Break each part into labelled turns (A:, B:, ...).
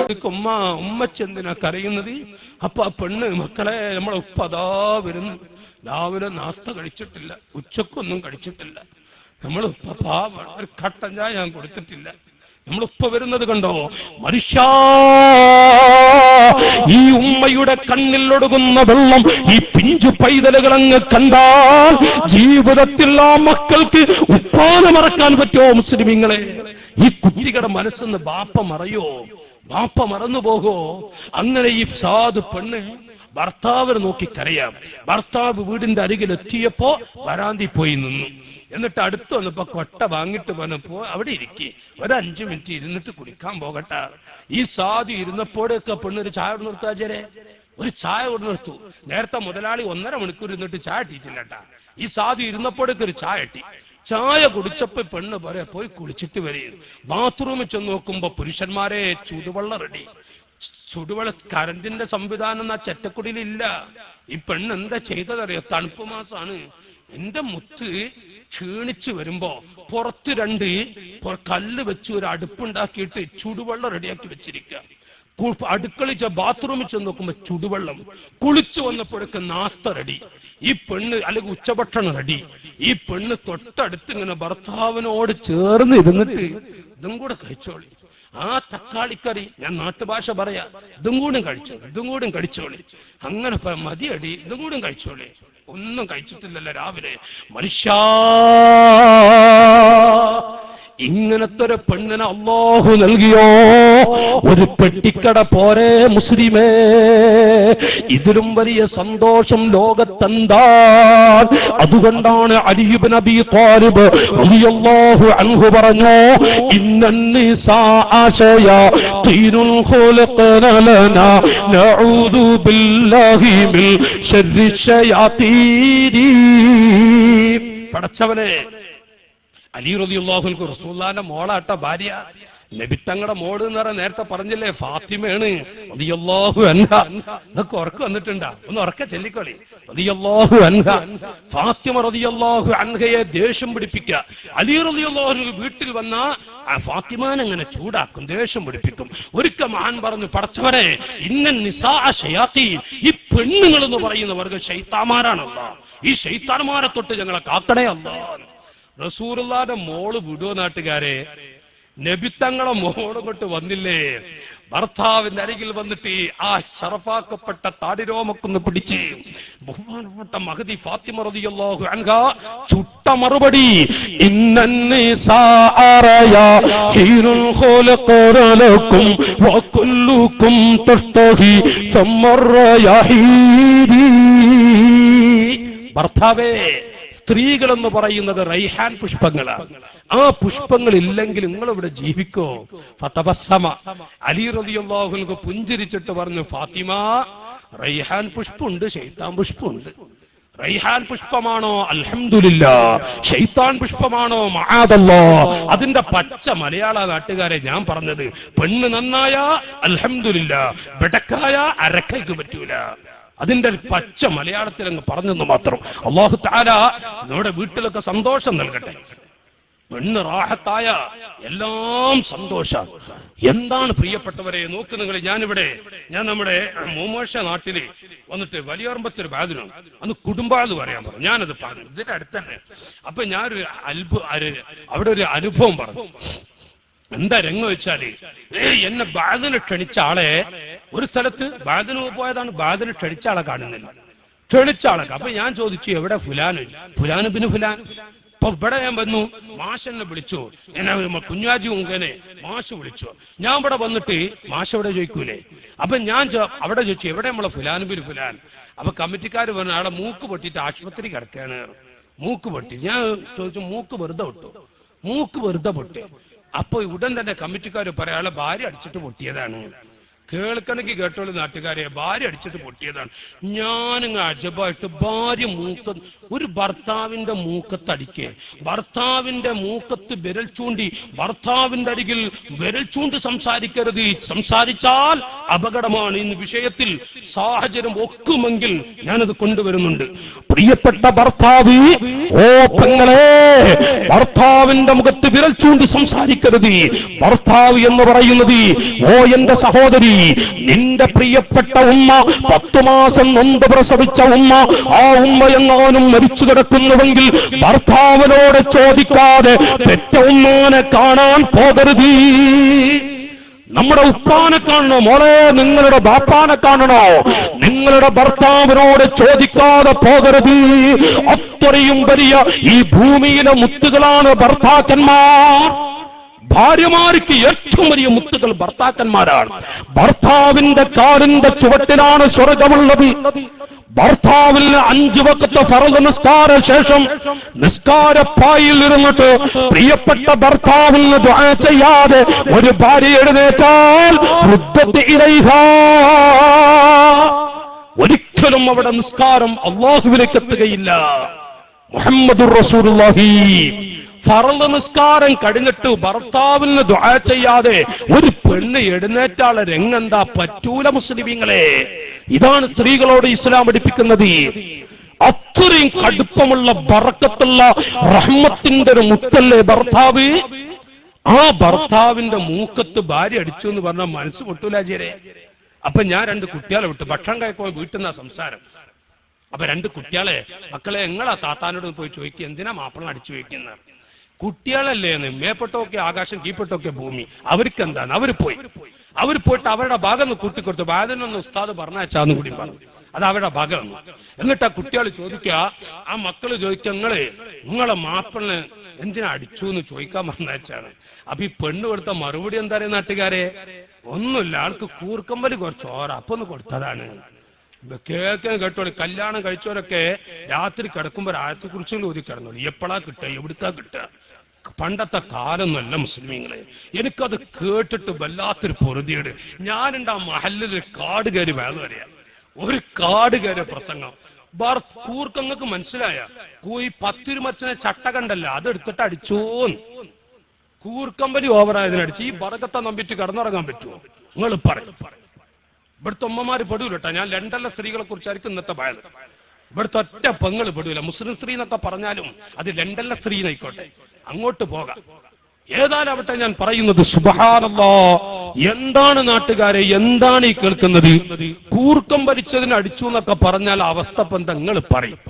A: ചോദിക്കും, ഉമ്മച്ചെന്തിനാ കരയുന്നത്? അപ്പൊ ആ പെണ്ണ്, മക്കളെ നമ്മളെ ഉപ്പ അതാ വരുന്നു, രാവിലെ നാസ്ത കഴിച്ചിട്ടില്ല, ഉച്ചക്കൊന്നും കഴിച്ചിട്ടില്ല, നമ്മൾ ഉപ്പ പാവാണ്, ഒരു കട്ടൻ ചായ ഞാൻ കൊടുത്തിട്ടില്ല, നമ്മളുപ്പ വരുന്നത് കണ്ടോ? മനുഷ്യ, ഈ ഉമ്മയുടെ കണ്ണിൽ ഒടുകുന്ന വെള്ളം ഈ പിഞ്ചു പൈതലുകൾ അങ്ങ് കണ്ടാൽ ജീവിതത്തിൽ ആ മക്കൾക്ക് ഉപ്പാനെ മറക്കാൻ പറ്റുമോ? മുസ്ലിമീങ്ങളെ, ഈ കുട്ടികളുടെ മനസ്സെന്ന് ബാപ്പ മറയോ? ബാപ്പ മറന്നു പോകോ? അങ്ങനെ ഈ സാധു പെണ്ണ് ഭർത്താവിനെ നോക്കി കരയാം. ഭർത്താവ് വീടിന്റെ അരികിൽ എത്തിയപ്പോ വരാന്തി പോയി നിന്നു. എന്നിട്ട് അടുത്ത് വന്നപ്പോ കൊട്ട വാങ്ങിട്ട് വന്നപ്പോ അവിടെ ഇരിക്കേ, ഒരു 5 മിനിറ്റ് ഇരുന്നിട്ട് കുടിക്കാൻ പോകട്ടെ. ഈ സാധു ഇരുന്നപ്പോഴൊക്കെ പെണ്ണൊരു ചായ കൊണ്ട് നിർത്താചാരെ, ഒരു ചായ കൊണ്ട് നിർത്തു. നേരത്തെ മുതലാളി 1.5 മണിക്കൂർ ഇരുന്നിട്ട് ചായ ഇട്ടിട്ടില്ലട്ടാ. ഈ സാധു ഇരുന്നപ്പോഴൊക്കെ ഒരു ചായ ഇട്ടി. ചായ കുടിച്ചപ്പോ പെണ്ണ് പറയാ, പോയി കുളിച്ചിട്ട് വരും. ബാത്റൂമിൽ ചെന്ന് നോക്കുമ്പോ പുരുഷന്മാരെ ചുടുവെള്ളം റെഡി. ചുടുവെള്ള കറന്റിന്റെ സംവിധാനം ആ ചെറ്റക്കുടിയിലില്ല. ഈ പെണ്ണ് എന്താ ചെയ്തതറിയോ? തണുപ്പ് മാസാണ്. എന്റെ മുത്ത് ക്ഷീണിച്ചു വരുമ്പോ പുറത്ത് 2 കല്ല് വെച്ച് ഒരു അടുപ്പുണ്ടാക്കിയിട്ട് ചുടുവെള്ളം റെഡിയാക്കി വെച്ചിരിക്കുക. അടുക്കള ബാത്റൂമിൽ ചെന്ന് നോക്കുമ്പോ ചുടുവെള്ളം. കുളിച്ചു വന്നപ്പോഴൊക്കെ നാസ്ത റെഡി. ഈ പെണ്ണ് അല്ലെങ്കിൽ ഉച്ചഭക്ഷണം റെഡി. ഈ പെണ്ണ് തൊട്ടടുത്ത് ഇങ്ങനെ ഭർത്താവിനോട് ചേർന്ന് ഇരുന്നിട്ട്, ഇതും കൂടെ കഴിച്ചോളി, ആ തക്കാളിക്കറി, ഞാൻ നാട്ടുഭാഷ പറയാ, ഇതും കൂടും കഴിച്ചോളി, ഇതും കൂടും കഴിച്ചോളി, അങ്ങനെ മതിയടി, ഇതും കൂടും കഴിച്ചോളി. ഒന്നും കഴിച്ചിട്ടില്ലല്ലോ രാവിലെ. മനുഷ്യ, ഇങ്ങനത്തെ ഒരു പെണ്ണിനെ അല്ലാഹു നൽകിയോ? ഒരു പെട്ടിക്കട പോരെ മുസ്ലിമേ? ഇതിലും വലിയ സന്തോഷം ലോകത്തെന്താ? അതുകൊണ്ടാണ് അലി ഇബ്നു അബീ ത്വാലിബ് റളിയല്ലാഹു അൻഹു പറഞ്ഞു, ഇന്നന്നിസാഅ ശയാതീനുൽ ഖുൽഖന ലനാ നഊദു ബില്ലാഹി മിൻ ശർരി ശയാതീനി. പടച്ചവനെ, അലി റളിയല്ലാഹു അൻഹു റസൂലുള്ളാഹിന്റെ മോളാട്ട ഭാര്യ, നബിത്തങ്ങളുടെ മോള് എന്ന് പറഞ്ഞാൽ നേരത്തെ പറഞ്ഞില്ലേ, ഫാത്തിമയാണ് റളിയല്ലാഹു അൻഹ. ഇതൊക്കെ ഉറക്കം വന്നിട്ടുണ്ടാ? ഒന്ന് ഉറക്കെ ചൊല്ലിക്കോളി, റളിയല്ലാഹു അൻഹ. ഫാത്തിമ റളിയല്ലാഹു അൻഹയെ ദേഷ്യം പിടിപ്പിക്കുക. അലി റളിയല്ലാഹു അൻഹു വീട്ടിൽ വന്ന ആ ഫാത്തിമാനെ അങ്ങനെ ചൂടാക്കും, ദേഷ്യം പിടിപ്പിക്കും. ഒരിക്കൽ മഹാൻ പറഞ്ഞു, പടച്ചവനെ, ഇന്ന നിസാഅ ശയാതീൻ, ഈ പെണ്ണുങ്ങൾ എന്ന് പറയുന്ന വർഗ്ഗം ശൈത്താന്മാരാണല്ലോ, ഈ ശൈത്താന്മാരെ തൊട്ട് ഞങ്ങളെ കാക്കണേ അല്ലാഹ്. റസൂലുള്ളാഹിന്റെ മോള് വിടുവോ നാട്ടുകാരെ? നബിത്തങ്ങളെ മോള് തൊട്ട് വന്നില്ലേ? ഭർത്താവിന്റെ അരികിൽ വന്നിട്ട് ആ ശറഫാക്കപ്പെട്ട താടിരോമക്കൊന്ന് പിടിച്ച് ബഹുമാനപ്പെട്ട മഹദി ഫാത്തിമ റളിയല്ലാഹു അൻഹ ചുട്ട മറുപടി, ഇന്നന്നിസാഅറയാഹിനുൽ ഖുൽഖറലകും വകുല്ലുകും തസ്തഹി സമ്മറയാഹീദി. ഭർത്താവേ, സ്ത്രീകൾ എന്ന് പറയുന്നത് റൈഹാൻ പുഷ്പങ്ങളാണ്. ആ പുഷ്പങ്ങൾ ഇല്ലെങ്കിൽ നിങ്ങൾ ഇവിടെ ജീവിക്കോ? ഫതബസ്സമ, അലി റളിയല്ലാഹു അൻഹു പുഞ്ചിരിച്ചിട്ട് പറഞ്ഞു, ഫാത്തിമ, റൈഹാൻ പുഷ്പമുണ്ട്, ശൈത്താൻ പുഷ്പമുണ്ട്. റൈഹാൻ പുഷ്പമാണോ? അൽഹംദുലില്ലാഹ്. ശൈത്താൻ പുഷ്പമാണോ? മആദല്ലാഹ്. അതിന്റെ പച്ച മലയാള നാട്ടുകാരെ ഞാൻ പറഞ്ഞത്. പെണ്ണ് നന്നായ അൽഹംദുലില്ലാഹ്, ബെടക്കായ അരക്കൈക്ക് പറ്റൂല. അതിന്റെ പച്ച മലയാളത്തിൽ അങ്ങ് പറഞ്ഞെന്ന് മാത്രം. അല്ലാഹു തആല നമ്മുടെ വീട്ടിലൊക്കെ സന്തോഷം നൽകട്ടെ. പെണ്ണ് റാഹത്തായ എല്ലാം സന്തോഷം. എന്താണ് പ്രിയപ്പെട്ടവരെ, നോക്ക് നിങ്ങൾ, ഞാൻ നമ്മുടെ മോമോഷ നാട്ടില് വന്നിട്ട് വലിയറമ്പത്തൊരു ബാധിനാണ്. അന്ന് കുടുംബാന്ന് പറയാൻ പറഞ്ഞു. ഞാനത് പറഞ്ഞു, ഇതിന്റെ അടുത്ത് തന്നെ. അപ്പൊ ഞാനൊരു അവിടെ ഒരു അനുഭവം പറഞ്ഞു. എന്താ രംഗം വെച്ചാല്, എന്നെ ബാധിന് ക്ഷണിച്ച ആളെ ഒരു സ്ഥലത്ത് ബാധിന് പോയതാണ്. ബാധിന് ക്ഷണിച്ച ആളെ കാണുന്നില്ല, ക്ഷണിച്ച ആളൊക്കെ. അപ്പൊ ഞാൻ ചോദിച്ചു, എവിടെ ഫുലാന്? ഫുലാന് പിന്നെ ഫുലാൻ. അപ്പൊ ഇവിടെ ഞാൻ വന്നു, മാഷെന്നെ വിളിച്ചു, എന്നെ കുഞ്ഞാജി മുങ്കനെ മാഷ് വിളിച്ചു. ഞാൻ ഇവിടെ വന്നിട്ട് മാഷ് എവിടെ ചോദിക്കൂലേ? അപ്പൊ ഞാൻ അവിടെ ചോദിച്ചു, എവിടെ നമ്മളെ ഫുലാൻ ബിൻ ഫുലാൻ? അപ്പൊ കമ്മിറ്റിക്കാർ പറഞ്ഞു, ആളെ മൂക്ക് പൊട്ടിയിട്ട് ആശുപത്രി കിടക്കുകയാണ്. മൂക്ക് പൊട്ടി. ഞാൻ ചോദിച്ചു, മൂക്ക് വെറുതെ വിട്ടു? മൂക്ക് വെറുതെ പൊട്ടി. അപ്പൊ ഉടൻ തന്നെ കമ്മിറ്റിക്കാർ പറയാം, ആളെ ഭാര്യ അടിച്ചിട്ട് പൊട്ടിയതാണ്. കേൾക്കണമെങ്കിൽ കേട്ടോളൂ നാട്ടുകാരെ, ഭാര്യ അടിച്ചിട്ട് പൊട്ടിയതാണ്. ഞാനിങ്ങ് അജബായിട്ട്, ഭാര്യ ഒരു ഭർത്താവിന്റെ മൂക്കത്തടിക്കേ, ഭർത്താവിന്റെ മൂക്കത്ത് വിരൽ ചൂണ്ടി ഭർത്താവിന്റെ അരികിൽ വിരൽ ചൂണ്ടി സംസാരിക്കരുത്. സംസാരിച്ചാൽ അപകടമാണ്. ഇന്ന് വിഷയത്തിൽ സാഹചര്യം ഒക്കുമെങ്കിൽ ഞാനത് കൊണ്ടുവരുന്നുണ്ട്. പ്രിയപ്പെട്ട ഭർത്താവ്, ഓ പെങ്ങളെ, ഭർത്താവിന്റെ മുഖത്ത് എന്നിട്ട് വിരൽ ചൂണ്ടി സംസാരിക്കരുത്. ഭർത്താവ് എന്ന് പറയുന്നത്, ഓ എന്റെ സഹോദരി, നിന്റെ പ്രിയപ്പെട്ട ഉമ്മ 10 മാസം നൊന്ത് പ്രസവിച്ച ഉമ്മ, ആ ഉമ്മ എങ്ങാനും മരിച്ചു കിടക്കുന്നുവെങ്കിൽ ഭർത്താവിനോട് ചോദിക്കാതെ പെറ്റ ഉമ്മാനെ കാണാൻ പോകരുത്. നമ്മുടെ ഉപ്പാനെ കാണണോ മോളെ, നിങ്ങളുടെ ബാപ്പാനെ കാണണോ, നിങ്ങളുടെ ഭർത്താവിനോട് ചോദിക്കാതെ പോകരുത്. അത്രയും വലിയ ഈ ഭൂമിയിലെ മുത്തുകളാണ് ഭർത്താക്കന്മാർ. ഭാര്യമാർക്ക് ഏറ്റവും വലിയ മുത്തുകൾ ഭർത്താക്കന്മാരാണ്. ഭർത്താവിന്റെ കാലിന്റെ ചുവട്ടിലാണ് സ്വർഗമുള്ളത്. ഭർത്താവിന് 5 വഖത്ത് ഫർദ് നിസ്കാര ശേഷം നിസ്കാരപ്പായിൽ ഇരുന്നിട്ട് പ്രിയപ്പെട്ട ഭർത്താവിന് ദുആ ചെയ്യാതെ ഒരു ഭാര്യ എഴുന്നേറ്റാൽ റുദ്ദത് ഇലൈഹാ, ഒരിക്കലും അവിടെ നിസ്കാരം അല്ലാഹുവിലേക്ക് എത്തുകയില്ല. മുഹമ്മദുർ റസൂലുള്ളാഹി. ഫർദ് നിസ്കാരം കഴിഞ്ഞിട്ട് ഭർത്താവിന് ദുആ ചെയ്യാതെ ഒരു പെണ്ണ് എഴുന്നേറ്റാളെ രംഗെന്താ? പറ്റൂല മുസ്ലിമീങ്ങളെ. ഇതാണ് സ്ത്രീകളോട് ഇസ്ലാം പഠിപ്പിക്കുന്നത്. അത്രയും കടുപ്പമുള്ള ബറക്കത്തുള്ള റഹ്മത്തിന്റെ ഒരു മുത്തല്ലേ ഭർത്താവ്. ആ ഭർത്താവിന്റെ മൂക്കത്ത് ഭാര്യ അടിച്ചു എന്ന് പറഞ്ഞാൽ മനസ്സ് പൊട്ടൂല ചേരെ. അപ്പൊ ഞാൻ 2 കുട്ടികളെ വിട്ടു. ഭക്ഷണം കഴിക്കുമ്പോൾ വീട്ടിൽ നിന്നാ സംസാരം. അപ്പൊ 2 കുട്ടികളെ, മക്കളെ എങ്ങളാ താത്താനോട് പോയി ചോദിക്കുക, എന്തിനാ മാപ്പിള അടിച്ചു വയ്ക്കുന്ന? കുട്ടികളല്ലേന്ന്, മേപ്പെട്ടൊക്കെ ആകാശം കീപ്പെട്ടൊക്കെ ഭൂമി, അവർക്ക് എന്താണ്? അവർ പോയിട്ട് അവരുടെ ഭാഗം കൂട്ടിക്കൊടുത്തു. ഭാഗത്തിനൊന്ന് ഉസ്താദ് പറഞ്ഞാച്ചാന്ന് കൂടി പറഞ്ഞു. അത് അവരുടെ ഭാഗം. എന്നിട്ട് ആ കുട്ടികൾ ചോദിക്കുക, ആ മക്കള് ചോദിക്കുക, നിങ്ങളെ മാപ്പിളിനെ എന്തിനാ അടിച്ചു എന്ന് ചോദിക്കാൻ പറഞ്ഞാച്ചാണ്. അപ്പൊ ഈ പെണ്ണ് കൊടുത്ത മറുപടി എന്താ പറയുക നാട്ടുകാരെ? ഒന്നുമില്ല, ആൾക്ക് കൂർക്കമ്പല് കുറച്ച് ഓര അപ്പൊ ഒന്ന് കൊടുത്തതാണ്. കേട്ടോളി. കല്യാണം കഴിച്ചവരൊക്കെ രാത്രി കിടക്കുമ്പോ ആയത്തെക്കുറിച്ചുകൾ ഓതി കിടന്നോളൂ. എപ്പോഴാ കിട്ടുക, എവിടുത്താ കിട്ടുക? പണ്ടത്തെ കാലൊന്നുമല്ല മുസ്ലിമീങ്ങളെ. എനിക്കത് കേട്ടിട്ട് വല്ലാത്തൊരു പൊറുതിയോട്. ഞാനുണ്ട് ആ മഹല്ലിൽ കാട് കയറി വേണം അറിയാ, ഒരു കാട് കയറിയ പ്രസംഗം. കൂർക്കങ്ങൾക്ക് മനസ്സിലായ ഈ 10 മച്ചനെ ചട്ട കണ്ടല്ല, അതെടുത്തിട്ട് അടിച്ചോന്ന്. കൂർക്കമ്പലി ഓവറായതിനടിച്ച് ഈ ബറക്കത്തെ നമ്പിട്ട് കിടന്നുറങ്ങാൻ പറ്റുമോ? നിങ്ങൾ പറയും. ഇവിടുത്തെ ഉമ്മമാര് പെടൂലട്ടാ. ഞാൻ ലണ്ടനിലെ സ്ത്രീകളെ കുറിച്ചായിരിക്കും ഇന്നത്തെ ഭയം. ഇവിടുത്തെ ഒറ്റ പെങ്ങള് പെടൂല. മുസ്ലിം സ്ത്രീ എന്നൊക്കെ പറഞ്ഞാലും അത് ലണ്ടനിലെ സ്ത്രീ എന്നായിക്കോട്ടെ, അങ്ങോട്ട് പോകാം. ഏതായാലാവട്ടെ, ഞാൻ പറയുന്നത് സുബ്ഹാനല്ലാഹ്. എന്താണ് നാട്ടുകാരെ, എന്താണ് ഈ കേൾക്കുന്നത്? കൂർക്കം ഭരിച്ചതിന് അടിച്ചു എന്നൊക്കെ പറഞ്ഞാൽ അവസ്ഥ നിങ്ങൾ പറയും.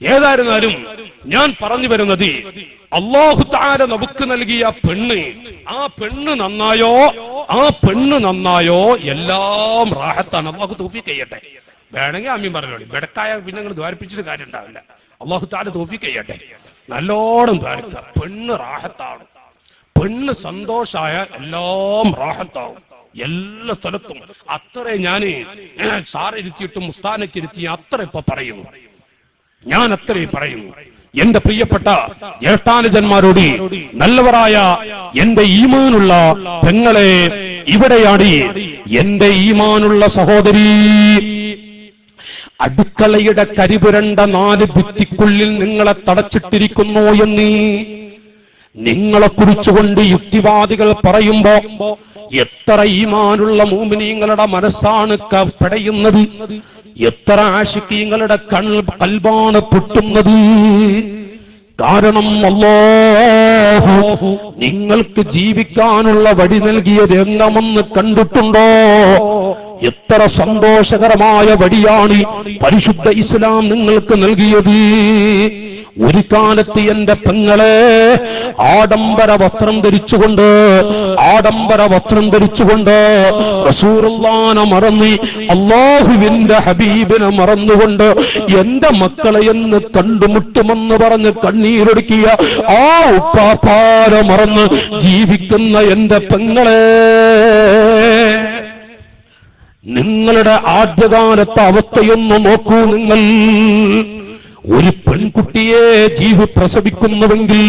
A: ഏതായിരുന്നാലും ഞാൻ പറഞ്ഞു വരുന്നത്, അല്ലാഹു തആല നമുക്ക് നൽകിയ പെണ്ണ്, ആ പെണ്ണ് നന്നായോ എല്ലാം റാഹത്താണ്. അല്ലാഹു തൗഫീഖ് ചെയ്യട്ടെ. വേണമെങ്കിൽ ആമീൻ പറഞ്ഞോളി. ബെടക്കായ പിന്നെ നിങ്ങൾ ദ്വാരിപ്പിച്ചിട്ട് കാര്യം ഉണ്ടാവില്ല. അല്ലാഹു തആല തൗഫീഖ് ചെയ്യട്ടെ. നല്ലോണം ദ്വാരിക്ക. പെണ്ണ് റാഹത്താണ്. പെണ്ണ് സന്തോഷായ എല്ലാം റാഹത്താവും എല്ലാ സ്ഥലത്തും. അത്രേ ഞാന് സാറിരുത്തിയിട്ടും മുസ്താനക്ക് ഇരുത്തി അത്ര ഇപ്പൊ പറയുന്നു. ഞാൻ അത്രേ പറയുന്നു. എന്റെ പ്രിയപ്പെട്ട ജ്യേഷ്ഠാനുജന്മാരോട്, നല്ലവരായ എന്റെ ഈമാനുള്ള പെങ്ങളെ, ഇവിടെയാണ് എന്റെ ഈമാനുള്ള സഹോദരി. അടുക്കളയുടെ കരിപുരണ്ട 4 ഭിത്തിക്കുള്ളിൽ നിങ്ങളെ തടച്ചിട്ടിരിക്കുന്നു എന്ന് നിങ്ങളെ കുറിച്ചുകൊണ്ട് യുക്തിവാദികൾ പറയുമ്പോ എത്ര ഈമാനുള്ള മുഅ്മിനീങ്ങളുടെ മനസ്സാണ് പെടയുന്നത്, എത്ര ആശിഖീങ്ങളുടെ കൽബാണ് പൊട്ടുന്നത്. കാരണം അല്ലാഹു നിങ്ങൾക്ക് ജീവിക്കാനുള്ള വഴി നൽകിയ രംഗമെന്ന് കണ്ടിട്ടുണ്ടോ? എത്ര സന്തോഷകരമായ വഴിയാണ് പരിശുദ്ധ ഇസ്ലാം നിങ്ങൾക്ക് നൽകിയത്. ഒരു കാലത്ത് എന്റെ പെങ്ങളെ ആഡംബര വസ്ത്രം ധരിച്ചുകൊണ്ട് റസൂലുള്ളാഹിനെ മറന്ന് അല്ലാഹുവിന്റെ ഹബീബിനെ മറന്നുകൊണ്ട് എന്റെ മക്കളെ എന്ന് കണ്ടുമുട്ടുമെന്ന് പറഞ്ഞ് കണ്ണീരൊടുക്കിയ ആ ഉപ്പാപ്പാരെ മറന്ന് ജീവിക്കുന്ന എന്റെ പെങ്ങളെ, നിങ്ങളുടെ ആദ്യകാലത്തെ അവസ്ഥയൊന്ന് നോക്കൂ. നിങ്ങൾ ഒരു പെൺകുട്ടിയെ ജീവി പ്രസവിക്കുന്നുവെങ്കിൽ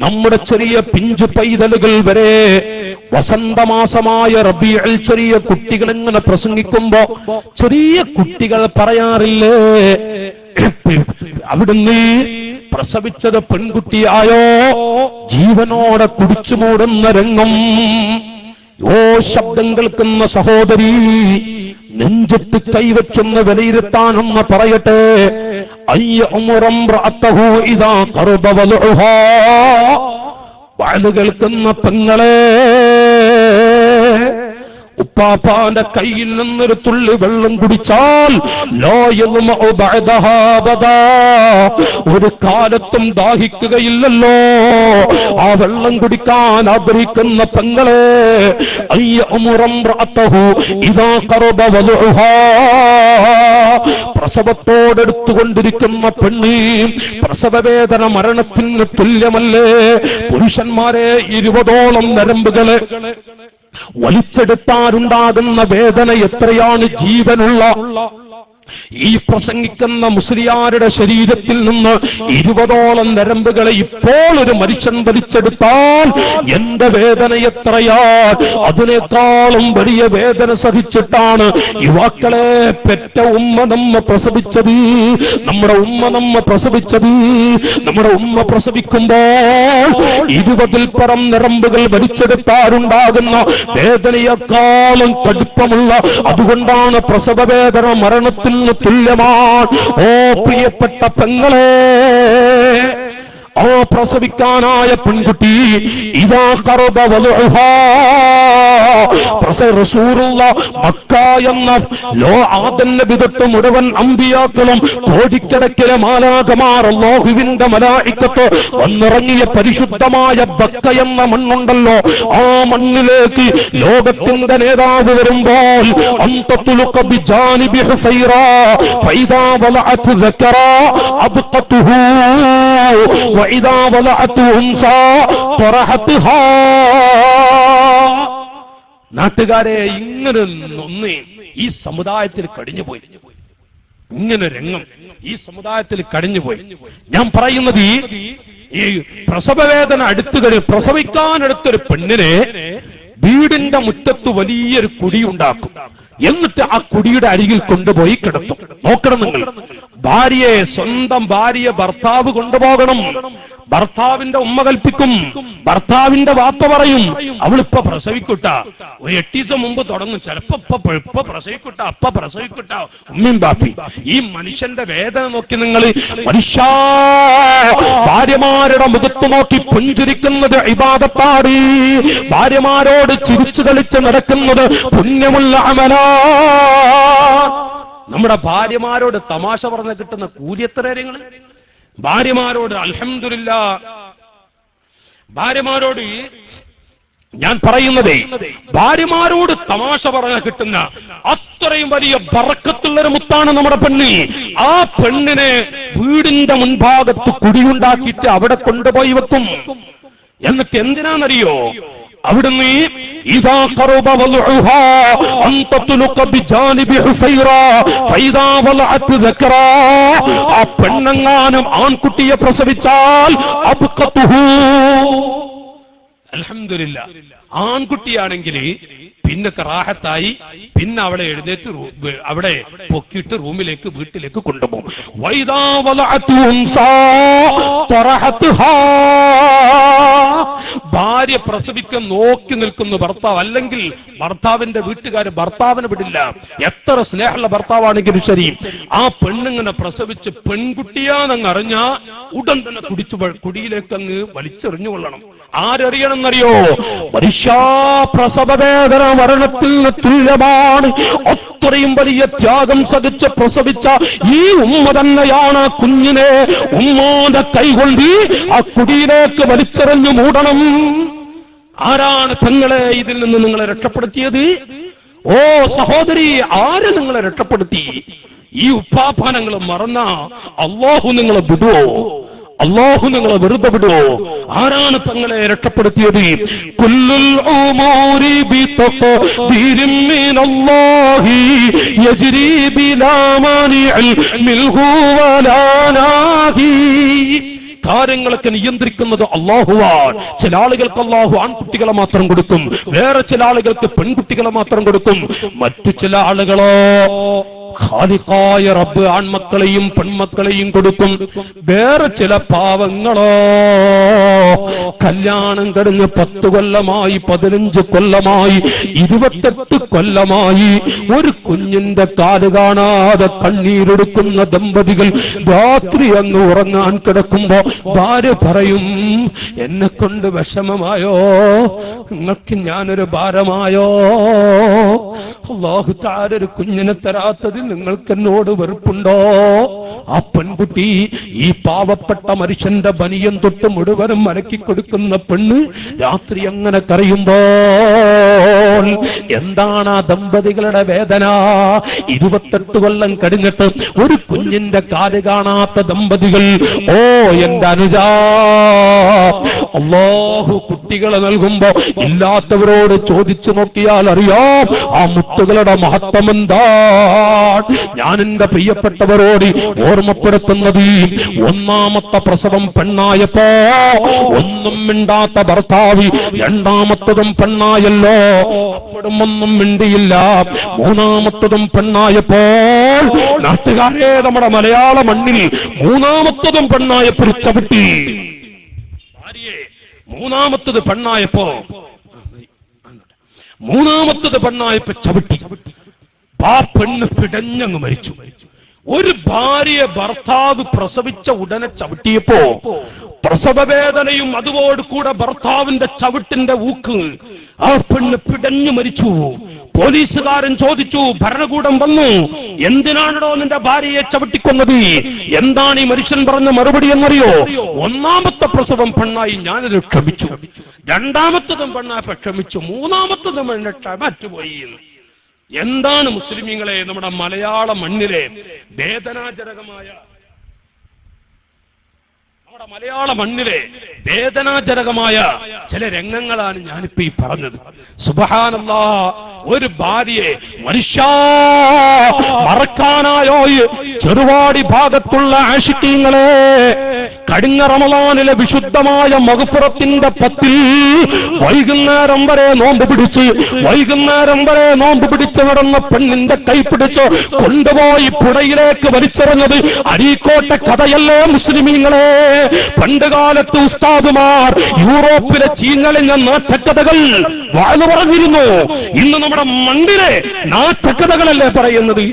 A: നമ്മുടെ ചെറിയ പിഞ്ചു പൈതലുകൾ വരെ വസന്തമാസമായ റബീഉൽ ചെറിയ കുട്ടികൾ ഇങ്ങനെ പ്രസംഗിക്കുമ്പോ ചെറിയ കുട്ടികൾ പറയാറില്ലേ, അവിടുന്ന് പ്രസവിച്ചത് പെൺകുട്ടിയായോ? ജീവനോടെ കുടിച്ചു മൂടുന്ന രംഗം. ഓ ശബ്ദം കേൾക്കുന്ന സഹോദരി, നെഞ്ചത്ത് കൈവച്ചൊന്ന് വിലയിരുത്താനൊന്ന് പറയട്ടെ. വഅദ് കേൾക്കുന്ന പെങ്ങളെ, ഉപ്പാപ്പാന്റെ കയ്യിൽ നിന്നൊരു തുള്ളി വെള്ളം കുടിച്ചാൽ ഒരു കാലത്തും ദാഹിക്കുകയില്ലല്ലോ. ആ വെള്ളം കുടിക്കാൻ ആഗ്രഹിക്കുന്ന പെങ്ങളെ, പ്രസവത്തോടെടുത്തുകൊണ്ടിരിക്കുന്ന പെണ്ണി, പ്രസവവേദന മരണത്തിന് തുല്യമല്ലേ? പുരുഷന്മാരെ 20ഓളം നരമ്പുകളെ വലിച്ചെടുത്താറുണ്ടാകുന്ന വേദന എത്രയാണ് ജീവനുള്ള. ഈ പ്രസംഗിക്കുന്ന മുസ്ലിയാരുടെ ശരീരത്തിൽ നിന്ന് 20ഓളം നരമ്പുകളെ ഇപ്പോൾ ഒരു മനുഷ്യൻ വലിച്ചെടുത്താൽ എന്റെ വേദന എത്രയാ? അതിനേക്കാളും വലിയ വേദന സഹിച്ചിട്ടാണ് യുവാക്കളെ പെറ്റ ഉമ്മ നമ്മ പ്രസവിച്ചത്. നമ്മുടെ ഉമ്മ നമ്മ പ്രസവിച്ചത്. നമ്മുടെ ഉമ്മ പ്രസവിക്കുമ്പോൾ 20ൽ പരം നരമ്പുകൾ വലിച്ചെടുത്താറുണ്ടാകുന്ന വേദനയെക്കാളും കടുപ്പമുള്ള. അതുകൊണ്ടാണ് പ്രസവ വേദന മരണത്തിൽ തുല്യമാണ്. ഓ പ്രിയപ്പെട്ട പെങ്ങളെ, ആ പ്രസവിക്കാനായ പെൺകുട്ടി ഇദാ ഖറബ വദഉഹാ, റസൂലുള്ളാഹ് മക്ക എന്ന ആദം നബി തൊട്ട് മുഴുവൻ അമ്പിയാക്കളും കോടിക്കണക്കിലെ മാലാഖമാർ അല്ലാഹുവിന്റെ മലായിക്കത്ത് വന്നിറങ്ങിയ പരിശുദ്ധമായ ബക്ക എന്ന മണ്ണുണ്ടല്ലോ, ആ മണ്ണിലേക്ക് ലോകത്തിന്റെ നേതാവ് വരുമ്പോൾ അന്തതുലുഖ ബിജാനിബി ഹുസൈറാ ഫൈദാ വലഅത് ദക്കറാ അബ്ഖതുഹു വഇദാ വലഅത് ഉൻസാ തറഹത്ഹാ. നാട്ടുകാരെ, ഇങ്ങനെ ഒന്നേ ഈ സമുദായത്തിൽ കഴിഞ്ഞുപോയി. ഇങ്ങനെ രംഗം ഈ സമുദായത്തിൽ കഴിഞ്ഞുപോയി. ഞാൻ പറയുന്നത് ഈ പ്രസവവേദന പ്രസവിക്കാനെടുത്തൊരു പെണ്ണിനെ വീടിന്റെ മുറ്റത്ത് വലിയൊരു കുടിയുണ്ടാക്കും. എന്നിട്ട് ആ കുടിയുടെ അരികിൽ കൊണ്ടുപോയി കിടത്തും. നോക്കണം നിങ്ങൾ, സ്വന്തം ഭാര്യയെ ഭർത്താവ് കൊണ്ടുപോകണം. ഭർത്താവിന്റെ ഉമ്മ കൽപ്പിക്കും, ഭർത്താവിന്റെ വാപ്പ പറയും അവളിപ്പ പ്രസവിക്കുട്ട, ഒരു 8 ദിവസം മുമ്പ് തുടങ്ങും, ചിലപ്പോ ഇപ്പൊ പ്രസവിക്കുട്ട, അപ്പ പ്രസവിക്കുട്ട, ഉമ്മയും ബാപ്പി. ഈ മനുഷ്യന്റെ വേദന നോക്കി നിങ്ങൾ. മനുഷ്യ, ഭാര്യമാരുടെ മുഖത്ത് നോക്കി പുഞ്ചിരിക്കുന്നത് ഇബാദത്താണ്. ഭാര്യമാരോട് ചിരിച്ചു കളിച്ച് നടക്കുന്നത് പുണ്യമുള്ള അമലാ. നമ്മുടെ ഭാര്യമാരോട് തമാശ പറഞ്ഞ് കിട്ടുന്ന കൂലി എത്ര കാര്യങ്ങൾ. ഭാര്യമാരോട് അൽഹംദുലില്ലാഹ്, ഭാര്യമാരോട് ഞാൻ പറയുന്നതേ, ഭാര്യമാരോട് തമാശ പറഞ്ഞാൽ കിട്ടുന്ന അത്രയും വലിയ ബറക്കത്തുള്ളൊരു മുത്താണ് നമ്മുടെ പെണ്ണ്. ആ പെണ്ണിനെ വീടിന്റെ മുൻഭാഗത്ത് കുടിയുണ്ടാക്കിയിട്ട് അവിടെ കൊണ്ടുപോയി വെക്കും. എന്നിട്ട് എന്തിനാണെന്നറിയോ? അവിടുന്ന് ഇദാ ഖറബ വലഉഹാ അന്തതുലുഖ ബിജാനിബി ഹുസൈറാ ഫൈദാ വലഅത് ദക്കറാ. ആ പെണ്ണങ്ങാനും ആൺകുട്ടിയെ പ്രസവിച്ചാൽ അബ്ഖതുഹു. അൽഹംദുലില്ലാ, ആൺകുട്ടിയാണെങ്കിൽ പിന്നെ റാഹത്തായി, പിന്നെ അവളെ എഴുന്നേറ്റ് അവിടെ പൊക്കിയിട്ട് റൂമിലേക്ക് വീട്ടിലേക്ക് കൊണ്ടുപോകും. വൈദാ വലഅത് ഉൻസാ തറഹത്ഹാ. ഭാര്യ പ്രസവിക്കാൻ നോക്കി നിൽക്കുന്ന ഭർത്താവ്, അല്ലെങ്കിൽ ഭർത്താവിന്റെ വീട്ടുകാർ ഭർത്താവിനെ വിടില്ല. എത്ര സ്നേഹമുള്ള ഭർത്താവാണെങ്കിലും ശരി, ആ പെണ്ണിങ്ങനെ പ്രസവിച്ച് പെൺകുട്ടിയാണെന്ന് അറിഞ്ഞാ ഉടൻ തന്നെ കുടിയിലേക്ക് അങ്ങ് വലിച്ചെറിഞ്ഞുകൊള്ളണം. ആരറിയണമെന്നറിയോ? മനുഷ്യ, പ്രസവവേദന മരണത്തിന് തുല്യമാണ്. അത്രയും വലിയ ത്യാഗം സഹിച്ച് പ്രസവിച്ച ഈ ഉമ്മ തന്നെയാണ് കുഞ്ഞിനെ ഉമ്മാന്റെ കൈകൊണ്ട് ആ കുടിയിലേക്ക് വലിച്ചെറിഞ്ഞു മൂടണം. ആരാണ് പെങ്ങളെ ഇതിൽ നിന്ന് നിങ്ങളെ രക്ഷപ്പെടുത്തിയത്? ഓ സഹോദരി, ആര് നിങ്ങളെ രക്ഷപ്പെടുത്തി? ഈ ഉപ്പാപ്പാനങ്ങൾ മറന്ന അല്ലാഹു നിങ്ങളെ വിടുവോ? അല്ലാഹു നിങ്ങളെ വെറുതെ വിടുവോ? ആരാണ് തങ്ങളെ രക്ഷപ്പെടുത്തിയത്? കുല്ലുൽ ഉമൂരി ബിതഖദീരിൻ മിനല്ലാഹി യജ്രി ബിലാ മാനിഇൽ മിൽഹു വലാ നാഹി. കാര്യങ്ങളൊക്കെ നിയന്ത്രിക്കുന്നത് അല്ലാഹുവാണ്. ചില ആളുകൾക്ക് അല്ലാഹു ആൺകുട്ടികളെ മാത്രം കൊടുക്കും, വേറെ ചില ആളുകൾക്ക് പെൺകുട്ടികളെ മാത്രം കൊടുക്കും. മറ്റു ചില ആളുകളോ ഖാലിഖായ റബ്ബ് ആൺമക്കളെയും പെൺമക്കളെയും കൊടുക്കും. വേറെ ചില പാവങ്ങളോ കല്യാണം കഴിഞ്ഞ് 10 കൊല്ലമായി, 15 കൊല്ലമായി, 28 കൊല്ലമായി ഒരു കുഞ്ഞിന്റെ കാല് കാണാതെ കണ്ണീരൊടുക്കുന്ന ദമ്പതികൾ രാത്രി അങ്ങ് ഉറങ്ങാൻ കിടക്കുമ്പോ ഭാര്യ പറയും, എന്നെ കൊണ്ട് വിഷമമായോ, നിങ്ങൾക്ക് ഞാനൊരു ഭാരമായോ, അല്ലാഹു തആല ഒരു കുഞ്ഞിനെ തരാത്തതിൽ നിങ്ങൾക്ക് എന്നോട് വെറുപ്പുണ്ടോ? ആ പെൺകുട്ടി ഈ പാവപ്പെട്ട മനുഷ്യന്റെ ബനിയൻ തൊട്ട് മുഴുവനും മലക്കി കൊടുക്കുന്ന പെണ്ണ് രാത്രി അങ്ങനെ കരയുമ്പോൾ എന്താണ് ആ ദമ്പതികളുടെ വേദന? 28 കൊല്ലം കഴിഞ്ഞിട്ട് ഒരു കുഞ്ഞിന്റെ കാല് കാണാത്ത ദമ്പതികൾ, ഓ എന്റെ അനുജാ, അല്ലാഹു കുട്ടികളെ നൽകുമ്പോ ഇല്ലാത്തവരോട് ചോദിച്ചു നോക്കിയാൽ അറിയാം ആ മുത്തുകളുടെ മഹത്വം എന്താ. ഞാൻ എന്റെ പ്രിയപ്പെട്ടവരോട് ഓർമ്മപ്പെടുത്തുന്നത്, ഒന്നാമത്തെ പ്രസവം പെണ്ണായപ്പോ ഒന്നും മിണ്ടാത്ത ഭർത്താവ് രണ്ടാമത്തതും പെണ്ണായല്ലോ, അപ്പോഴും ഒന്നും മിണ്ടിയില്ല. മൂന്നാമത്തതും പെണ്ണായപ്പോൾ നാട്ടുകാരെ, നമ്മുടെ മലയാള മണ്ണിൽ മൂന്നാമത്തതും പെണ്ണായപ്പോൾ ചവിട്ടി. മൂന്നാമത്തത് പെണ്ണായപ്പോ ചവിട്ടി. ആ പെണ്ണ് പിടഞ്ഞങ്ങ് മരിച്ചു. ഒരു ഭാര്യയെ ഭർത്താവ് പ്രസവിച്ച ഉടനെ ചവിട്ടിയപ്പോ പ്രസവവേദനയും അതോട് കൂടെ ഭർത്താവിന്റെ ചവിട്ടിന്റെ ഊക്ക്, ആ പെണ്ണ് പിടഞ്ഞു മരിച്ചു. പോലീസുകാരൻ ചോദിച്ചു, ഭരണകൂടം വന്നു, എന്തിനാണോ നിന്റെ ഭാര്യയെ ചവിട്ടിക്കൊന്നത്? എന്താണ് ഈ മനുഷ്യൻ പറഞ്ഞ മറുപടി എന്നറിയോ? ഒന്നാമത്തെ പ്രസവം പെണ്ണായി ഞാനത് ക്ഷമിച്ചു, രണ്ടാമത്തതും പെണ്ണായപ്പോ ക്ഷമിച്ചു, മൂന്നാമത്തതും എന്നെ ക്ഷമറ്റുപോയി. എന്താണ് മുസ്ലിമീങ്ങളെ നമ്മുടെ മലയാള മണ്ണിലെ വേദനാജനകമായ ചില രംഗങ്ങളാണ് ഞാനിപ്പോ ഈ പറഞ്ഞത്. സുബ്ഹാനല്ലാഹ്, ഒരു ഭാര്യയെ മറക്കാനായോ? ചെറുവാടി ഭാഗത്തുള്ള ആശിക്കീങ്ങളെ, കഴിഞ്ഞ റമളാനിലെ വിശുദ്ധമായ മഗ്ഫിറത്തിന്റെ 10 വൈകുന്നേരം വരെ നോമ്പ് പിടിച്ച് നടന്ന പെണ്ണിന്റെ കൈ പിടിച്ച് കൊണ്ടുപോയി പുഴയിലേക്ക് വലിച്ചെറിഞ്ഞത് അരീക്കോട്ടെ കഥയല്ലേ മുസ്ലിമീങ്ങളെ? പണ്ടുകാലത്ത് ഉസ്താദുമാർ യൂറോപ്പിലെ ചീഞ്ഞളിഞ്ഞ നാട്ടക്കഥകൾ വാഴ്ന്നു പറഞ്ഞിരുന്നു. ഇന്ന് നമ്മുടെ മണ്ണിലെ നാട്ടക്കഥകളല്ലേ പറയുന്നത്?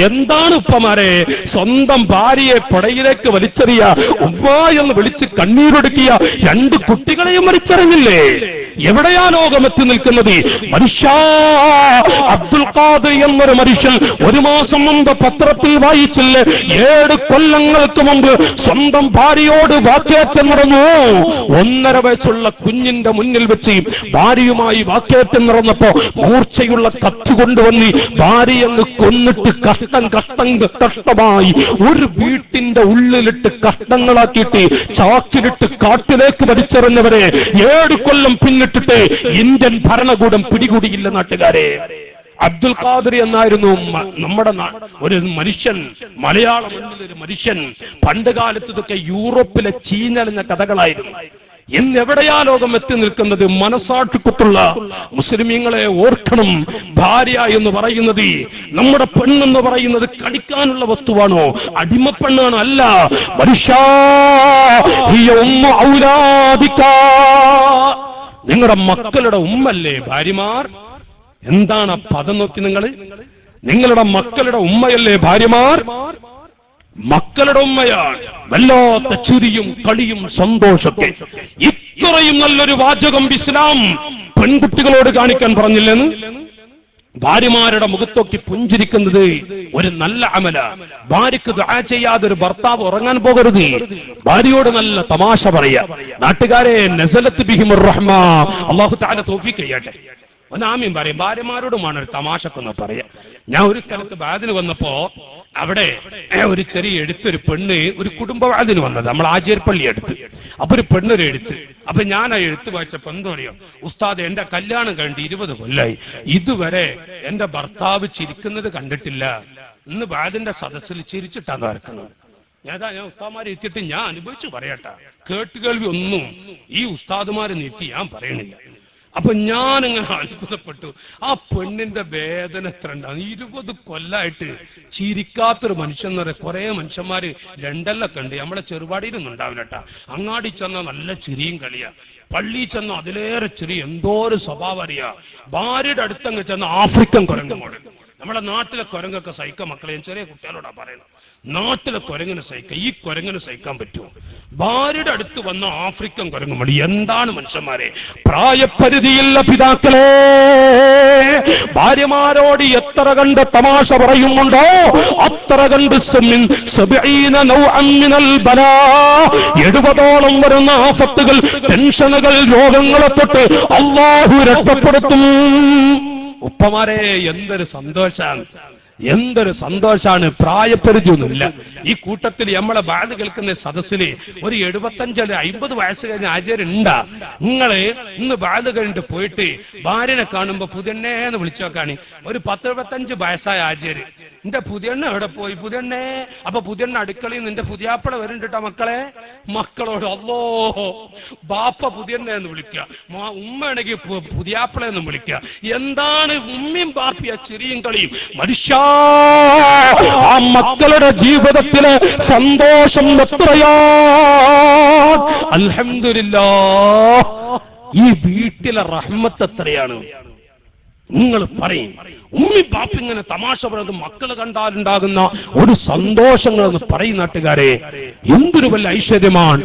A: എന്താണ് ഉപ്പമാരെ, സ്വന്തം ഭാര്യയെ പുഴയിലേക്ക് വലിച്ചെറിയ, ഉമ്മ എന്ന് വിളിച്ച് കണ്ണീരൊടുക്കിയ 2 കുട്ടികളെയും വലിച്ചെറിഞ്ഞില്ലേ? എവിടെയാ ലോകമെത്തി നിൽക്കുന്നത്? മനുഷ്യ, അബ്ദുൽ ഖാദിർ എന്നൊരു മനുഷ്യൻ 1 മാസം മുമ്പ് പത്രത്തിൽ വായിച്ചില്ലേ, 7 കൊല്ലങ്ങൾക്ക് മുമ്പ് സ്വന്തം ഭാര്യയോട് വാക്കേറ്റം നടന്നു. 1.5 വയസ്സുള്ള കുഞ്ഞിന്റെ മുന്നിൽ വെച്ച് ഭാര്യയുമായി വാക്കേറ്റം നടന്നപ്പോ മൂർച്ചയുള്ള കത്തി കൊണ്ടുവന്ന് ഭാര്യയങ്ങ് കൊന്നിട്ട് കഷ്ടമായി ഒരു വീട്ടിന്റെ ഉള്ളിലിട്ട് കഷ്ടങ്ങളാക്കിയിട്ട് ചാക്കിലിട്ട് കാട്ടിലേക്ക് വലിച്ചെറിഞ്ഞവരെ 7 കൊല്ലം പിന്നിട്ടിട്ട് ഇന്ത്യൻ ഭരണകൂടം പിടികൂടിയില്ല. നാട്ടുകാരെ, അബ്ദുൽ ഖാദിർ എന്നായിരുന്നു നമ്മുടെ ഒരു മനുഷ്യൻ, മലയാള മണ്ണിലൊരു മനുഷ്യൻ. പണ്ട് കാലത്ത് ഇതൊക്കെ യൂറോപ്പിലെ ചീഞ്ഞളിഞ്ഞ കഥകളായിരുന്നു. എന്നെവിടെയാ ലോകം എത്തി നിൽക്കുന്നത്? മനസാക്ഷിക്കുത്തുള്ള മുസ്ലിമീങ്ങളെ ഓർക്കണം. ഭാര്യ എന്ന് പറയുന്നത്, നമ്മുടെ പെണ്ണെന്ന് പറയുന്നത് കടിക്കാനുള്ള വസ്തുവാണോ? അടിമപ്പെണ്ണാണോ? അല്ല. മനുഷ്യ, നിങ്ങളുടെ മക്കളുടെ ഉമ്മല്ലേ ഭാര്യമാർ? എന്താണ് പദം നോക്കി നിങ്ങളുടെ മക്കളുടെ ഉമ്മയല്ലേ ഭാര്യമാർ? മക്കളുടെ ഉമ്മയാണ്. വല്ലാത്ത ചിരിയും കളിയും സന്തോഷത്തെ. ഇത്രയും നല്ലൊരു വാചകം ഇസ്ലാം പെൺകുട്ടികളോട് കാണിക്കാൻ പറഞ്ഞില്ലെന്ന്? ഭാര്യമാരുടെ മുഖത്തൊക്കെ പുഞ്ചിരിക്കുന്നത് ഒരു നല്ല അമല. ഭാര്യക്ക് ദുആ ചെയ്യാതെ ഒരു ഭർത്താവ് ഉറങ്ങാൻ പോകരുത്. ഭാര്യയോട് നല്ല തമാശ പറയാ. നാട്ടുകാരെ, നസലത്ത് ബിഹിമുർ റഹ്മ, അല്ലാഹു തആല തൗഫീഖ് ചെയ്യട്ടെ. ഒന്നാമയും പറയും, ഭാര്യമാരോടുമാണ് ഒരു തമാശക്കൊന്ന് പറയാം. ഞാൻ ഒരു സ്ഥലത്ത് ബാദിന് വന്നപ്പോ അവിടെ ഒരു ചെറിയ ഒരു പെണ്ണ് ഒരു കുടുംബ ബാദിന് വന്നത്, നമ്മൾ ആചേർപ്പള്ളി എടുത്ത്. അപ്പൊ ഒരു പെണ്ണൊരു എഴുത്ത്. അപ്പൊ ഞാൻ ആ എഴുത്ത് വായിച്ചപ്പോ എന്തോ അറിയോ, ഉസ്താദ്, എന്റെ കല്യാണം കഴിഞ്ഞിട്ട് 20 കൊല്ലായി, ഇതുവരെ എന്റെ ഭർത്താവ് ചിരിക്കുന്നത് കണ്ടിട്ടില്ല. ഇന്ന് ബാദിന്റെ സദസ്സിൽ ചിരിച്ചിട്ടാണ് നടക്കുന്നത്. ഞാൻ ഉസ്താദ്മാരെ എത്തിയിട്ട് ഞാൻ അനുഭവിച്ചു പറയട്ടെ. കേട്ടുകേൾവി ഒന്നും ഈ ഉസ്താദുമാരെ നീട്ടി ഞാൻ പറയണില്ല. അപ്പൊ ഞാനിങ്ങനെ അത്ഭുതപ്പെട്ടു. ആ പെണ്ണിന്റെ വേദന എത്ര ഉണ്ടാവും. 20 കൊല്ലായിട്ട് ചിരിക്കാത്തൊരു മനുഷ്യൻ എന്ന് പറയാം. കുറെ മനുഷ്യന്മാര് രണ്ടെല്ലൊക്കെ ഉണ്ട്. നമ്മളെ ചെറുപാടിയിലൊന്നും ഉണ്ടാവില്ല കേട്ടാ. അങ്ങാടി ചെന്ന നല്ല ചിരിയും കളിയാ, പള്ളി ചെന്ന അതിലേറെ ചിരി. എന്തോ ഒരു സ്വഭാവം അറിയാ. ഭാര്യയുടെ അടുത്തങ്ങ് ചെന്ന ആഫ്രിക്കൻ കുരങ്ങ് മോഡൽ. നമ്മുടെ നാട്ടിലെ കുരങ്ങൊക്കെ സഹിക്കാം മക്കളെ. ഞാൻ ചെറിയ കുട്ടികളോടാ പറയണം, നാട്ടിലെ കുരങ്ങിന് സഹിക്കാം, ഈ കുരങ്ങിന് സഹിക്കാൻ പറ്റുമോ? ഭാര്യയുടെ അടുത്ത് വന്ന ആഫ്രിക്കൻ കുരങ്ങ് മടി. എന്താണ് മനുഷ്യന്മാരെ പ്രായപരിധിയില്ല പിതാക്കളെ. ഭാര്യമാരോട് എത്ര കണ്ട് തമാശ പറയുന്നുണ്ടോ അത്ര കണ്ട് 70 വരുന്ന ആഫത്തുകൾ, ടെൻഷനുകൾ, രോഗങ്ങളെ തൊട്ട് അല്ലാഹു രക്ഷപ്പെടുത്തും. ഉപ്പമാരെ എന്തൊരു സന്തോഷാണ്, എന്തൊരു സന്തോഷാണ്. പ്രായപരിധിയൊന്നുമില്ല. ഈ കൂട്ടത്തിൽ നമ്മളെ ബാധ കേൾക്കുന്ന സദസ്സില് ഒരു 75 50 വയസ്സ് കഴിഞ്ഞ ആചാര്യണ്ടാ. നിങ്ങള് ഇന്ന് ബാധ കഴിഞ്ഞിട്ട് പോയിട്ട് ഭാര്യനെ കാണുമ്പോ പുതിയണ്ണേന്ന് വിളിച്ചു നോക്കാണ്. ഒരു 10 75 വയസ്സായ ആചാര്യ, നിന്റെ പുതിയണ്ണ എവിടെ പോയി പുതിയണ്ണേ? അപ്പൊ പുതിയണ്ണ അടുക്കളയിൽ നിന്റെ പുതിയാപ്പള വരുന്നുണ്ടാ മക്കളെ. മക്കളോട് അല്ലോ ബാപ്പ പുതിയണ്ണ എന്ന് വിളിക്കുക, ഉമ്മയാണെങ്കിൽ പുതിയാപ്പള എന്നും വിളിക്കുക. എന്താണ് ഉമ്മയും ബാപ്പിയ ചെറിയും കളിയും. മനുഷ്യ ആ മക്കളുടെ ജീവിതത്തിലെ സന്തോഷം എത്രയാ. അൽഹംദുലില്ലാഹ്. ഈ വീട്ടിലെ റഹ്മത്ത് എത്രയാണ്. നിങ്ങൾ പറയും ഉമ്മി ബാപ്പ ഇങ്ങനെ തമാശ പറയുന്നത് മക്കള് കണ്ടാലുണ്ടാകുന്ന ഒരു സന്തോഷങ്ങളെന്ന് പറയും. നാട്ടുകാരെ എന്തൊരു വലിയ ഐശ്വര്യമാണ്.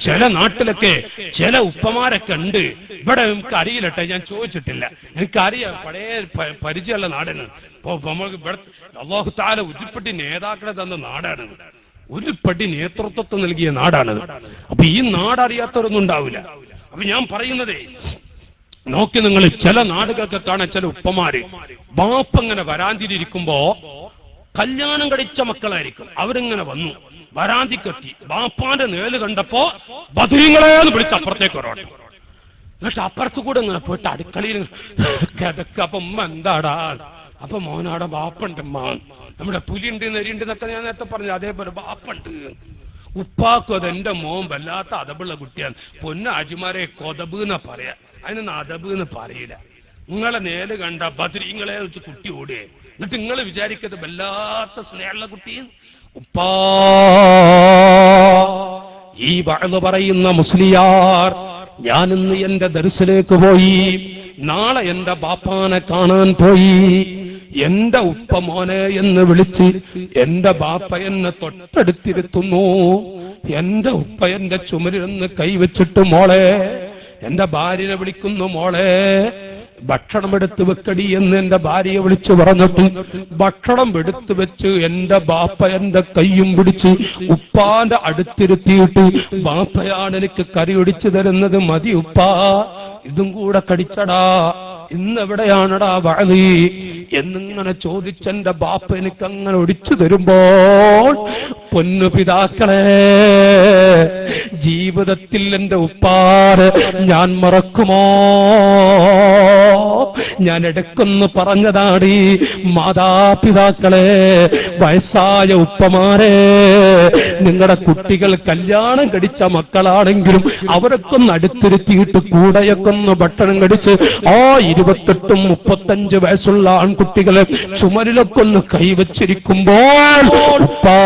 A: ചില നാട്ടിലൊക്കെ ചില ഉപ്പമാരൊക്കെ ഉണ്ട്. ഇവിടെ എനിക്ക് അറിയില്ലട്ടെ, ഞാൻ ചോദിച്ചിട്ടില്ല, എനിക്കറിയാം. പഴയ പരിചയമുള്ള നാടാണ്. നമ്മൾക്ക് ഇവിടെ അല്ലാഹു തആല ഉരുപ്പടി നേതാക്കളെ തന്ന നാടാണ്, ഉരുപ്പടി നേതൃത്വത്തെ നൽകിയ നാടാണ്. അപ്പൊ ഈ നാടറിയാത്തവരൊന്നും ഉണ്ടാവില്ല. അപ്പൊ ഞാൻ പറയുന്നതേ നോക്കി, നിങ്ങൾ ചില നാടുകളൊക്കെ കാണാൻ ചില ഉപ്പമാര് ബാപ്പങ്ങനെ വരാന്തിരിക്കുമ്പോ കല്യാണം കഴിച്ച മക്കളായിരിക്കും. അവരിങ്ങനെ വന്നു വരാന്തിക്കെത്തി. ബാപ്പാന്റെ നേല് കണ്ടപ്പോ ബദരീങ്ങളെന്ന് വിളിച്ച് അപ്പുറത്തേക്ക് ഒരോട്ടം. എന്നിട്ട് അപ്പുറത്ത് കൂടെ ഇങ്ങനെ പോയിട്ട് അടുക്കളയിൽ കിതക്ക. അപ്പൊ ഉമ്മ എന്താടാ? അപ്പൊ മോനാടെ ബാപ്പുണ്ട്. നമ്മുടെ പുലിയുണ്ട് നെരിയുണ്ട് എന്നൊക്കെ ഞാൻ നേരത്തെ പറഞ്ഞു. അതേപോലെ ബാപ്പുണ്ട്. ഉപ്പാക്കും അത് എന്റെ മോൻ വല്ലാത്ത അതബുള്ള കുട്ടിയാണ്. പൊന്നാജിമാരെ കൊതബ് എന്നാ പറയാ, അതിനൊന്നും അതബ് എന്ന് പറയില്ല. നിങ്ങളെ നേല് കണ്ട ബദരീങ്ങളെ വെച്ച് കുട്ടി ഓടുകയെ. എന്നിട്ട് നിങ്ങൾ വിചാരിക്കത് വല്ലാത്ത സ്നേഹമുള്ള കുട്ടിയും. ഉപ്പാ ഈ വഅദ് പറയുന്ന മുസ്ലിയാർ, ഞാനിന്ന് എന്റെ ദർസിലേക്ക് പോയി, നാളെ എന്റെ ബാപ്പാനെ കാണാൻ പോയി. എന്റെ ഉപ്പ മോനെ എന്ന് വിളിച്ച് എന്റെ ബാപ്പ എന്നെ തൊട്ടടുത്തിരുത്തുന്നു. എന്റെ ഉപ്പ എന്റെ ചുമരിലൊന്ന് കൈവച്ചിട്ട് മോളെ, എന്റെ ഭാര്യനെ വിളിക്കുന്നു, മോളെ ഭക്ഷണം എടുത്തു വെക്കടി എന്ന് എന്റെ ഭാര്യയെ വിളിച്ചു പറഞ്ഞിട്ട് ഭക്ഷണം എടുത്തു വെച്ച് എന്റെ ബാപ്പ എന്റെ കൈയും പിടിച്ച് ഉപ്പാന്റെ അടുത്തിരുത്തിയിട്ട്, ബാപ്പയാണ് എനിക്ക് കറി ഒടിച്ചു തരുന്നത്, മതി ഉപ്പാ, ഇതും കൂടെ കടിച്ചടാ, ഇന്നെവിടെയാണടാ വഅദ് എന്നിങ്ങനെ ചോദിച്ചെന്റെ ബാപ്പ എനിക്ക് അങ്ങനെ ഒടിച്ചു തരുമ്പോൾ, പൊന്നു പിതാക്കളെ, ജീവിതത്തിൽ എന്റെ ഉപ്പാറ് ഞാൻ മറക്കുമോ? ഞാൻ ഇടയ്ക്കൊന്ന് പറഞ്ഞതാണ്, മാതാപിതാക്കളെ, വയസ്സായ ഉപ്പമാരെ, നിങ്ങളുടെ കുട്ടികൾ കല്യാണം കഴിച്ച മക്കളാണെങ്കിലും അവരൊക്കൊന്ന് അടുത്തിരുത്തിയിട്ട് കൂടെയൊക്കെ ഒന്ന് ഭക്ഷണം കഴിച്ച് ആ 28 35 വയസ്സുള്ള ആൺകുട്ടികളെ ചുമരിലൊക്കെ ഒന്ന് കൈവച്ചിരിക്കുമ്പോൾ, ഉപ്പാ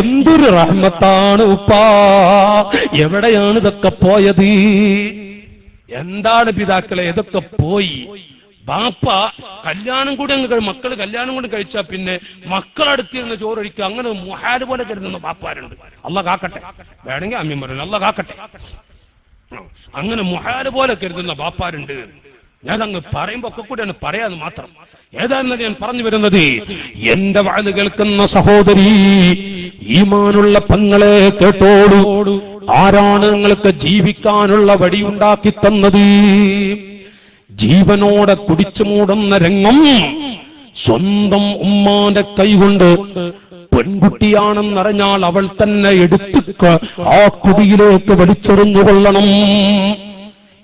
A: എന്തൊരു റഹ്മത്താണ് ഉപ്പാ. എവിടെയാണ് ഇതൊക്കെ പോയത്? എന്താണ് പിതാക്കളെ ഇതൊക്കെ പോയി? ബാപ്പ കല്യാണം കൂടി മക്കള് കല്യാണം കൂടി കഴിച്ചാൽ പിന്നെ മക്കളടുത്തിരുന്ന് ചോറൊഴിക്കുക, അങ്ങനെ മുഹാല് പോലെ കരുതുന്ന ബാപ്പാരുണ്ട്. അല്ലാഹ് കാക്കട്ടെ. വേണമെങ്കിൽ അമ്മയും പറഞ്ഞു അല്ലാഹ് കാക്കട്ടെ. അങ്ങനെ മുഹാല് പോലെ കരുതുന്ന ബാപ്പാരുണ്ട്. ഞാനങ്ങ് പറയുമ്പോ ഒക്കെ കൂടെയാണ് പറയാന്ന് മാത്രം. ഏതാണെന്ന് ഞാൻ പറഞ്ഞു വരുന്നത്, എന്റെ വഅദ് കേൾക്കുന്ന സഹോദരി, ഈമാനുള്ള പെങ്ങളെ കേട്ടോളൂ. ആരാണ് നിങ്ങൾക്ക് ജീവിക്കാനുള്ള വഴിയുണ്ടാക്കി തന്നത്? ജീവനോടെ കുടിച്ചു മൂടുന്ന രംഗം സ്വന്തം ഉമ്മാന്റെ കൈകൊണ്ട് പെൺകുട്ടിയാണെന്നറിഞ്ഞാൽ അവൾ തന്നെ എടുത്ത് ആ കുടിയിലേക്ക് വലിച്ചെറിഞ്ഞുകൊള്ളണം.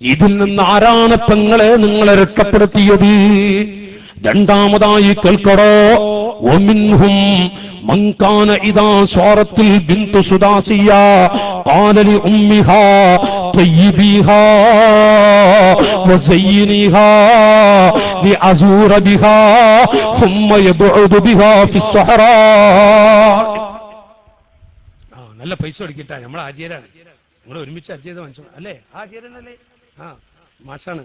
A: ഇതിൽ നിന്ന് ആരാണ് പെങ്ങളെ നിങ്ങളെ രക്ഷപ്പെടുത്തിയത്? രണ്ടാമതായി കേൾക്കടോ, വമിൻഹും മൻ കാന ഇദാ സ്വാറത്തിൽ ബിന്തു സുദാസിയ ഖാല ലി ഉമ്മിഹാ തയ്യിബിഹാ വസയ്യിനിഹാ ലിഅസൂറ ബിഹാ ثم يبعد بها في الصحراء. നല്ല പൈസ കൊടുക്കിട്ടാ, നമ്മൾ ആചാരാണ്, നമ്മൾ ഒരുമിച്ച് ഹജ്ജ് ചെയ്ത മനുഷ്യൻ അല്ലേ, ആചാരനല്ലേ, മാഷാണ്.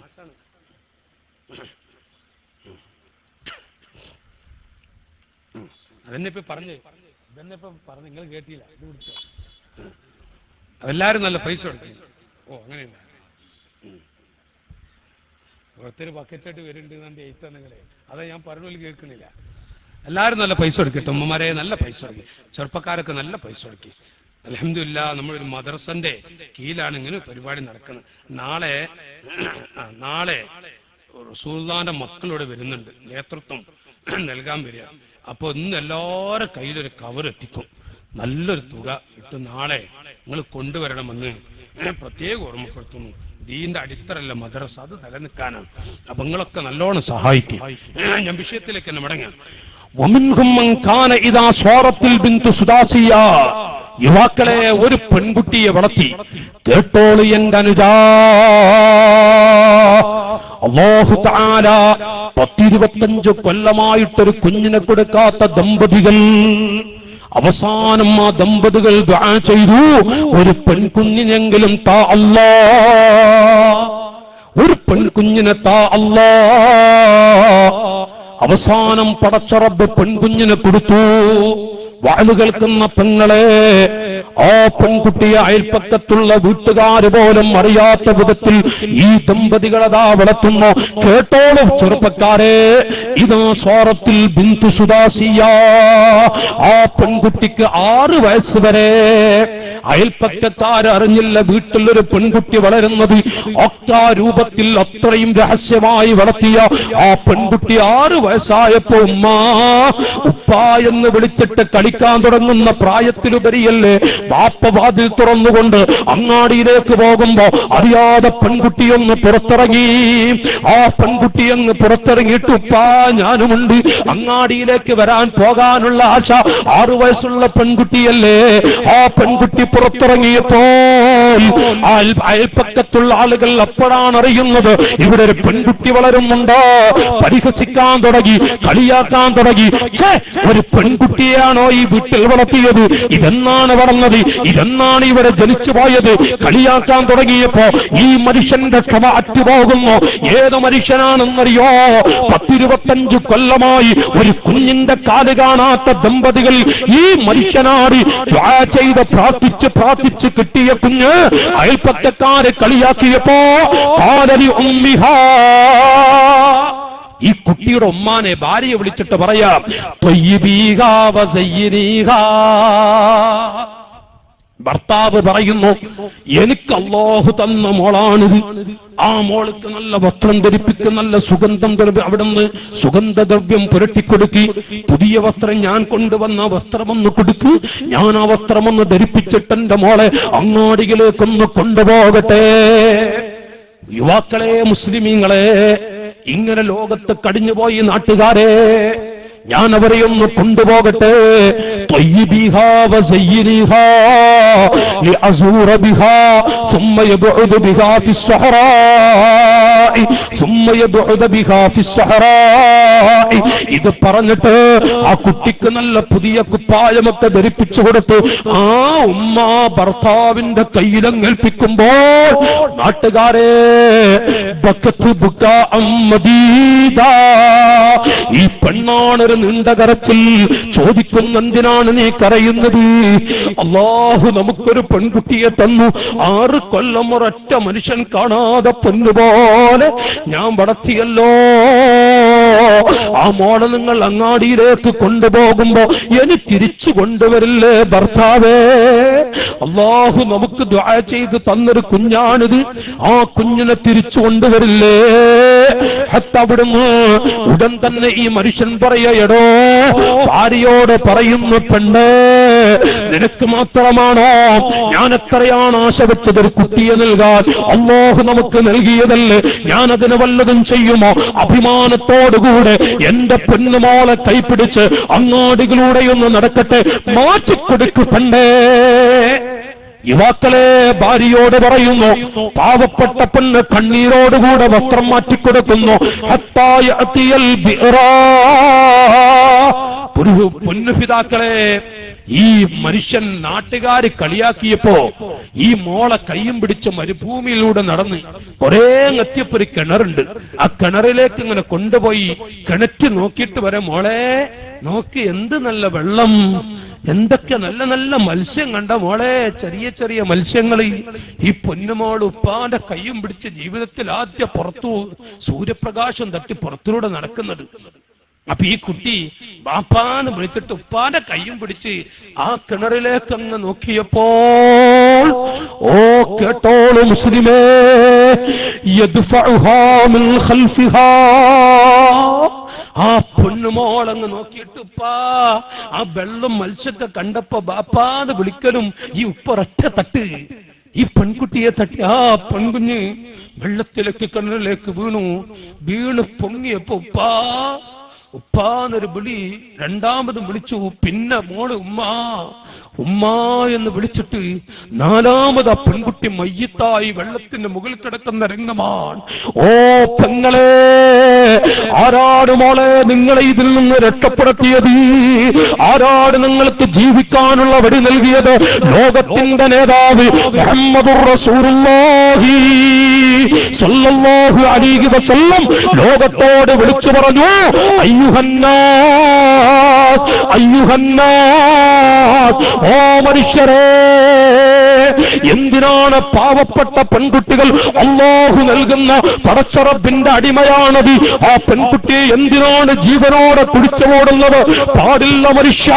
A: അതന്നെ ഇപ്പൊ പറഞ്ഞു, നിങ്ങൾ കേട്ടില്ല, ഇത് കുടിച്ചോ. എല്ലാരും നല്ല പൈസ കൊടുക്കും. ഓ അങ്ങനെയുണ്ട്, ഒത്തിരി ബക്കറ്റായിട്ട് വരുന്നുണ്ട് എഴുത്തന്നങ്ങളെ, അതാ ഞാൻ പറഞ്ഞ കേൾക്കണില്ല. എല്ലാരും നല്ല പൈസ കൊടുക്കട്ടെ, ഉമ്മമാരെ നല്ല പൈസ കൊടുക്കി, ചെറുപ്പക്കാരൊക്കെ നല്ല പൈസ കൊടുക്കി. അൽഹംദുലില്ലാഹ് നമ്മളൊരു മദ്രസന്റെ കീഴിലാണ് ഇങ്ങനെ പരിപാടി നടക്കുന്നത്. നാളെ റസൂലുള്ളാഹിന്റെ മക്കളോട് വരുന്നുണ്ട്, നേതൃത്വം നൽകാൻ വരിക. അപ്പൊ ഇന്ന് എല്ലാവരുടെ കയ്യിലൊരു കവർ എത്തിക്കും, നല്ലൊരു തുക ഇട്ട് നാളെ നിങ്ങൾ കൊണ്ടുവരണമെന്ന് പ്രത്യേകം ഓർമ്മപ്പെടുത്തുന്നു. ദീന്റെ അടിത്തറല്ല മദ്രസ, അത് നിലനിൽക്കാനാണ്. അപ്പൊ നിങ്ങളൊക്കെ നല്ലോണം സഹായിക്കും. ഞാൻ വിഷയത്തിലേക്ക് തന്നെ മടങ്ങാം. യുവാക്കളെ, ഒരു പെൺകുട്ടിയെ വളർത്തി കേട്ടോളൂ എന്റെ അനുജാ. അല്ലാഹു തആല 10-25 കൊല്ലമായിട്ടൊരു കുഞ്ഞിനെ കൊടുക്കാത്ത ദമ്പതികൾ, അവസാനം ആ ദമ്പതികൾ ദുആ ചെയ്തു, ഒരു പെൺകുഞ്ഞിനെങ്കിലും താ അല്ലാ, ഒരു പെൺകുഞ്ഞിനെ താ അല്ലാ. അവസാനം പടച്ച റബ്ബ് പെൺകുഞ്ഞിനെ കൊടുത്തു. വാല് കേൾക്കുന്ന പെങ്ങളെ, ആ പെൺകുട്ടിയെ അയൽപ്പക്കത്തുള്ള വീട്ടുകാര് പോലും അറിയാത്ത വിധത്തിൽ ഈ ദമ്പതികളതാ വളർത്തുന്നു. കേട്ടോളൂ ചെറുപ്പക്കാരെ, ഇതാ സ്വാറത്തിൽ ബിന്തു സുദാസിയ. ആ പെൺകുട്ടിക്ക് 6 വയസ്സ് വരെ അയൽപ്പക്കക്കാര് അറിഞ്ഞില്ല വീട്ടിലൊരു പെൺകുട്ടി വളരുന്നത്. രൂപത്തിൽ അത്രയും രഹസ്യമായി വളർത്തിയ ആ പെൺകുട്ടി 6 വയസ്സായപ്പോ ഉപ്പ എന്ന് വിളിച്ചിട്ട് കളിക്കാൻ തുടങ്ങുന്ന പ്രായത്തിലുപരിയല്ലേ ബാപ്പ വാതിൽ തുറന്നുകൊണ്ട് അങ്ങാടിയിലേക്ക് പോകുമ്പോ അറിയാതെ പെൺകുട്ടിയൊന്ന് പുറത്തിറങ്ങി. ആ പെൺകുട്ടി അങ്ങ് പുറത്തിറങ്ങിയിട്ട് ഉപ്പാ ഞാനുമുണ്ട്, അങ്ങാടിയിലേക്ക് വരാൻ പോകാനുള്ള ആശ. 6 വയസ്സുള്ള പെൺകുട്ടിയല്ലേ. ആ പെൺകുട്ടി പുറത്തിറങ്ങിയപ്പോൾ അയൽപ്പക്കത്തുള്ള ആളുകൾ അപ്പോഴാണ് അറിയുന്നത് ഇവിടെ ഒരു പെൺകുട്ടി വളരുന്നുണ്ടോ. പരിഹസിക്കാൻ തുടങ്ങി, കളിയാക്കാൻ തുടങ്ങി. ഒരു പെൺകുട്ടിയാണോ ഈ വീട്ടിൽ വളർത്തിയത്? ഇതെന്നാണ് വളർന്നത്? ഇതെന്നാണ് ഇവിടെ ജനിച്ചു പോയത്? കളിയാക്കാൻ തുടങ്ങിയപ്പോ ഈ മനുഷ്യന്റെ ക്ഷമ അറ്റുപോകുന്നു. ഏത് മനുഷ്യനാണെന്നറിയോ? 10-25 കൊല്ലമായി ഒരു കുഞ്ഞിന്റെ കാല് കാണാത്ത ദമ്പതികൾ ഈ മനുഷ്യനാടി ദുആ ചെയ്ത് പ്രാർത്ഥിച്ച് കിട്ടിയ കുഞ്ഞ് അയൽപ്പക്കക്കാരെ കളിയാക്കിയപ്പോ ഖാലലി ഉമ്മിഹാ, ഈ കുട്ടിയുടെ ഉമ്മാനെ ഭാര്യയെ വിളിച്ചിട്ട് പറയാം, ത്വയ്യിബീഹാ വസയ്യിനീഹാ. ഭർത്താവ് പറയുന്നു, എനിക്ക് അല്ലാഹു തന്ന മോളാണിത്. ആ മോൾക്ക് നല്ല വസ്ത്രം ധരിപ്പിക്കും, നല്ല സുഗന്ധം അവിടുന്ന് സുഗന്ധദ്രവ്യം പുരട്ടിക്കൊടുക്കി. പുതിയ വസ്ത്രം ഞാൻ കൊണ്ടുവന്ന വസ്ത്രമൊന്ന് കൊടുക്ക്, ഞാൻ ആ വസ്ത്രമൊന്ന് ധരിപ്പിച്ചിട്ട് എന്റെ മോളെ അങ്ങാടിയിലേക്കൊന്ന് കൊണ്ടുപോകട്ടെ. യുവാക്കളെ, മുസ്ലിമീങ്ങളെ, ഇങ്ങനെ ലോകത്ത് കടിഞ്ഞുപോയി നാട്ടുകാരെ, ഞാൻ അവരെ ഒന്ന് കൊണ്ടുപോകട്ടെ. ത്വയ്യിബിഹാ വസയ്യിനിഹാ ലിഅസൂറ ബിഹാ ثم يبعد بها في الصحراء ثم يبعد بها في الصحراء. ഇത് പറഞ്ഞിട്ട് ആ കുട്ടിക്ക് നല്ല പുതിയ കുപ്പായമൊക്കെ ധരിപ്പിച്ചു കൊടുത്ത് ആ ഉമ്മ ഭർത്താവിന്റെ കയ്യിലങ്ങേൽപ്പിക്കുമ്പോൾ നാട്ടുകാരെ ബക്കത്ത് ബുക്കാ മദീദാ, ഈ പെണ്ണാണൊരു നീണ്ട കരച്ചിൽ. ചോദിക്കുന്ന എന്തിനാണ് നീ കരയുന്നത്? അല്ലാഹു നമുക്കൊരു പെൺകുട്ടിയെ തന്നു. 6 കൊല്ലം ഒരൊറ്റ മനുഷ്യൻ കാണാതെ പൊന്നുപോലെ ഞാൻ വളർത്തിയല്ലോ. ആ മോളെ നിങ്ങൾ അങ്ങാടിയിലേക്ക് കൊണ്ടുപോകുമ്പോ എനിക്ക് തിരിച്ചു കൊണ്ടുവരില്ലേ ഭർത്താവേ? അല്ലാഹു നമുക്ക് ദുആ ചെയ്ത് തന്നൊരു കുഞ്ഞാണിത്. ആ കുഞ്ഞിനെ തിരിച്ചു കൊണ്ടുവരില്ലേ? അവിടുന്ന് ഉടൻ തന്നെ ഈ മനുഷ്യൻ പറയടോ, ഭാര്യയോട് പറയുന്നു, പെണ്ണേ നിനക്ക് മാത്രമാണോ ഞാൻ എത്രയാണ് ആശ വെച്ചത് ഒരു കുട്ടിയെ നൽകാൻ? അല്ലാഹു നമുക്ക് നൽകിയതല്ലേ, ഞാൻ അതിന് വല്ലതും ചെയ്യുമോ? അഭിമാനത്തോടുകൂടെ എന്റെ പൊന്നുമോളെ കൈപിടിച്ച് അങ്ങാടികളിലൂടെ ഒന്ന് നടക്കട്ടെ, മാറ്റിക്കൊടുക്കണ്ടേ? യുവാക്കളെ ഭാര്യയോട് പറയുന്നു, പാവപ്പെട്ട പെണ്ണ് കണ്ണീരോടുകൂടെ വസ്ത്രം മാറ്റിക്കൊടുക്കുന്നു. പൊന്നുപിതാക്കളെ, ഈ മനുഷ്യൻ നാട്ടുകാര് കളിയാക്കിയപ്പോ ഈ മോളെ കയ്യും പിടിച്ച് മരുഭൂമിയിലൂടെ നടന്ന് കുറെ എത്തിയപ്പോ ഒരു കിണറുണ്ട്. ആ കിണറിലേക്ക് ഇങ്ങനെ കൊണ്ടുപോയി കിണറ്റ് നോക്കിയിട്ട് വരെ, മോളെ നോക്ക് എന്ത് നല്ല വെള്ളം, എന്തൊക്കെ നല്ല നല്ല മത്സ്യം കണ്ട മോളെ, ചെറിയ ചെറിയ മത്സ്യങ്ങൾ. ഈ പൊന്നുമോൾ ഉപ്പാന്റെ കയ്യും പിടിച്ച് ജീവിതത്തിൽ ആദ്യ പുറത്തു സൂര്യപ്രകാശം തട്ടി പുറത്തിലൂടെ നടക്കുന്നത്. അപ്പൊ ഈ കുട്ടി ബാപ്പാന്ന് വിളിച്ചിട്ട് ഉപ്പാന്റെ കയ്യും പിടിച്ച് ആ കിണറിലേക്ക് അങ്ങ് നോക്കിയപ്പോൾ, ഓ കേട്ടോളൂ മുസ്ലിമേ, യദ്ഫഉഹാ മിൻ ഖൽഫിഹാ, ആ പൊന്നുമോളങ്ങ് നോക്കിയിട്ട് ഉപ്പാ ആ വെള്ളം മത്സ്യൊക്കെ കണ്ടപ്പോ ബാപ്പാന്ന് വിളിക്കലും ഈ ഉപ്പൊരൊറ്റ തട്ട് ഈ പെൺകുട്ടിയെ തട്ടി ആ പെൺകുഞ്ഞ് വെള്ളത്തിലേക്ക് കിണറിലേക്ക് വീണ് പൊങ്ങിയപ്പോ ഉപ്പാ ഉപ്പാന്നൊരു വിളി രണ്ടാമതും വിളിച്ചു. പിന്നെ മോള് ഉമ്മാ ഉമ്മാ എന്ന് വിളിച്ചിട്ട് നാലാമത് ആ പെൺകുട്ടി മയ്യത്തായി വെള്ളത്തിന്റെ മുകളിൽ കിടക്കുന്ന രംഗമാണ്. ഓ പെങ്ങളെ, ആരാണ് മോളെ നിങ്ങളെ ഇതിൽ നിന്ന് രക്ഷപ്പെടുത്തിയത്? ആരാണ് നിങ്ങൾക്ക് ജീവിക്കാനുള്ള വഴി നൽകിയത്? ലോകത്തിന്റെ നേതാവ് മുഹമ്മദുർ റസൂലുള്ളാഹി സ്വല്ലല്ലാഹു അലൈഹി വസല്ലം ലോകത്തോട് വിളിച്ചു പറഞ്ഞു, അയ്യുഹന്നാസ് അയ്യുഹന്നാസ്, ഓ മനുഷ്യരെ, എന്തിനാണ് പാവപ്പെട്ട പെൺകുട്ടികൾ അല്ലാഹു നൽകുന്ന പടച്ചറബിന്റെ അടിമയാണത്? ആ പെൺകുട്ടിയെ എന്തിനാണ് ജീവനോടെ കുടിച്ചുമോടുന്നത്? പാടില്ല മനുഷ്യ.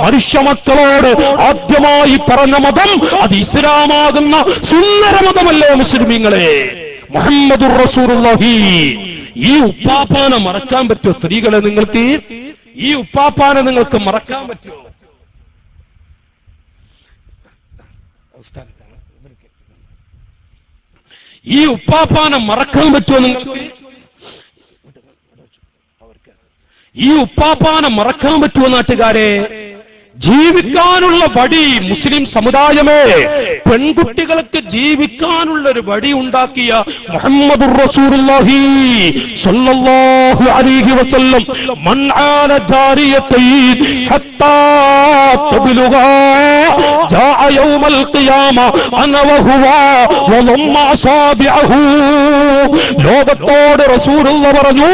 A: മനുഷ്യ മക്കളോട് ആദ്യമായി പറഞ്ഞ മതം അത് ഇസ്ലാമാകുന്ന സുന്ദര മതമല്ലേ മുസ്ലിമീങ്ങളെ? മുഹമ്മദുർ റസൂലുള്ളാഹി. ഈ ഉപ്പാപ്പാനെ മറക്കാൻ പറ്റുമോ സ്ത്രീകളെ നിങ്ങൾക്ക്? ഈ ഉപ്പാപ്പാനെ നിങ്ങൾക്ക് മറക്കാൻ പറ്റുമോ? ഈ ഉപ്പാപ്പാനെ മറക്കാൻ പറ്റുമോ നിങ്ങൾക്ക്? ഈ ഉപ്പാപ്പാനെ മറക്കാൻ പറ്റുമോ നാട്ടുകാരെ? ജീവിക്കാനുള്ള വഴി മുസ്ലിം സമുദായമേ, പെൺകുട്ടികൾക്ക് ജീവിക്കാനുള്ള ഒരു വഴി ഉണ്ടാക്കിയ മുഹമ്മദുർ റസൂലുള്ളാഹി സ്വല്ലല്ലാഹു അലൈഹി വസല്ലം, മൻ ആന ജാരിയതൈൻ ഹത്താ തബ്ലുഗാ ജാഅ യൗമൽ ഖിയാമ അന വഹുവ വലമ്മ അസാബിഅഹു. ലോകത്തോട് റസൂലുള്ളാഹി പറഞ്ഞു,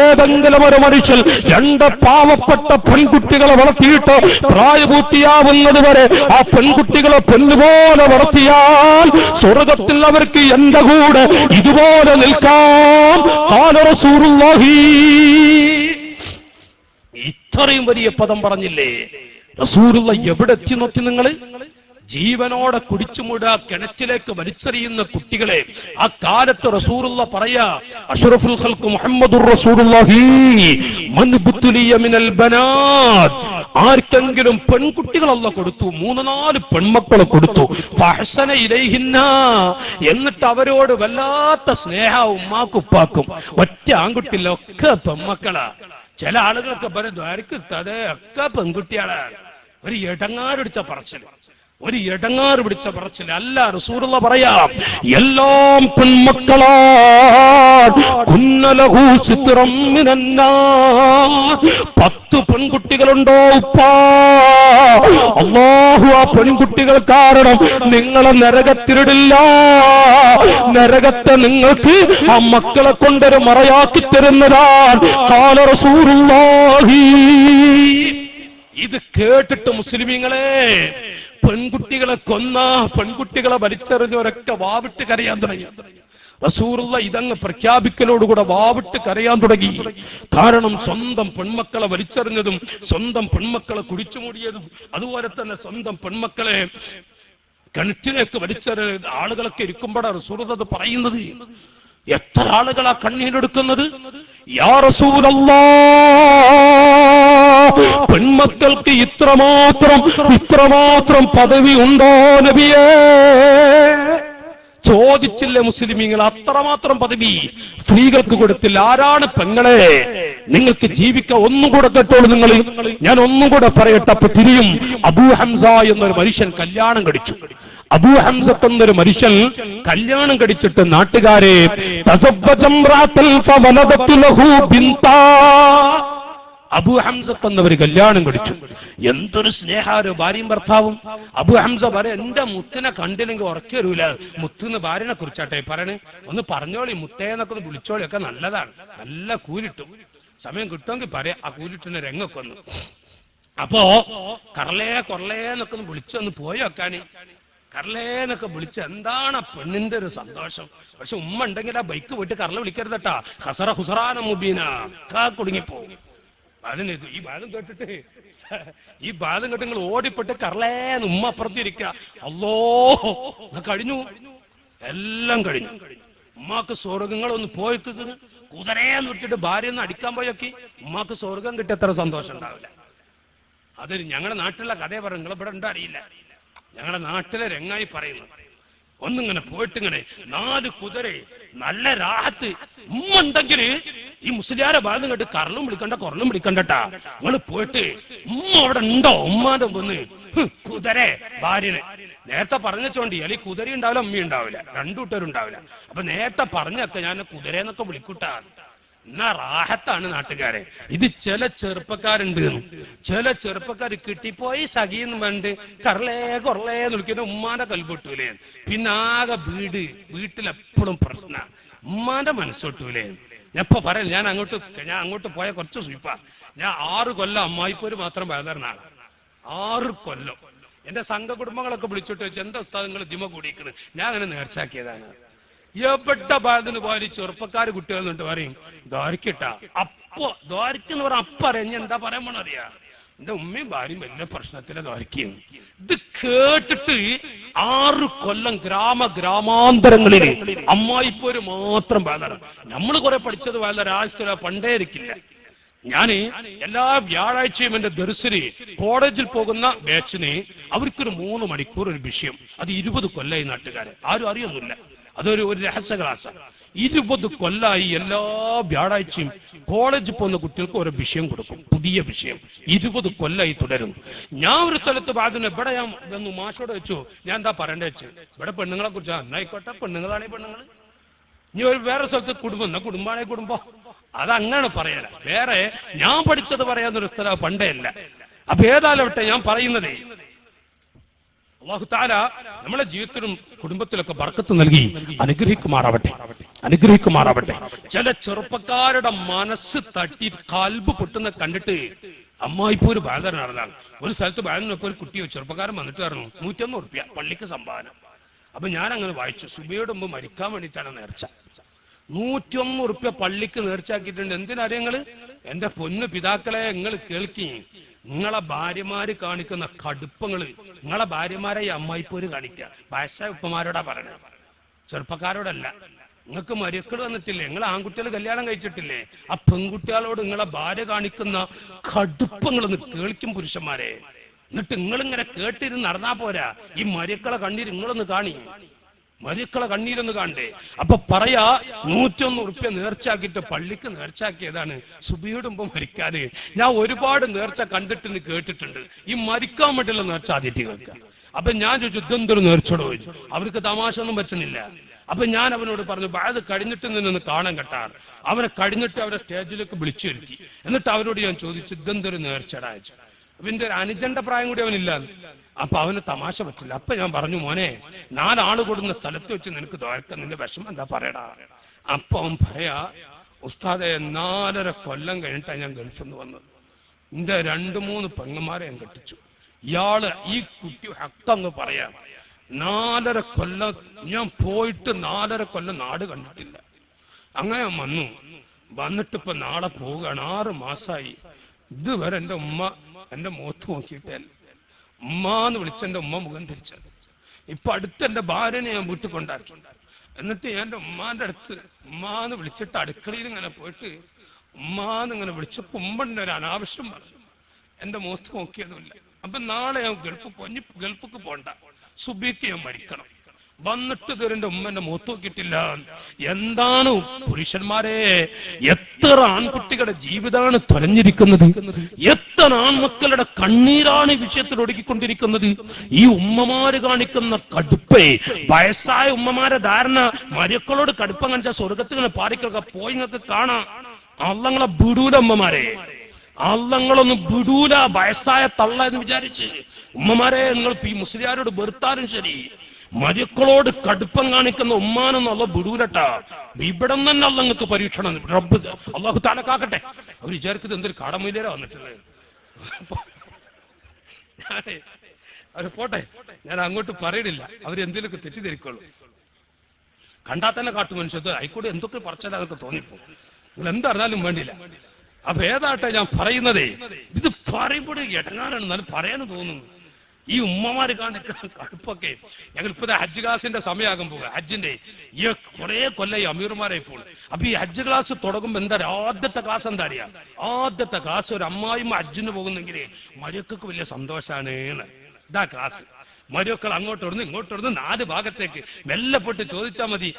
A: ഏതെങ്കിലും ഒരു മനുഷ്യൻ രണ്ട് പാവപ്പെട്ട പെൺകുട്ടികളെ വളർത്തിയിട്ട് പ്രായപൂർത്തിയാവുന്നത് വരെ ആ പെൺകുട്ടികളെ പൊന്നുപോലെ വളർത്തിയാൽ സ്വർഗത്തിൽ അവർക്ക് എന്റെ കൂടെ ഇതുപോലെ നിൽക്കാം. ഖാല റസൂലുള്ളാഹി. ഇത്രയും വലിയ പദം പറഞ്ഞില്ലേ റസൂലുള്ളാഹി? എവിടെ എത്തി നോക്കി നിങ്ങൾ? ജീവനോടെ കുടിച്ചുമൂടാ കിണറ്റിലേക്ക് വലിച്ചെറിയുന്ന കുട്ടികളെ ആ കാലത്ത് റസൂലുള്ളാഹി പറയാ, അഷ്റഫുൽ ഖൽഖ് മുഹമ്മദുർ റസൂലുള്ളാഹി മൻ ബുതുലിയ മിനൽ ബനാത്, ആർക്കെങ്കിലും പെൺകുട്ടികൾ അല്ലാഹു കൊടുത്തു, 3-4 പെൺമക്കളെ കൊടുത്തു, ഫഹസന ഇലൈഹിന്ന, എന്നിട്ട് അവരോട് വല്ലാത്ത സ്നേഹ ഉമ്മാക്കും ഉപ്പാക്കും, ഒറ്റ ആൺകുട്ടില്ല ഒക്കെ പെൺമക്കളാ. ചില ആളുകളൊക്കെ പറയുന്നു ആർക്ക് ഒക്കെ പെൺകുട്ടികളാണ്. ഒരു ഇടങ്ങാരടിച്ച പറച്ചിൽ അല്ല. റസൂലുള്ളാഹി പറയാം, എല്ലാം പെൺമക്കളാണ്. കുന്നലഹു സിത്റം മിനന്നാർ. 10 പെൺകുട്ടികളുണ്ടോ ഉപ്പാ? അല്ലാഹു ആ പെൺകുട്ടികൾ കാരണം നിങ്ങളെ നരകത്തിലിടില്ല. നരകത്തെ നിങ്ങൾക്ക് ആ മക്കളെ കൊണ്ടൊരു മറയാക്കി തരുന്നതാണ്. ഖാല റസൂലുള്ളാഹി. ഇത് കേട്ടിട്ട് മുസ്ലിമീങ്ങളെ, പെൺകുട്ടികളെ കൊന്ന, പെൺകുട്ടികളെ വലിച്ചെറിഞ്ഞവരൊക്കെ വാവിട്ട് കരയാൻ തുടങ്ങി. റസൂലുള്ളാഹി ഇതങ്ങ് പ്രഖ്യാപിക്കലോടുകൂടെ വാവിട്ട് കരയാൻ തുടങ്ങി. കാരണം സ്വന്തം പെൺമക്കളെ വലിച്ചെറിഞ്ഞതും സ്വന്തം പെൺമക്കളെ കുടിച്ചുമൂടിയതും അതുപോലെ തന്നെ സ്വന്തം പെൺമക്കളെ കിണറ്റിലേക്ക് വലിച്ചെറിയ ആളുകളൊക്കെ ഇരിക്കുമ്പോഴാണ് റസൂലുള്ളാഹി പറയുന്നത്. എത്ര ആളുകളാ കണ്ണീരെടുക്കുന്നത്? യാ റസൂലല്ലാഹ്, പെൺമക്കൾക്ക് ഇത്രമാത്രം പദവി ഉണ്ടോ നബിയേ? ചോദിച്ചില്ലേ മുസ്ലിമീങ്ങൾ? അത്രമാത്രം പദവി സ്ത്രീകൾക്ക് കൊടുത്തില്ല. ആരാണ് പെങ്ങളെ നിങ്ങൾക്ക് ജീവിക്കാൻ? ഒന്നും കൂടെ കേട്ടോളൂ നിങ്ങൾ, ഞാൻ ഒന്നും കൂടെ പറയട്ടെ, അപ്പൊ തിരിയും. അബൂ ഹംസ എന്നൊരു മനുഷ്യൻ കല്യാണം കഴിച്ചു. അബൂ ഹംസ എന്നൊരു മനുഷ്യൻ കല്യാണം കഴിച്ചിട്ട് നാട്ടുകാരെ അബൂ ഹംസ എന്നവര് കല്യാണം കഴിച്ചു. എന്തൊരു സ്നേഹാരോ ഭാര്യയും ഭർത്താവും. അബൂ ഹംസ പറയാ, എന്റെ മുത്തിനെ കണ്ടില്ലെങ്കിൽ ഉറക്കി വരൂല. മുത്തുന്ന് ഭാര്യനെ കുറിച്ചാട്ടെ പറയണേ, ഒന്ന് പറഞ്ഞോളി, മുത്തേന്നൊക്കെ ഒന്ന് വിളിച്ചോളി, ഒക്കെ നല്ലതാണ്, നല്ല കൂലിട്ടും. സമയം കിട്ടുമെങ്കിൽ പറയാ, ആ കൂലിട്ടിന്റെ രംഗൊക്കെ ഒന്ന്. അപ്പോ കൊറലേന്നൊക്കെ ഒന്ന് വിളിച്ചൊന്ന് പോയി വെക്കാന്. കർലേന്നൊക്കെ വിളിച്ച് എന്താണ് പെണ്ണിന്റെ ഒരു സന്തോഷം. പക്ഷെ ഉമ്മ ഉണ്ടെങ്കിൽ ആ ബൈക്ക് പോയിട്ട് കർല വിളിക്കരുതട്ടാ. ഹസറ ഹുസറാന മുബീന കുടുങ്ങിപ്പോവും. അതിന് ഈ ബാധം കേട്ടിട്ട് നിങ്ങൾ ഓടിപ്പെട്ട് കർലേന്ന് ഉമ്മ അപ്പുറത്തിരിക്ക. അല്ലോ കഴിഞ്ഞു, എല്ലാം കഴിഞ്ഞു. ഉമ്മാക്ക് സ്വർഗങ്ങളൊന്ന് പോയി കുതിരയെന്ന് വിളിച്ചിട്ട് ഭാര്യ ഒന്ന് അടിക്കാൻ പോയൊക്കെ ഉമ്മാക്ക് സ്വർഗം കിട്ടിയ എത്ര സന്തോഷം ഉണ്ടാവില്ല. അത് ഞങ്ങളുടെ നാട്ടിലുള്ള കഥയെ പറഞ്ഞു, നിങ്ങൾ ഇവിടെ ഉണ്ടോ അറിയില്ല. ഞങ്ങളുടെ നാട്ടിലെ രംഗായി പറയുന്നു. ഒന്നിങ്ങനെ പോയിട്ടിങ്ങനെ 4 കുതിര നല്ല രാഹത്ത് ഉമ്മ ഉണ്ടെങ്കിൽ ഈ മുസ്ലിയാരെ ഭാഗം കേട്ട് കറലും വിളിക്കണ്ട കൊറലും വിളിക്കണ്ടട്ടാ. നിങ്ങൾ പോയിട്ട് ഉമ്മ അവിടെ ഉണ്ടോ? ഉമ്മാന്റെ ഒന്ന് കുതിര ഭാര്യനെ നേരത്തെ പറഞ്ഞോണ്ടി, അല്ലെങ്കിൽ കുതിര ഉണ്ടാവില്ല, ഉമ്മ ഉണ്ടാവില്ല, 2 കൂട്ടരുണ്ടാവില്ല. അപ്പൊ നേരത്തെ പറഞ്ഞൊക്കെ ഞാൻ കുതിരയെന്നൊക്കെ വിളിക്കൂട്ടാ. എന്നാ റാഹത്താണ് നാട്ടുകാരെ. ഇത് ചില ചെറുപ്പക്കാരുണ്ട്, ചില ചെറുപ്പക്കാർ കിട്ടിപ്പോയി സഖിന്ന് പറഞ്ഞിട്ട് കൊറലേന്ന് വിളിക്കുന്ന ഉമ്മാന്റെ കൽപൊട്ടൂലേ. പിന്നെ ആകെ വീട്ടിലെപ്പോഴും പ്രശ്ന, ഉമ്മാന്റെ മനസ്സൊട്ടൂലേ. ഞാൻ ഇപ്പൊ പറയാം, ഞാൻ അങ്ങോട്ട് പോയ കുറച്ച് സ്വീപ്പാ. ഞാൻ 6 കൊല്ലം അമ്മായിപ്പോര് മാത്രം വേദന ആളാണ്. 6 കൊല്ലം എന്റെ സംഘ കുടുംബങ്ങളൊക്കെ വിളിച്ചിട്ട് വെച്ച്, എന്താ ഉസ്താദ് ദിമ കൂടിയിരിക്കണ്? ഞാൻ അങ്ങനെ നേർച്ചാക്കിയതാണ്. എവിടെ ബാധന് പോയി ചെറുപ്പക്കാർ കുട്ടികൾ എന്നിട്ട് പറയും ദ്വാരിക്കട്ടാ. അപ്പൊ ദ്വാരിക്കെന്ന് പറഞ്ഞ അപ്പ അറിയാം എന്താ പറയാൻ പോണ അറിയാ, എന്റെ ഉമ്മയും ഭാര്യയും വലിയ പ്രശ്നത്തിലെ ദ്വാരിക്കും. ഇത് കേട്ടിട്ട് 6 കൊല്ലം ഗ്രാമാന്തരങ്ങളില് അമ്മായിപ്പോര് മാത്രം വേദന. നമ്മള് കുറെ പഠിച്ചത് വേദന രാഷ്ട്രീയ പണ്ടേ ഇരിക്കില്ല. ഞാന് എല്ലാ വ്യാഴാഴ്ചയും എന്റെ ദർസിന് കോളേജിൽ പോകുന്ന ബാച്ചിന് അവർക്കൊരു 3 മണിക്കൂർ ഒരു വിഷയം. അത് 20 കൊല്ലായി നാട്ടുകാരെ, ആരും അറിയൊന്നുമില്ല. അതൊരു രഹസ്യ ക്ലാസ്സാണ്. 20 കൊല്ലായി എല്ലാ വ്യാഴാഴ്ചയും കോളേജിൽ പോകുന്ന കുട്ടികൾക്ക് ഓരോ വിഷയം കൊടുക്കും, പുതിയ വിഷയം. 20 കൊല്ലായി തുടരുന്നു. ഞാൻ ഒരു സ്ഥലത്ത് പറഞ്ഞു, ഇവിടെ ഞാൻ വന്നു മാഷോട് വെച്ചു, ഞാൻ എന്താ പറയണ്ടേ വെച്ചു, ഇവിടെ പെണ്ണുങ്ങളെ കുറിച്ച് എന്നായിക്കോട്ടെ, പെണ്ണുങ്ങളാണെ പെണ്ണുങ്ങൾ. ഇനി ഒരു വേറെ സ്ഥലത്ത് കുടുംബാണെ കുടുംബം, അതങ്ങനെ പറയാല. വേറെ ഞാൻ പഠിച്ചത് പറയാന്നൊരു സ്ഥലം പണ്ടേ അല്ല. അപ്പൊ ഏതായാലും ഞാൻ പറയുന്നതേ, അല്ലാഹു തആല നമ്മളെ ജീവിതത്തിലും കുടുംബത്തിലൊക്കെ ബർക്കത്ത് നൽകി അനുഗ്രഹിക്കുമാറാവട്ടെ. ചില ചെറുപ്പക്കാരുടെ മനസ്സ് തട്ടി കൽബ് പൊട്ടുന്ന കണ്ടിട്ട് അമ്മായിപ്പോര് ബാധന നടന്നാണ്. ഒരു സ്ഥലത്ത് ബാധനപ്പോ ഒരു കുട്ടിയോ ചെറുപ്പക്കാരൻ വന്നിട്ട് പറഞ്ഞു 101 ഉറുപ്പ്യ പള്ളിക്ക് സംഭാവന. അപ്പൊ ഞാൻ അങ്ങനെ വായിച്ചു, സുബഹിയുടെ മുമ്പ് മരിക്കാൻ വേണ്ടിയിട്ടാണ് നേർച്ച. 101 ഉറുപ്പ്യ പള്ളിക്ക് നേർച്ചാക്കിയിട്ടുണ്ട്. എന്തിനറിയങ്ങള്? എന്റെ പൊന്നു പിതാക്കളെ, നിങ്ങൾ കേൾക്കി, നിങ്ങളെ ഭാര്യമാര് കാണിക്കുന്ന കടുപ്പങ്ങള് നിങ്ങളെ ഭാര്യമാരെ ഈ അമ്മായിപ്പോര് കാണിക്കുക. വയസ്സായ ഉപ്പമാരോടാ പറയണത്, ചെറുപ്പക്കാരോടല്ല. നിങ്ങൾക്ക് മരുക്കൾ വന്നിട്ടില്ലേ? നിങ്ങൾ ആൺകുട്ടികൾ കല്യാണം കഴിച്ചിട്ടില്ലേ? ആ പെൺകുട്ടികളോട് നിങ്ങളെ ഭാര്യ കാണിക്കുന്ന കടുപ്പങ്ങളൊന്ന് കേൾക്കും പുരുഷന്മാരെ. എന്നിട്ട് നിങ്ങളിങ്ങനെ കേട്ടിരുന്ന് നടന്നാ പോരാ, ഈ മരുക്കളെ കണ്ണീര് നിങ്ങളൊന്ന് കാണി, മരുക്കളെ കണ്ണീരൊന്ന് കാണണ്ടേ. അപ്പൊ പറയാ 101 ഉറുപ്പ്യ നേർച്ചാക്കിയിട്ട് പള്ളിക്ക് നേർച്ചാക്കിയതാണ് സുബഹിയുടെ മുമ്പ് മരിക്കാന്. ഞാൻ ഒരുപാട് നേർച്ച കണ്ടിട്ടുണ്ട്, കേട്ടിട്ടുണ്ട്. ഈ മരിക്കാൻ വേണ്ടിയുള്ള നേർച്ച ആദ്യത്തെ കേൾക്കുക. അപ്പൊ ഞാൻ ചോദിച്ചു, ഇതെന്തൊരു നേർച്ചയോട് ചോദിച്ചു. അവർക്ക് തമാശ ഒന്നും പറ്റുന്നില്ല. അപ്പൊ ഞാൻ അവനോട് പറഞ്ഞു, അത് കഴിഞ്ഞിട്ട് നിന്നൊന്ന് കാണാൻ കേട്ടാർ. അവനെ കഴിഞ്ഞിട്ട് അവരെ സ്റ്റേജിലേക്ക് വിളിച്ചു വരുത്തി. എന്നിട്ട് അവരോട് ഞാൻ ചോദിച്ചു, ഇതെന്തൊരു നേർച്ചടാ ചോദിച്ചു. അവന്റെ ഒരു അനുജന്റെ പ്രായം കൂടി അവനില്ല. അപ്പൊ അവന് തമാശ പറ്റില്ല. അപ്പൊ ഞാൻ പറഞ്ഞു, മോനെ 4 ആള് കൂടുന്ന സ്ഥലത്ത് വെച്ച് നിനക്ക് ദ്വാരക്ക, നിന്റെ വിഷമം എന്താ പറയടാ. അപ്പൊ അവൻ പറയാ, ഉസ്താദെ 4.5 കൊല്ലം കഴിഞ്ഞിട്ടാണ് ഞാൻ ഗൾഫിൽ നിന്ന് വന്നത്. എന്റെ 2-3 പെങ്ങന്മാരെ ഞാൻ കെട്ടിച്ചു. ഇയാള് ഈ കുട്ടി ഹക്കങ്ങ് പറയാ, 4.5 കൊല്ലം ഞാൻ പോയിട്ട് 4.5 കൊല്ലം നാട് കണ്ടിട്ടില്ല. അങ്ങനെ വന്നിട്ട് ഇപ്പൊ നാളെ പോവുകയാണ്. 6 മാസമായി. ഇതുവരെ എന്റെ ഉമ്മ എന്റെ മുഖത്ത് നോക്കിയിട്ടല്ല. ഉമ്മാന്ന് വിളിച്ച എന്റെ ഉമ്മ മുഖം തിരിച്ചത്. ഇപ്പൊ അടുത്ത് എന്റെ ഭാര്യനെ ഞാൻ വീട്ടിൽ കൊണ്ടാക്കി. എന്നിട്ട് ഞാൻ എന്റെ ഉമ്മാന്റെ അടുത്ത് ഉമ്മാന്ന് വിളിച്ചിട്ട് അടുക്കളയിൽ ഇങ്ങനെ പോയിട്ട് ഉമ്മാന്ന് ഇങ്ങനെ വിളിച്ചപ്പോ ഉമ്മന്റെ ഒരു അനാവശ്യം പറഞ്ഞു. എന്റെ മുഖത്ത് നോക്കിയതുമില്ല. അപ്പൊ നാളെ ഞാൻ ഗൾഫിക്ക് പോണ്ട, സുബഹിക്ക് ഞാൻ മരിക്കണം. വന്നിട്ട് ഇതുവരെ എന്റെ ഉമ്മന്റെ മുഖത്ത് നോക്കിയിട്ടില്ല. എന്താണ് പുരുഷന്മാരെ, എത്ര ആൺകുട്ടികളുടെ ജീവിതമാണ് തൊലഞ്ഞിരിക്കുന്നത്, എത്ര ആൺമക്കളുടെ കണ്ണീരാണ് ഈ വിഷയത്തിൽ ഒടുക്കിക്കൊണ്ടിരിക്കുന്നത്. ഈ ഉമ്മമാര് കാണിക്കുന്ന കടുപ്പേ, വയസ്സായ ഉമ്മമാരെ ധാരണ മരുക്കളോട് കടുപ്പം കാണിച്ച സ്വർഗത്തിങ്ങനെ പാടിക്കൊക്കെ പോയി നിങ്ങൾക്ക് കാണാം. അള്ളങ്ങളെ വിടൂല ഉമ്മമാരെ, അള്ളങ്ങളൊന്നും വിടൂല. വയസ്സായ തള്ള എന്ന് വിചാരിച്ച് ഉമ്മമാരെ നിങ്ങൾ ഈ മുസ്ലിയാരോട് വെറുത്താലും ശരി, മരുക്കളോട് കടുപ്പം കാണിക്കുന്ന ഉമ്മാനൊന്നും അള്ള വിടൂലട്ടാ. ഇവിടെ തന്നെ അള്ളങ്ങൾക്ക് പരീക്ഷണം റബ്ബ് അള്ളാഹു താല കാക്കട്ടെ. അവർ വിചാരിക്കുന്നത് എന്തൊരു കാടമൂല്യരാ വന്നിട്ടുള്ളത്. അവര് പോട്ടെ, ഞാൻ അങ്ങോട്ട് പറയണില്ല, അവരെന്തെങ്കിലുമൊക്കെ തെറ്റിദ്ധരിക്കുള്ളൂ. കണ്ടാൽ തന്നെ കാട്ടു മനുഷ്യത്ത് ആയിക്കൂടെ എന്തൊക്കെ പറച്ചാലൊക്കെ തോന്നിപ്പോ. നിങ്ങൾ എന്തറിഞ്ഞാലും വേണ്ടില്ല. അപ്പൊ ഏതാട്ടെ ഞാൻ പറയുന്നതേ, ഇത് പറയുമ്പോൾ ഇടങ്ങാറാണ്, എന്നാലും പറയാനും തോന്നുന്നു. ഈ ഉമ്മമാര് കാണിക്കുന്ന കടുപ്പൊക്കെ. ഞങ്ങൾ ഇപ്പത്തെ ഹജ്ജ് ക്ലാസിന്റെ സമയമാകും പോകുക. ഹജ്ജിന്റെ ഈ കുറെ കൊല്ലം ഈ അമീർമാരെ ഇപ്പോൾ. അപ്പൊ ഈ ഹജ്ജ് ക്ലാസ് തുടങ്ങുമ്പോ എന്താ ആദ്യത്തെ ക്ലാസ് എന്താ അറിയാം? ആദ്യത്തെ ക്ലാസ് ഒരു അമ്മായിമ്മ ഹജ്ജിന് പോകുന്നെങ്കിൽ മരുക്കൾക്ക് വലിയ സന്തോഷാണ്. ഇതാ ക്ലാസ്. മരുക്കൾ അങ്ങോട്ടോടുന്ന് ഇങ്ങോട്ടോടുന്ന് 4 ഭാഗത്തേക്ക് മെല്ലപ്പെട്ട് ചോദിച്ചാൽ മതി.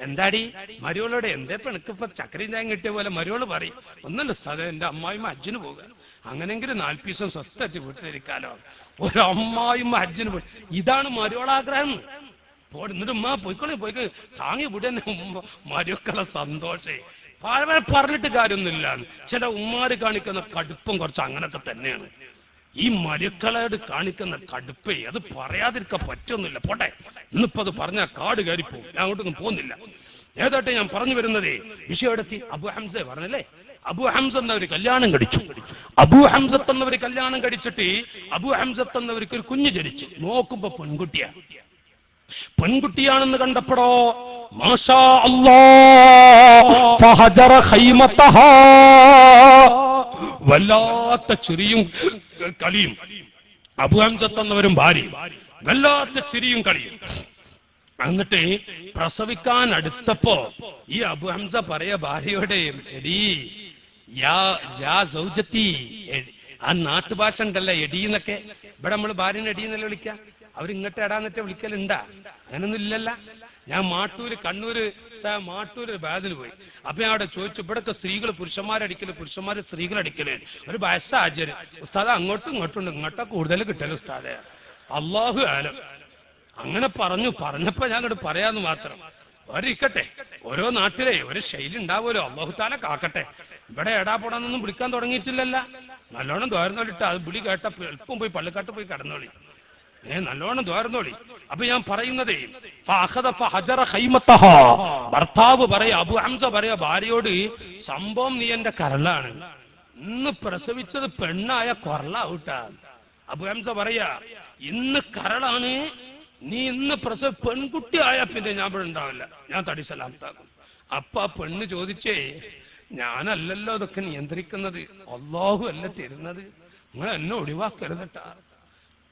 A: എന്താടി മരുവളോടെ എന്തേപ്പ എനിക്കിപ്പോ ചക്കരയും ചായം കിട്ടിയ പോലെ മരുവള് പറയും, ഒന്നല്ല സ്ഥലം എന്റെ അമ്മായിമ്മ ഹജ്ജിന് പോകുക, അങ്ങനെങ്കിലും 4 ദിവസം സ്വസ്ഥമായിട്ട് വീട്ടിലിരിക്കാലോ. ഒരു അമ്മായിമ്മ ഹജ്ജിന് പോയി. ഇതാണ് മരുവളാഗ്രഹം. എന്നിട്ട് ഉമ്മ പോയിക്കോളി പോയിക്കോ താങ്ങി വിടുന്ന മരുക്കളെ സന്തോഷേ. പറഞ്ഞിട്ട് കാര്യമൊന്നുമില്ല. ചില ഉമ്മാര് കാണിക്കുന്ന കടുപ്പം കുറച്ച് അങ്ങനൊക്കെ തന്നെയാണ്. ഈ മരുക്കളോട് കാണിക്കുന്ന കടുപ്പേ അത് പറയാതിരിക്കാൻ പറ്റൊന്നുമില്ല. പോട്ടെ, ഇന്നിപ്പോ അത് പറഞ്ഞാൽ കാട് കയറിപ്പോവും. ഞാൻ അങ്ങോട്ടൊന്നും പോകുന്നില്ല. ഏതാട്ടെ ഞാൻ പറഞ്ഞു വരുന്നതേ, വിഷയം എടുത്തി അബു ഹംസ പറഞ്ഞല്ലേ. അബു ഹംസ എന്നവര് കല്യാണം കഴിച്ചു. അബു ഹംസത്ത് എന്നവര് കല്യാണം കഴിച്ചിട്ട് അബു ഹംസത്ത് എന്നവർക്ക് ഒരു കുഞ്ഞ് ജനിച്ചു. നോക്കുമ്പോ പെൺകുട്ടിയാണെന്ന് കണ്ടപ്പോഴോ മാഷാ അല്ലാഹ് ഫഹജറ ഖൈമതഹാ, വല്ലാത്ത ചിരിയും കളിയും. അബു ഹംസത്ത് എന്നവരും ഭാര്യ വല്ലാത്ത ചിരിയും കളിയും. എന്നിട്ട് പ്രസവിക്കാൻ അടുത്തപ്പോ ഈ അബു ഹംസ പറയാ ഭാര്യയോടെ, എടീ യാ സൗജത്തി. ആ നാട്ടുഭാഷ ഉണ്ടല്ലോ എടീന്നൊക്കെ. ഇവിടെ നമ്മള് ഭാര്യനെ എടീന്നല്ലേ വിളിക്കാം. അവരിങ്ങോട്ട് എടാന്ന് വെച്ചാൽ വിളിക്കലുണ്ടാ? അങ്ങനൊന്നും ഇല്ലല്ല. ഞാൻ മാട്ടൂര് ബാദിന് പോയി. അപ്പൊ ഞാൻ അവിടെ ചോദിച്ചു, ഇവിടൊക്കെ സ്ത്രീകൾ പുരുഷന്മാരടിക്കല്, പുരുഷന്മാര് സ്ത്രീകളടിക്കല്, ഒരു വയസ്സാചാര്യ ഉസ്താദ് അങ്ങോട്ടും ഇങ്ങോട്ടും ഉണ്ട്, ഇങ്ങോട്ടാ കൂടുതൽ കിട്ടല് ഉസ്താദെ. അള്ളാഹു ആലം. അങ്ങനെ പറഞ്ഞപ്പോ ഞാൻ അങ്ങോട്ട് പറയാന്ന് മാത്രം. ഒരിക്കട്ടെ, ഓരോ നാട്ടിലെ ഒരു ശൈലി ഉണ്ടാവുമല്ലോ. അള്ളാഹു താല കാക്കട്ടെ. ഇവിടെ എടാപ്പൊടാന്നൊന്നും വിളിക്കാൻ തുടങ്ങിയിട്ടില്ലല്ല. നല്ലോണം ദ്വാരന്നോളിട്ട് അത് വിളി കേട്ട എളുപ്പം പോയി പള്ളിക്കാട്ട് പോയി കടന്നോളി. നല്ലോണം ദ്വാരന്നോളി. അപ്പൊ ഞാൻ പറയുന്നതേ, ഭർത്താവ് പറയാ, അബു ഹംസ പറയാ ഭാര്യയോട്, സംഭവം നീ എന്റെ കരളാണ്, ഇന്ന് പ്രസവിച്ചത് പെണ്ണായ കൊറലാവൂട്ടാ. അബു ഹംസ പറയാ, ഇന്ന് കരളാണ്, നീ ഇന്ന് പെൺകുട്ടി ആയ പിന്നെ ഞാൻ ഇവിടെ ഉണ്ടാവില്ല, ഞാൻ തടി സലാമത്താക്കും. അപ്പൊ ആ പെണ്ണ് ചോദിച്ചേ, ഞാനല്ലല്ലോ അതൊക്കെ നിയന്ത്രിക്കുന്നത്, അള്ളാഹു അല്ല തരുന്നത്, നിങ്ങൾ എന്നെ ഒഴിവാക്കരുതട്ടാ.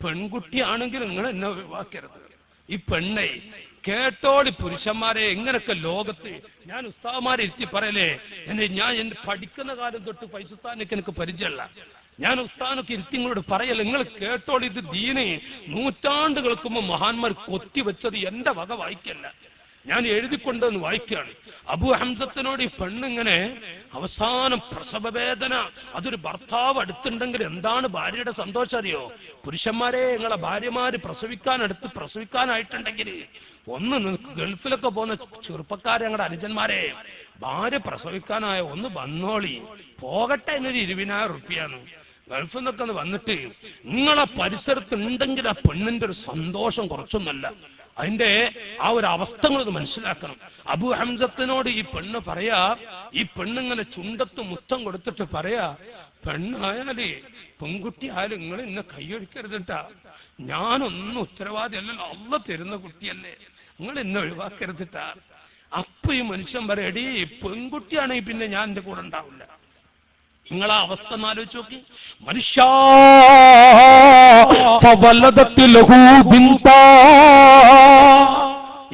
A: പെൺകുട്ടിയാണെങ്കിൽ നിങ്ങൾ എന്നെ ഒഴിവാക്കരുത്. ഈ പെണ്ണെ കേട്ടോടി പുരുഷന്മാരെ, എങ്ങനൊക്കെ ലോകത്ത് ഞാൻ ഉസ്താദന്മാരെ ഇരുത്തി പറയലേ. ഞാൻ എന്റെ പഠിക്കുന്ന കാലം തൊട്ട് ഫൈസുത്താനൊക്കെ എനിക്ക് പരിചയമല്ല. ഞാൻ ഉസ്താദനൊക്കെ ഇരുത്തി നിങ്ങളോട് പറയല്ല, നിങ്ങൾ കേട്ടോളി, ഇത് ദീന് നൂറ്റാണ്ടുകൾക്ക് മുമ്പ് മഹാന്മാർ കൊത്തിവെച്ചത് എന്റെ വക വായിക്കല്ല, ഞാൻ എഴുതിക്കൊണ്ടെന്ന് വായിക്കുകയാണ്. അബു ഹംസത്തിനോട് ഈ പെണ്ണിങ്ങനെ അവസാനം പ്രസവവേദന, അതൊരു ഭർത്താവ് അടുത്തുണ്ടെങ്കിൽ എന്താണ് ഭാര്യയുടെ സന്തോഷം അറിയോ? പുരുഷന്മാരെ, നിങ്ങളെ ഭാര്യമാര് പ്രസവിക്കാനായിട്ടുണ്ടെങ്കിൽ ഒന്ന് ഗൾഫിലൊക്കെ പോകുന്ന ചെറുപ്പക്കാരെ, ഞങ്ങളുടെ അനുജന്മാരെ, ഭാര്യ പ്രസവിക്കാനായ ഒന്ന് വന്നോളി, പോകട്ടെ, എന്നൊരു 20,000 റുപ്യാണ്. ഗൾഫിൽ നിന്നൊക്കെ ഒന്ന് വന്നിട്ട് നിങ്ങളെ പരിസരത്ത് ഉണ്ടെങ്കിൽ ആ പെണ്ണിന്റെ ഒരു സന്തോഷം കുറച്ചൊന്നല്ല. അതിന്റെ ആ ഒരു അവസ്ഥകളൊന്ന് മനസ്സിലാക്കണം. അബു ഹംസത്തിനോട് ഈ പെണ്ണ് പറയാ, ഈ പെണ്ണിങ്ങനെ ചുണ്ടത്ത് മുത്തം കൊടുത്തിട്ട് പറയാ, പെണ്ണായാലേ പെൺകുട്ടി ആയാലും നിങ്ങൾ എന്നെ കൈയൊഴിക്കരുതിട്ടാ, ഞാനൊന്നും ഉത്തരവാദി അല്ലല്ലോ, അള്ള തരുന്ന കുട്ടിയല്ലേ, നിങ്ങൾ എന്നെ ഒഴിവാക്കരുതിട്ടാ. അപ്പൊ ഈ മനുഷ്യൻ പറയാ, എടീ പെൺകുട്ടിയാണെങ്കിൽ പിന്നെ ഞാൻ എന്റെ കൂടെ ഉണ്ടാവില്ല. നിങ്ങളാ അവസ്ഥ ആലോചിച്ച് നോക്കി. മനുഷ്യ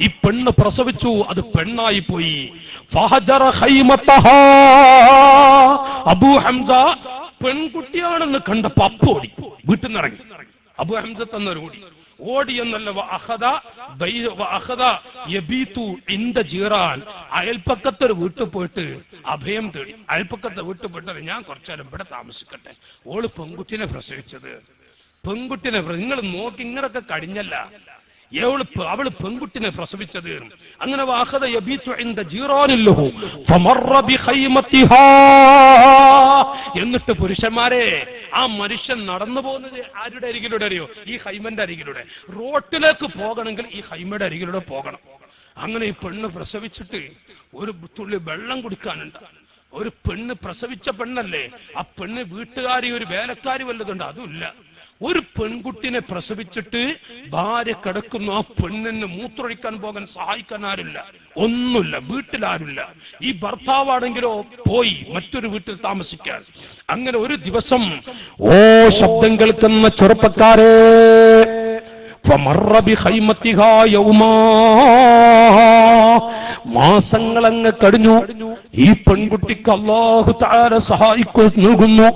A: ഈ പെണ്ണ് പ്രസവിച്ചു, അത് പെണ്ണായി പോയി. അബൂ ഹംസ പെൺകുട്ടിയാണെന്ന് കണ്ടപ്പോ അപ്പ് ഓടി, വീട്ടിൽ നിന്ന് ഇറങ്ങി. അബൂ ഹംസ എന്നൊരു ഓടി എന്നല്ല, അയൽപ്പക്കത്തൊരു വീട്ടിൽ പോയിട്ട് അഭയം തേടി. അയൽപ്പക്കത്തെ വീട്ടിൽ പോയിട്ട് ഞാൻ കുറച്ചാലും ഇവിടെ താമസിക്കട്ടെ. ഓള് പെൺകുട്ടിനെ പ്രസവിച്ചത്. പെൺകുട്ടിനെ നിങ്ങൾ നോക്കി, ഇങ്ങനൊക്കെ കഴിഞ്ഞല്ല, അവള് പെൺകുട്ടിനെ പ്രസവിച്ചത്. അങ്ങനെ എന്നിട്ട് പുരുഷന്മാരെ, ആ മനുഷ്യൻ നടന്നു പോകുന്നത് ആരുടെ അരികിലൂടെ അറിയോ? ഈ ഹൈമന്റെ അരികിലൂടെ. റോട്ടിലേക്ക് പോകണമെങ്കിൽ ഈ ഹൈമയുടെ അരികിലൂടെ പോകണം. അങ്ങനെ ഈ പെണ്ണ് പ്രസവിച്ചിട്ട് ഒരു തുള്ളി വെള്ളം കുടിക്കാനുണ്ട്. ഒരു പെണ്ണ് പ്രസവിച്ച പെണ്ണല്ലേ, ആ പെണ്ണ് വീട്ടുകാരി ഒരു വേലക്കാരി വല്ലതുണ്ട്, അതുമില്ല. ഒരു പെൺകുട്ടിനെ പ്രസവിച്ചിട്ട് ഭാര്യ കിടക്കുന്നു. ആ പെണ്ണിന് മൂത്രൊഴിക്കാൻ പോകാൻ സഹായിക്കാൻ ആരില്ല, ഒന്നുമില്ല, വീട്ടിലാരില്ല. ഈ ഭർത്താവാണെങ്കിലോ പോയി മറ്റൊരു വീട്ടിൽ താമസിക്കാൻ. അങ്ങനെ ഒരു ദിവസം, ഓ ശബ്ദം കേൾക്കുന്ന ചെറുപ്പക്കാരെ, മാസങ്ങളങ്ങ് കഴിഞ്ഞു. ഈ പെൺകുട്ടിക്ക് അല്ലാഹു തആല സഹായിക്കും നൽകുന്നു.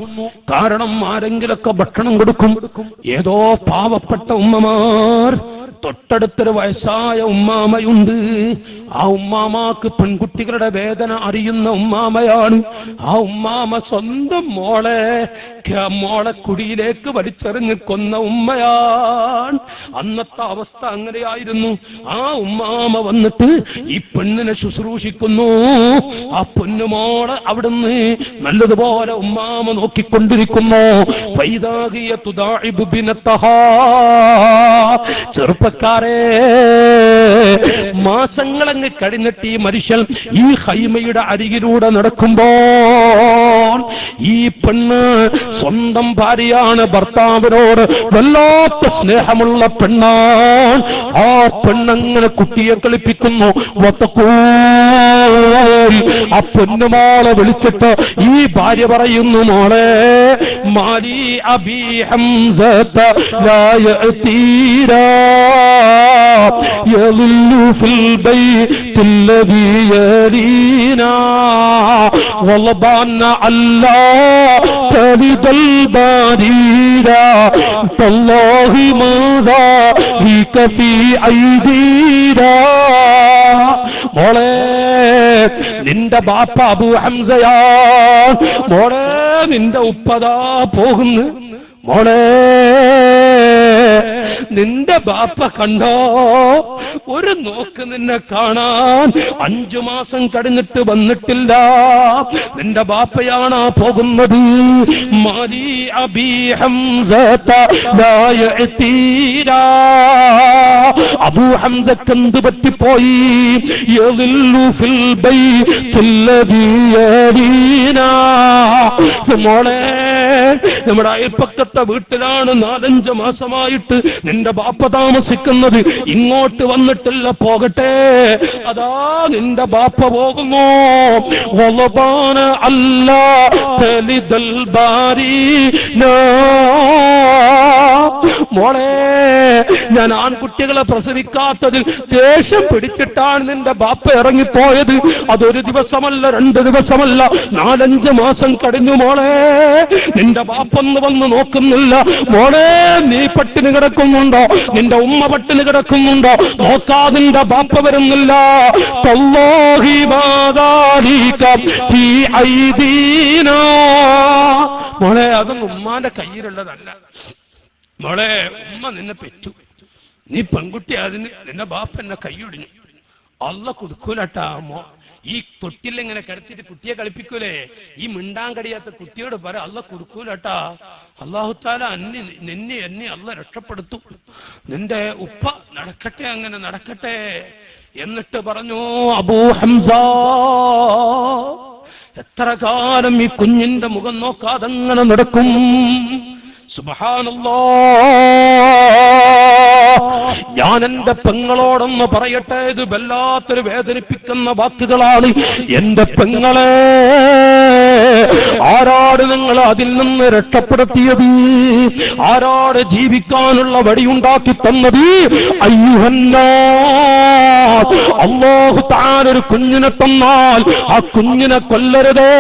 A: കാരണം ആരെങ്കിലൊക്കെ ഭക്ഷണം കൊടുക്കും. ഏതോ പാവപ്പെട്ട ഉമ്മമാർ, തൊട്ടടുത്തൊരു വയസ്സായ ഉമ്മാമയുണ്ട്. ആ ഉമ്മാമാക്ക് പെൺകുട്ടികളുടെ വേദന അറിയുന്ന ഉമ്മാമയാണ്. ആ ഉമ്മാമ സ്വന്തം മോളെ കുടിയിലേക്ക് വലിച്ചെറിഞ്ഞ് കൊന്ന ഉമ്മയാണ്. അന്നത്തെ അവസ്ഥ അങ്ങനെയായിരുന്നു. ആ ഉമ്മാമ വന്നിട്ട് ഈ പെണ്ണിനെ ശുശ്രൂഷിക്കുന്നു. ആ പൊന്നുമോളെ അവിടുന്ന് നല്ലതുപോലെ ഉമ്മാമ നോക്കിക്കൊണ്ടിരിക്കുന്നു. ചെറുപ്പക്കാരെ, മാസങ്ങളങ്ങ് കഴിഞ്ഞിട്ട് ഈ മനുഷ്യൻ ഈ ഹൈമയുടെ അരികിലൂടെ നടക്കുമ്പോൾ, ഈ പെണ്ണ് സ്വന്തം ഭാര്യയാണ്, ഭർത്താവിനോട് വല്ലാത്ത സ്നേഹമുള്ള പെണ്ണാണ്. ആ പെണ്ണങ്ങനെ കുട്ടിയെ കളിപ്പിക്കുന്നു. ആ പൊന്നുമോളെ വിളിച്ചിട്ട് ഈ ഭാര്യ പറയുന്നു, മോളെ മാലി അബി ഹംസത ലാ യഅതീരാ യളില്ലു ഫിൽ ബൈതില്ലദീ യലീനാ വലബാന അല്ലാ തലിദൽ ബാരീരാ തല്ലാഹി മാദാ ലീക ഫീ ഐദീരാ. മോളെ, നിന്റെ ബാപ്പ അബൂ ഹംസയാ. മോളെ, നിന്റെ ഉപ്പതാ പോകുന്നു. മോളെ, നിന്റെ ബാപ്പ കണ്ടോ? ഒരു നോക്ക് നിന്നെ കാണാൻ 5 മാസം കഴിഞ്ഞിട്ട് വന്നിട്ടില്ല. നിന്റെ ബാപ്പയാണാ പോകുന്നത്. മാലി അബി ഹംസത ലാ യഅതീരാ. അബൂ ഹംസക്ക് എന്ത് പറ്റിപ്പോയി? യളില്ലു ഫിൽ ബൈതില്ലദീ യലീനാ. മോളെ, നമ്മുടെ അയൽപ്പക്കത്തെ വീട്ടിലാണ് 4-5 മാസമായിട്ട് നിന്റെ ബാപ്പ താമസിക്കുന്നത്. ഇങ്ങോട്ട് വന്നിട്ടില്ല, പോകട്ടെ. അതാ നിന്റെ ബാപ്പ പോകുന്നു. മോളെ, ഞാൻ ആൺകുട്ടികളെ പ്രസവിക്കാത്തതിൽ ദേഷ്യം പിടിച്ചിട്ടാണ് നിന്റെ ബാപ്പ ഇറങ്ങിപ്പോയത്. അതൊരു ദിവസമല്ല, 2 ദിവസമല്ല, 4-5 മാസം കഴിഞ്ഞു. മോളെ, നിന്റെ ബാപ്പൊന്ന് വന്ന് നോക്കുന്നില്ല. മോളെ, നീ പട്ടിണി കിടക്കുന്നുണ്ടോ? നിന്റെ ഉമ്മ പട്ടിണി കിടക്കുന്നുണ്ടോ? നോക്കാതിന്റെ ബാപ്പ വരുന്നില്ല. തല്ലാഹി മാദാലിക ഫീ ഐദീനാ. മോളെ, അതൊന്നും ഉമ്മാന്റെ കയ്യിലുള്ളതല്ല. മോളെ, ഉമ്മ നിന്നെ പെറ്റു, നീ പെൺകുട്ടി, അതിന് നിന്റെ ബാപ്പ എന്നെ കൈയൊടിഞ്ഞു. അള്ള കൊടുക്കൂലട്ടാ. ഈ തൊട്ടിലിങ്ങനെ കിടത്തിട്ട് കുട്ടിയെ കളിപ്പിക്കൂലേ? ഈ മിണ്ടാൻ കഴിയാത്ത കുട്ടിയോട് പറ, അള്ള കൊടുക്കൂലട്ടാ. അള്ളാഹു തആല എന്നെ അള്ള രക്ഷപ്പെടുത്തും. നിന്റെ ഉപ്പ നടക്കട്ടെ, അങ്ങനെ നടക്കട്ടെ. എന്നിട്ട് പറഞ്ഞു, അബൂ ഹംസ, എത്ര കാലം ഈ കുഞ്ഞിന്റെ മുഖം നോക്കാതെ അങ്ങനെ നടക്കും? സുബ്ഹാനല്ലാഹ്. ഞാൻ എന്റെ പെങ്ങളോടൊന്ന് പറയട്ടെ, ഇത് വല്ലാത്തൊരു വേദനിപ്പിക്കുന്ന വാക്കുകളാണ്. എന്റെ പെങ്ങളെ, ആരാണ് നിങ്ങൾ അതിൽ നിന്ന് രക്ഷപ്പെടുത്തിയത്? ആരാണ് ജീവിക്കാനുള്ള വഴിയുണ്ടാക്കി തന്നത്? അയ്യുഹന്നാസ്, അല്ലാഹു തആല ഒരു കുഞ്ഞിനെ തന്നാൽ ആ കുഞ്ഞിനെ കൊല്ലരുതേ.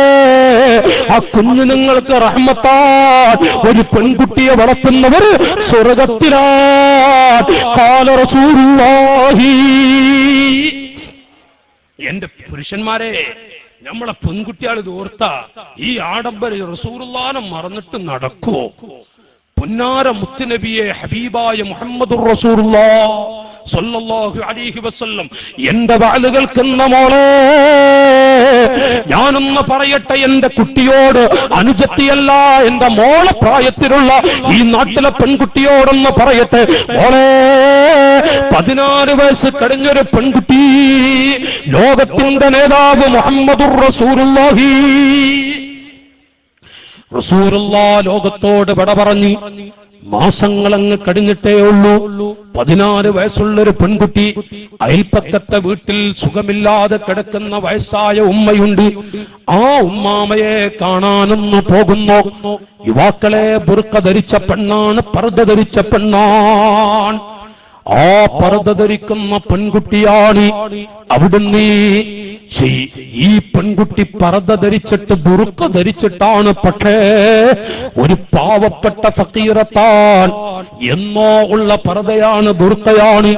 A: ആ കുഞ്ഞു നിങ്ങൾക്ക് റഹ്മത്താൻ ഒരു പെൺകുട്ടിയെ വളർത്തുന്നവർ സ്വർഗത്തിലാണ്. ഖാല റസൂലുള്ളാഹി. എന്റെ പുരുഷന്മാരെ, നമ്മളെ പെൺകുട്ടികൾ ഇത് ഓർത്ത ഈ ആഡംബര റസൂലുള്ളാഹിനെ മറന്നിട്ട് നടക്കുവോ? പുന്നാര മുത്തുനബിയെ ഹബീബായ മുഹമ്മദുർ റസൂലുള്ളാഹ് സ്വല്ലല്ലാഹു അലൈഹി വസല്ലം എന്റെ വാലുകൾക്കെന്ന മോളെ ഞാനൊന്ന് പറയട്ടെ, എന്റെ കുട്ടിയോട്, അനുജത്തിയല്ല എന്റെ മോളെ പ്രായത്തിലുള്ള ഈ നാട്ടിലെ പെൺകുട്ടിയോടൊന്ന് പറയട്ടെ. മോളെ, 14 വയസ്സ് കഴിഞ്ഞൊരു പെൺകുട്ടി, ലോകത്തിന്റെ നേതാവ് മുഹമ്മദുർ റസൂലുള്ളാഹി ലോകത്തോട് വിട പറഞ്ഞു. മാസങ്ങളങ്ങ് കഴിഞ്ഞിട്ടേ ഉള്ളൂ. 14 വയസ്സുള്ളൊരു പെൺകുട്ടി, അയൽപ്പക്കത്തെ വീട്ടിൽ സുഖമില്ലാതെ കിടക്കുന്ന വയസ്സായ ഉമ്മയുണ്ട്. ആ ഉമ്മാമയെ കാണാനൊന്നു പോകുന്നു. യുവാക്കളെ, ബുർക്ക ധരിച്ച പെണ്ണാണ്, പർദ്ദ ധരിച്ച പെണ്ണാണ്. ആ പർദ്ദ ധരിക്കുന്ന പെൺകുട്ടിയാണ്. അവിടുന്ന് ഈ പെൺകുട്ടി പർദ്ദ ധരിച്ചിട്ട് ബുർക്ക ധരിച്ചിട്ടാണ്. പക്ഷേ ഒരു പാവപ്പെട്ട ഫക്കീറത്താൻ എന്നോ ഉള്ള പർദ്ദയാണ്, ബുർക്കയാണ്.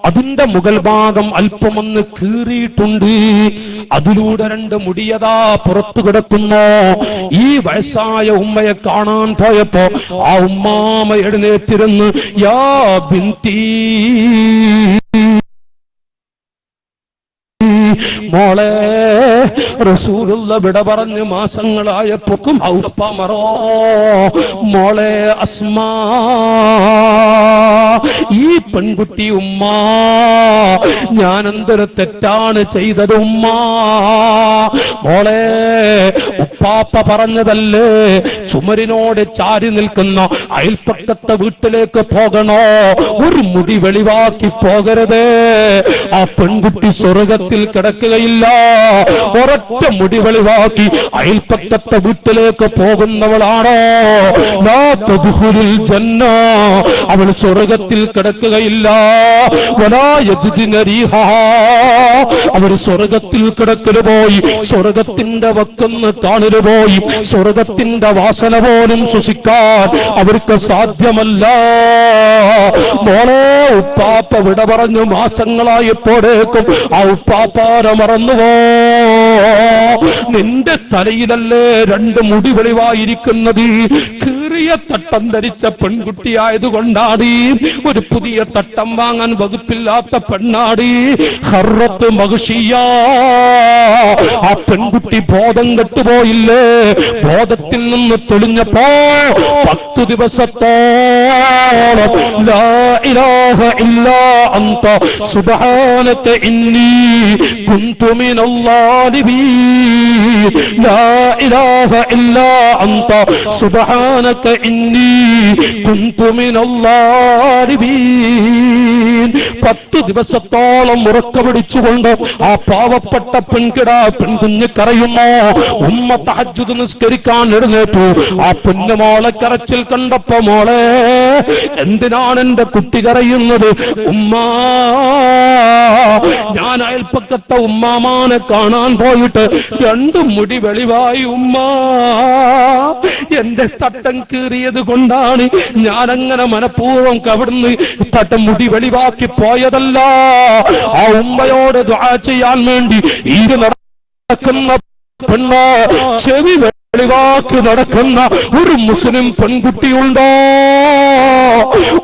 A: അതിന്റെ മുകൾ ഭാഗം അല്പമൊന്ന് കീറിയിട്ടുണ്ട്. അതിലൂടെ 2 മുടിയതാ പുറത്തു കിടക്കുന്നു. ഈ വയസ്സായ ഉമ്മയെ കാണാൻ പോയപ്പോ ആ ഉമ്മാമ എഴുന്നേറ്റിരുന്ന്, യാ ബിൻതി, മോളെ, റസൂലുള്ള വിട പറഞ്ഞ് മാസങ്ങളായപ്പോക്കും ഔപ്പമറോ, മോളെ അസ്മാ, ഈ പെൺകുട്ടി, ഉമ്മ, ഞാൻ എന്തൊരു തെറ്റാണ് ചെയ്തത് ഉമ്മ. മോളെ, ഉപ്പാപ്പ പറഞ്ഞതല്ലേ ചുമരിനോട് ചാരി നിൽക്കുന്ന അയൽപ്പക്കത്തെ വീട്ടിലേക്ക് പോകണോ? ഒരു മുടി വെളിവാക്കി പോകരുതേ. ആ പെൺകുട്ടി സ്വർഗത്തിൽ കിടക്കുകയില്ല. ഒരൊറ്റ മുടി വെളിവാക്കി അയൽപ്പക്കത്തെ വീട്ടിലേക്ക് പോകുന്നവളാണോ? ലാ തദ്ഖുലുൽ ജന്ന, അവൾ സ്വർഗത്തിൽ കിടക്കുകയില്ല. വലാ യജ്ദിന റീഹാ, അവർ സ്വർഗത്തിൽ കിടക്കല് പോയി സ്വർഗത്തിന്റെ വക്കൊന്ന് കാണല് പോയി സ്വർഗത്തിന്റെ വാസന പോലും ശ്വസിക്കാൻ അവർക്ക് സാധ്യമല്ല. മോളെ, ഉപ്പാപ്പ വിട പറഞ്ഞു മാസങ്ങളായപ്പോഴേക്കും ആ ഉപ്പാപ്പാരെ മറന്നുവോ? നിന്റെ തലയിലല്ലേ 2 മുടി വെളിവായിരിക്കുന്നത്. കീറിയ തട്ടം ധരിച്ച പെൺകുട്ടിയായതുകൊണ്ടാണ്. ഒരു പുതിയ തട്ടം വാങ്ങാൻ വകുപ്പില്ലാത്ത പെണ്ണാടി. ഖർറത്ത് മഗ്ഷിയ, ആ പെൺകുട്ടി ബോധം കെട്ടുപോയില്ലേ? ബോധത്തിൽ നിന്ന് തെളിഞ്ഞപ്പോ 10 ദിവസത്തോളം ലാ ഇലാഹ ഇല്ലാ അന്ത സുബ്ഹാനക ഇന്നി കുന്തു മിനൽ ളാലിമീൻ, ലാ ഇലാഹ ഇല്ലാ അന്ത സുബ്ഹാനക ഇന്നി കുന്തു മിനൽ ളാലിമീൻ. 10 ദിവസത്തോളം ഉറക്കപിടിച്ചുകൊണ്ട് ആ പാവപ്പെട്ട പെൺകുഞ്ഞ് കരയുമോ? ഉമ്മ തഹജ്ജുദ് നിസ്കരിക്കാൻ എഴുന്നേറ്റു. ആ പൊന്നുമോളെ കരച്ചിൽ കണ്ടപ്പോ, മോളെ, എന്തിനാണ് എന്റെ കുട്ടി കരയുന്നത്? ഉമ്മ, ഞാൻ അയൽപ്പക്കത്തെ ഉമ്മാമാനെ കാണാൻ പോയിട്ട് 2 മുടി വെളിവായി ഉമ്മ. എന്റെ തട്ടം കീറിയത് കൊണ്ടാണ്. ഞാനങ്ങനെ മനഃപൂർവ്വം കവിടുന്ന് തട്ടം മുടി വെളിവാക്കി പോയതല്ല. ആ ഉമ്മയോട് ദുആ ചെയ്യാൻ വേണ്ടി നടക്കുന്ന പെണ്ണ്, ചെവി വെളിവാക്കി നടക്കുന്ന ഒരു മുസ്ലിം പെൺകുട്ടിയുണ്ടോ?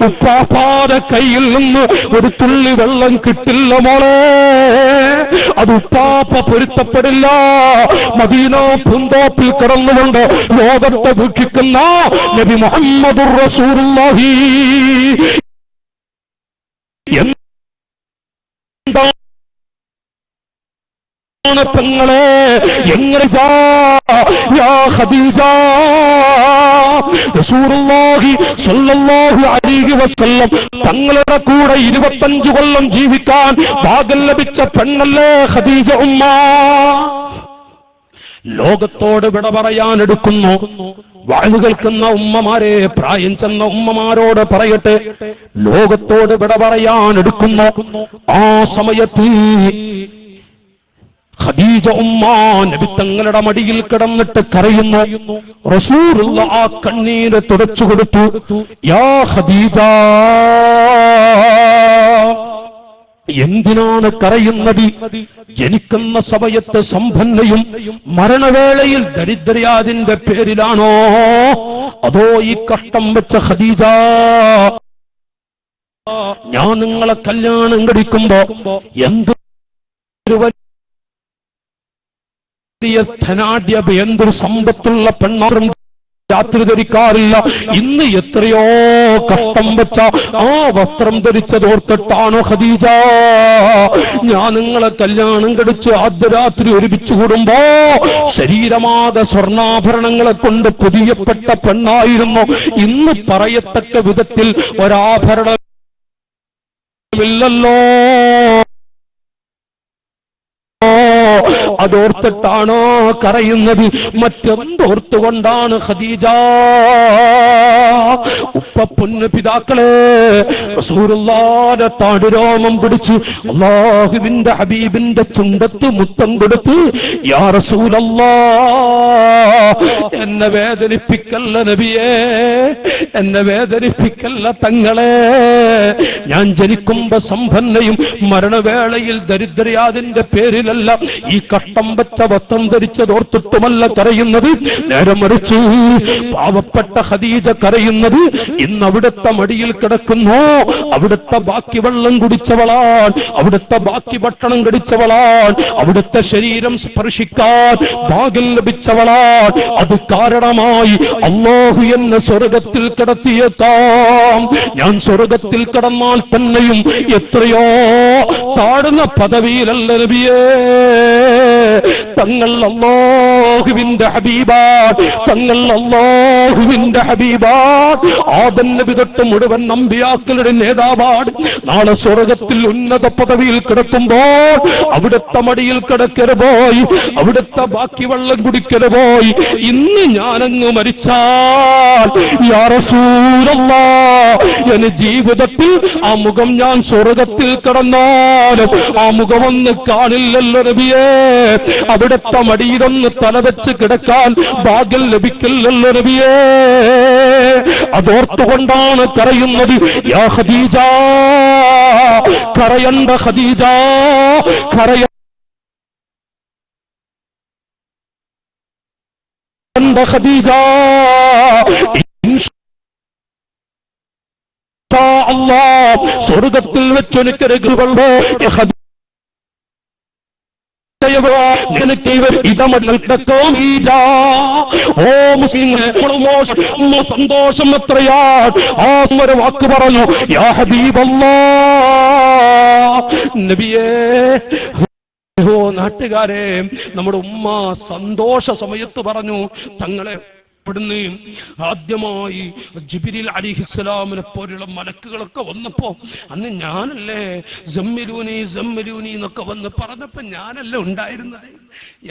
A: ഉപ്പാപ്പാടെ കയ്യിൽ നിന്ന് ഒരു തുള്ളി വെള്ളം കിട്ടില്ല മോളെ. അത് ഉപ്പാപ്പ പൊരുത്തപ്പെടില്ല. മദീന പൂന്തോപ്പിൽ കിടന്നുകൊണ്ട് ലോകത്തെ വീക്ഷിക്കുന്ന നബി മുഹമ്മദുർ റസൂലുള്ളാഹി പെങ്ങളെ എങ്ങനെ യാ ഖദീജ, റസൂലുള്ളാഹി സ്വല്ലല്ലാഹു അലൈഹി വസല്ലം തങ്ങളുടെ കൂടെ 25 കൊല്ലം ജീവിക്കാൻ ഭാഗ്യം ലഭിച്ച പെണ്ണല്ലേ ഖദീജ ഉമ്മ. ലോകത്തോട് വിട പറയാൻ എടുക്കുന്നു. വാഴ് കേൾക്കുന്ന ഉമ്മമാരെ, പ്രായം ചെന്ന ഉമ്മമാരോട് പറയട്ടെ, ലോകത്തോട് വിട പറയാൻ എടുക്കുന്നു. ആ സമയത്ത് ഖദീജ ഉമ്മ നബി തങ്ങളുടെ മടിയിൽ കിടന്നിട്ട് കരയുന്നു. റസൂലുള്ള ആ കണ്ണീര് തുടച്ചു കൊടുത്തു. യാ ഖദീജ, എന്തിനാണ് കരയുന്നത്? ജനിക്കുന്ന സമയത്ത് സമ്പന്നയും മരണവേളയിൽ ദരിദ്രയാതിന്റെ പേരിലാണോ? അതോ ഈ കഷ്ടം വെച്ച ഖദീജ, ഞാൻ നിങ്ങളെ കല്യാണം കഴിക്കുമ്പോ എന്തൊരു ധനാഢ്യ എന്തൊരു സമ്പത്തുള്ള പെണ്ണാറും രാത്രി ധരിക്കാറില്ല. ഇന്ന് എത്രയോ കഷ്ടം വെച്ച ആ വസ്ത്രം ധരിച്ചതോർത്തിട്ടാണോ ഖദീജ ഞാൻ നിങ്ങളെ കല്യാണം കഴിച്ച് ആദ്യ രാത്രി ഒരുമിച്ച് കൂടുമ്പോ ശരീരമാകെ സ്വർണ്ണാഭരണങ്ങളെ കൊണ്ട് പുതിയപ്പെട്ട പെണ്ണായിരുന്നു. ഇന്ന് പറയത്തക്ക വിധത്തിൽ ഒരാഭരണമില്ലല്ലോ. അതോർത്തിട്ടാണോ കരയുന്നത്? മറ്റെന്തോർത്തുകൊണ്ടാണ് ഖദീജ? ഉപ്പ പൊന്നു പിതാക്കളെ, റസൂലുള്ളാഹിന്റെ താടിരോമം പിടിച്ച് അല്ലാഹുവിന്റെ ഹബീബിന്റെ ചുണ്ടത്ത് മുത്തം കൊടുത്ത്, യാ റസൂലല്ലാഹ്, എന്നെ വേദനിപ്പിക്കല്ല നബിയേ, എന്നെ വേദനിപ്പിക്കല്ല തങ്ങളെ. ഞാൻ ജനിക്കുമ്പോ സമ്പന്നയും മരണവേളയിൽ ദരിദ്രയാതിന്റെ പേരിലല്ല ഈ കഷ്ടം വെച്ച വസ്ത്രം ധരിച്ചതോർത്തിട്ടുമല്ല കരയുന്നത്. നേരെ മറിച്ച് പാവപ്പെട്ട ഖദീജ കരയുന്നത് ഇന്ന് അവിടുത്തെ മടിയിൽ കിടക്കുന്നു. അവിടുത്തെ ബാക്കി വെള്ളം കുടിച്ചവളാൻ, അവിടുത്തെ ബാക്കി ഭക്ഷണം കഴിച്ചവളാൻ, അവിടുത്തെ ശരീരം സ്പർശിക്കാൻ ഭാഗ്യം ലഭിച്ചവളാൻ. അത് കാരണമായി അല്ലാഹു എന്നെ സ്വർഗത്തിൽ കിടത്തിയേക്കാം. ഞാൻ സ്വർഗത്തിൽ കിടന്നാൽ തന്നെയും എത്രയോ താഴ്ന്ന പദവിയിലല്ല നബിയേ. തങ്ങൾ അല്ലാഹുവിന്റെ ഹബീബാൻ, തങ്ങൾ അല്ലാഹുവിന്റെ ഹബീബാൻ. ആദം നബി തൊട്ട് മുഴുവൻ അമ്പിയാക്കളുടെ നേതാവാണ്. നാളെ സ്വർഗത്തിൽ ഉന്നത പദവിയിൽ കിടക്കുമ്പോൾ അവിടുത്തെ മടിയിൽ കിടക്കരു പോയി, അവിടുത്തെ ബാക്കി വെള്ളം കുടിക്കരു പോയി. ഇന്ന് ഞാനങ്ങ് മരിച്ചാൽ യാ റസൂലല്ലാഹ്, എന്റെ ജീവിതത്തിൽ ആ മുഖം ഞാൻ സ്വർഗത്തിൽ കിടന്നാലും ആ മുഖമൊന്ന് കാണില്ലല്ലോ നബിയേ. അവിടുത്തെ മടിയിലൊന്ന് തലവെച്ച് കിടക്കാൻ ഭാഗ്യം ലഭിക്കില്ലല്ലോ നബിയേ. അതോർത്തുകൊണ്ടാണ് കരയുന്നത്. യാ ഖദീജ, കരയണ്ട ഖദീജ, കരയണ്ട ഖദീജ. ഇൻഷാ അല്ലാഹ് സ്വർഗത്തിൽ വെച്ചൊനിക്കൊരു ഗുരുവോ സന്തോഷം എത്രയാണ്. ആ ഒരു വാക്ക് പറഞ്ഞു, യാ ഹബീബല്ലാഹ് നബിയേ. ഓ നാട്ടുകാരെ, നമ്മുടെ ഉമ്മ സന്തോഷ സമയത്ത് പറഞ്ഞു, തങ്ങളെ ഇവിടുന്ന് ആദ്യമായി ജിബ്രീൽ അലൈഹിസ്സലാമിനെ പോലുള്ള മലക്കുകളൊക്കെ വന്നപ്പോ അന്ന് ഞാനല്ലേ സമ്മിലൂനി സമ്മിലൂനി എന്നൊക്കെ വന്ന് പറഞ്ഞപ്പോ ഞാനല്ലേ ഉണ്ടായിരുന്നത്.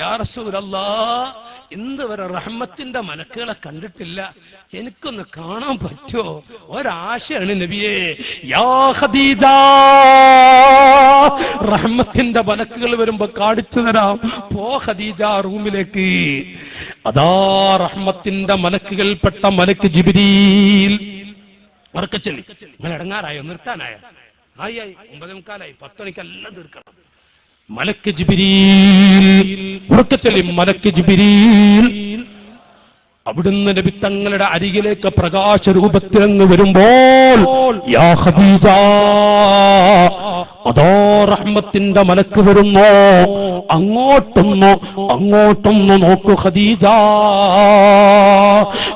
A: യാ റസൂലല്ലാഹ്, ഇന്ന് വരെ റഹ്മത്തിന്റെ മലക്കുകളെ കണ്ടിട്ടില്ല, എനിക്കൊന്ന് കാണാൻ പറ്റുമോ? ഒരാശയാണ് നബിയേ. യാ ഖദീജ, റഹ്മത്തിന്റെ മലക്കുകൾ വരുമ്പോ കാണിച്ചു തരാം, പോ ഖദീജ റൂമിലേക്ക്. അതാ റഹ്മത്തിന്റെ മലക്കുകൾപ്പെട്ട മലക്ക് ജിബ്രീൽ. ഉറക്കച്ചൊല്ലി, നിങ്ങൾ ഇടങ്ങാറായോ? നിർത്താനായോ? ആയി 9:15, 10 മണിക്കെല്ലാം തീർക്കണം. മലക്ക് ജിബ്രീൽ, ഉറക്കച്ചൊല്ലി, മലക്ക് ജിബ്രീൽ അവിടുന്ന് നബി തങ്ങളുടെ അരികിലേക്ക് പ്രകാശ രൂപത്തിലങ്ങ് വരുമ്പോൾ, യാ ഖദീജ, അതോ റഹ്മത്തിന്റെ മലക്ക് വരുന്നു. അങ്ങോട്ടൊന്ന് നോക്കൂ ഖദീജ.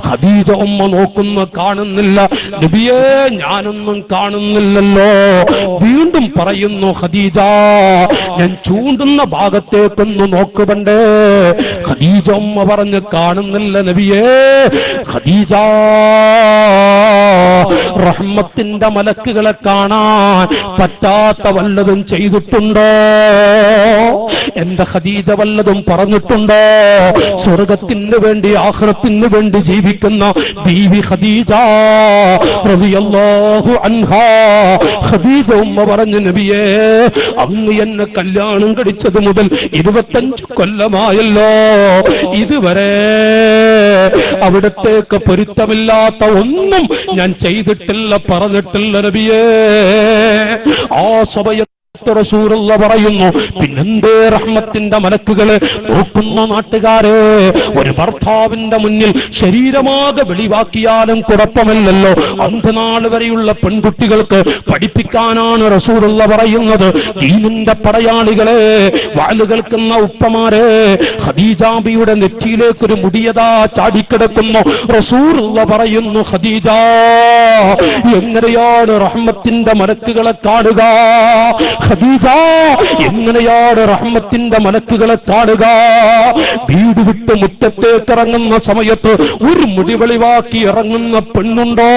A: ഖദീജ ഉമ്മ നോക്കുന്നു, കാണുന്നില്ല. നബിയേ, ഞാനൊന്നും കാണുന്നില്ലല്ലോ. വീണ്ടും പറയുന്നു, ഖദീജ, ഞാൻ ചൂണ്ടുന്ന ഭാഗത്തേക്കൊന്ന് നോക്കുന്നുണ്ട്. ഖദീജ ഉമ്മ പറഞ്ഞ്, കാണുന്നില്ല നബിയേ. ഖദീജ, റഹ്മത്തിന്റെ മലക്കുകളെ കാണാൻ പറ്റാത്ത വല്ലതും ചെയ്തിട്ടുണ്ടോ? എന്റെ ഖദീജ വല്ലതും പറഞ്ഞിട്ടുണ്ടോ? സ്വർഗത്തിന് വേണ്ടി ആഖിറത്തിന് വേണ്ടി ജീവിക്കുന്ന ബീവി ഖദീജ റളിയല്ലാഹു അൻഹാ. ഖദീജ ഉമ്മ പറഞ്ഞു, നബിയേ, അങ്ങ് എന്നെ കല്യാണം കഴിച്ചത് മുതൽ 25 കൊല്ലമായല്ലോ, ഇതുവരെ അവിടത്തേക്ക് പൊരുത്തമില്ലാത്ത ഒന്നും ഞാൻ ചെയ്തിട്ടില്ല, പറഞ്ഞിട്ടില്ല നബിയേ. ആ സമയത്ത് റസൂലുള്ള പറയുന്നു, പിന്നെന്തേ റഹ്മത്തിന്റെ മലക്കുകളെ നോക്കുന്ന നാട്ടുകാരെ, ഒരു ഭർത്താവിന്റെ മുന്നിൽ ശരീരമാകെ വെളിവാക്കിയാലും കുഴപ്പമില്ലല്ലോ. അന്ത്യനാൾ വരെയുള്ള പെൺകുട്ടികൾക്ക് പഠിപ്പിക്കാനാണ് റസൂലുള്ള പറയുന്നത്. ദീനിന്റെ പടയാളികളെ, വാല് കേൾക്കുന്ന ഉപ്പമാരെ, ഖദീജാബിയുടെ നെറ്റിയിലേക്കൊരു മുടിയതാ ചാടിക്കിടക്കുന്നു. റസൂലുള്ള പറയുന്നു, ഖദീജ, എങ്ങനെയാണ് റഹ്മത്തിന്റെ മലക്കുകളെ കാണുക? ഖദീജ, എങ്ങനെയാണ് റഹ്മത്തിന്റെ മലക്കുകളെ കാണുക? വീട് വിട്ട് മുറ്റത്തേക്ക് ഇറങ്ങുന്ന സമയത്ത് ഒരു മുടി വെളിവാക്കി ഇറങ്ങുന്ന പെണ്ണുണ്ടോ?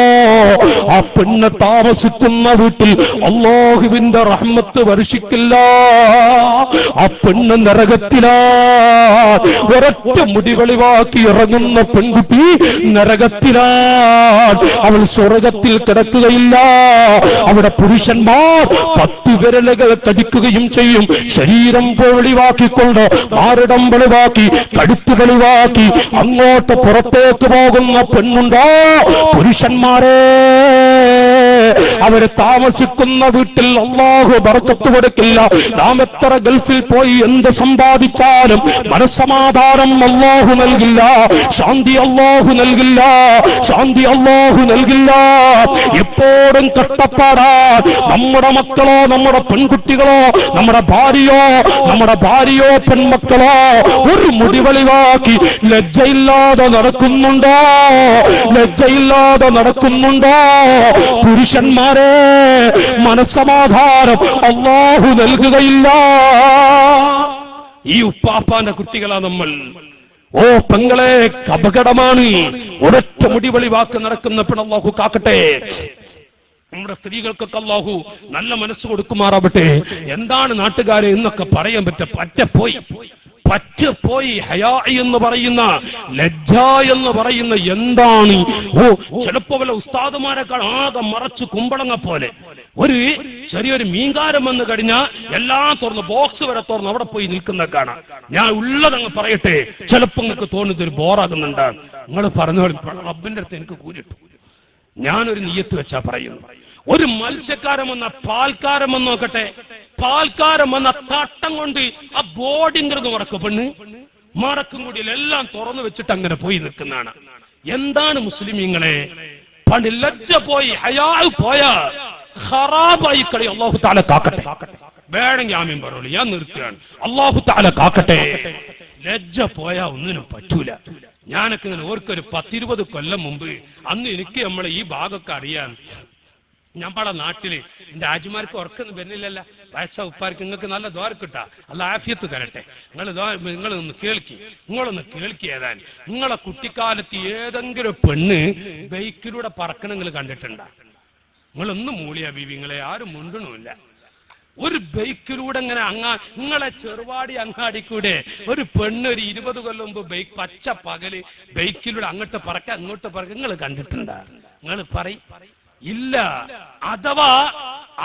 A: ആ പെണ്ണ് താമസിക്കുന്ന വീട്ടിൽ അല്ലാഹുവിന്റെ റഹ്മത്ത് വർഷിക്കില്ല. ആ പെണ്ണ് നരകത്തിലാ. ഒരൊറ്റ മുടി വെളിവാക്കി ഇറങ്ങുന്ന പെൺകുട്ടി നരകത്തിലാണ്. അവൾ സ്വർഗത്തിൽ കിടക്കുകയില്ല. അവിടെ പുരുഷന്മാർ 10 വിരലുകൾ കടിക്കുകയും ചെയ്യും. ശരീരം വെളിവാക്കിക്കൊണ്ട് മാറിടം വെളിവാക്കി കടുത്ത് വെളിവാക്കി അങ്ങോട്ട് പുറത്തേക്ക് പോകുന്ന പെണ്ണുണ്ടോ? പുരുഷന്മാരെ, അവര് താമസിക്കുന്ന വീട്ടിൽ അല്ലാഹു ബർക്കത്ത് കൊടുക്കില്ല. നാം എത്ര ഗൾഫിൽ പോയി എന്ത് സമ്പാദിച്ചാലും മനസ്സമാധാനം അല്ലാഹു നൽകില്ല, ശാന്തി അല്ലാഹു നൽകില്ല, ശാന്തി അല്ലാഹു നൽകില്ല. എപ്പോഴും കഷ്ടപ്പാടാൻ നമ്മുടെ മക്കളോ, നമ്മുടെ പെൺകുട്ടികളോ, നമ്മുടെ ഭാര്യയോ പെൺമക്കളോ ഒരു മുടി വെളിവാക്കി ലജ്ജയില്ലാതെ നടക്കുന്നുണ്ടോ? ലജ്ജയില്ലാതെ നടക്കുന്നുണ്ടോ? പുരുഷന്മാരെ, മനസ്സമാധാനം അല്ലാഹു നൽകുകയില്ല. ഈ ഉപ്പാപ്പാന്റെ കുട്ടികളാ നമ്മൾ. ഓ പെങ്ങളെ, അപകടമാണ്. ഒരൊറ്റ മുടി വെളിവാക്ക് നടക്കുന്ന പെൺ അല്ലാഹു കാക്കട്ടെ. നമ്മുടെ സ്ത്രീകൾക്കൊക്കെ അല്ലാഹു നല്ല മനസ്സ് കൊടുക്കുമാറാവട്ടെ. എന്താണ് നാട്ടുകാരെ എന്നൊക്കെ പറയാൻ പറ്റപ്പോയി ഹയാ എന്ന് പറയുന്ന, ലജ്ജ എന്ന് പറയുന്ന എന്താണ്? ചിലപ്പോ വല്ല ഉസ്താദുമാരെക്കാൾ ആകെ മറച്ച് കുമ്പളങ്ങ പോലെ ഒരു ചെറിയൊരു മീൻകാരം വന്ന് കഴിഞ്ഞാൽ എല്ലാം തുറന്ന്, ബോക്സ് വരെ തുറന്ന് അവിടെ പോയി നിൽക്കുന്ന കാണാം. ഞാൻ ഉള്ളതങ്ങ് പറയട്ടെ, ചിലപ്പോ നിങ്ങൾക്ക് തോന്നുന്നത് ഒരു ബോറാകുന്നുണ്ട്. നിങ്ങൾ പറഞ്ഞോളൂ, റബ്ബിന്റെ അടുത്ത് എനിക്ക് കൂലിട്ടു. ഞാനൊരു നിയ്യത്ത് വെച്ചാ പറയുന്നു. ഒരു മത്സ്യക്കാരൻ വന്ന, പാൽക്കാരൻ വന്ന് നോക്കട്ടെ, പാൽക്കാരൻ വന്ന തട്ടം കൊണ്ട് ആ ബോർഡിങ് മറക്കും, പെണ്ണ് മറക്കും കൂടി എല്ലാം തുറന്നു വെച്ചിട്ട് അങ്ങനെ പോയി നിൽക്കുന്നതാണ്. എന്താണ് മുസ്ലിമീങ്ങളെ? പണ്ട് ലജ്ജ പോയി, ഹയാ പോയാ ഖറാബായി കളി. അല്ലാഹു തആല കാക്കട്ടെ. വേണമെങ്കിൽ ആമീൻ പറയോളൂ, ഞാൻ നിർത്തുകയാണ്. അല്ലാഹു തആല കാക്കട്ടെ. ലജ്ജ പോയാ ഒന്നിനും പറ്റൂല. ഞാനൊക്കെ ഇങ്ങനെ ഓർക്കൊരു 10-20 കൊല്ലം മുമ്പ്, അന്ന് എനിക്ക് നമ്മളെ ഈ ഭാഗമൊക്കെ അറിയാൻ, ഞമ്മടെ നാട്ടില് എന്റെ ആജിമാർക്ക് ഉറക്കൊന്നും വരുന്നില്ലല്ല, വയസ്സ ഉപ്പാർക്ക്. നിങ്ങൾക്ക് നല്ല ദ്വാരക്കിട്ടാ, അല്ല ആഫിയത്ത് തരട്ടെ. നിങ്ങളൊന്ന് കേൾക്കി. ഏതാൻ നിങ്ങളെ കുട്ടിക്കാലത്ത് ഏതെങ്കിലും പെണ്ണ് ബൈക്കിലൂടെ പറക്കണങ്ങൾ കണ്ടിട്ടുണ്ടാ? നിങ്ങളൊന്നും മൂളിയ ബീവിങ്ങളെ, ആരും മുണ്ടണമില്ല. ഒരു ബൈക്കിലൂടെ ഇങ്ങനെ നിങ്ങളെ ചെറുവാടി അങ്ങാടിക്കൂടെ ഒരു പെണ്ണ് ഒരു 20 കൊല്ലം മുമ്പ് ബൈക്ക് പച്ച പകല് ബൈക്കിലൂടെ അങ്ങോട്ട് പറക്ക അങ്ങോട്ട് പറക്ക നിങ്ങൾ കണ്ടിട്ടുണ്ടാ? നിങ്ങൾ ഇല്ല.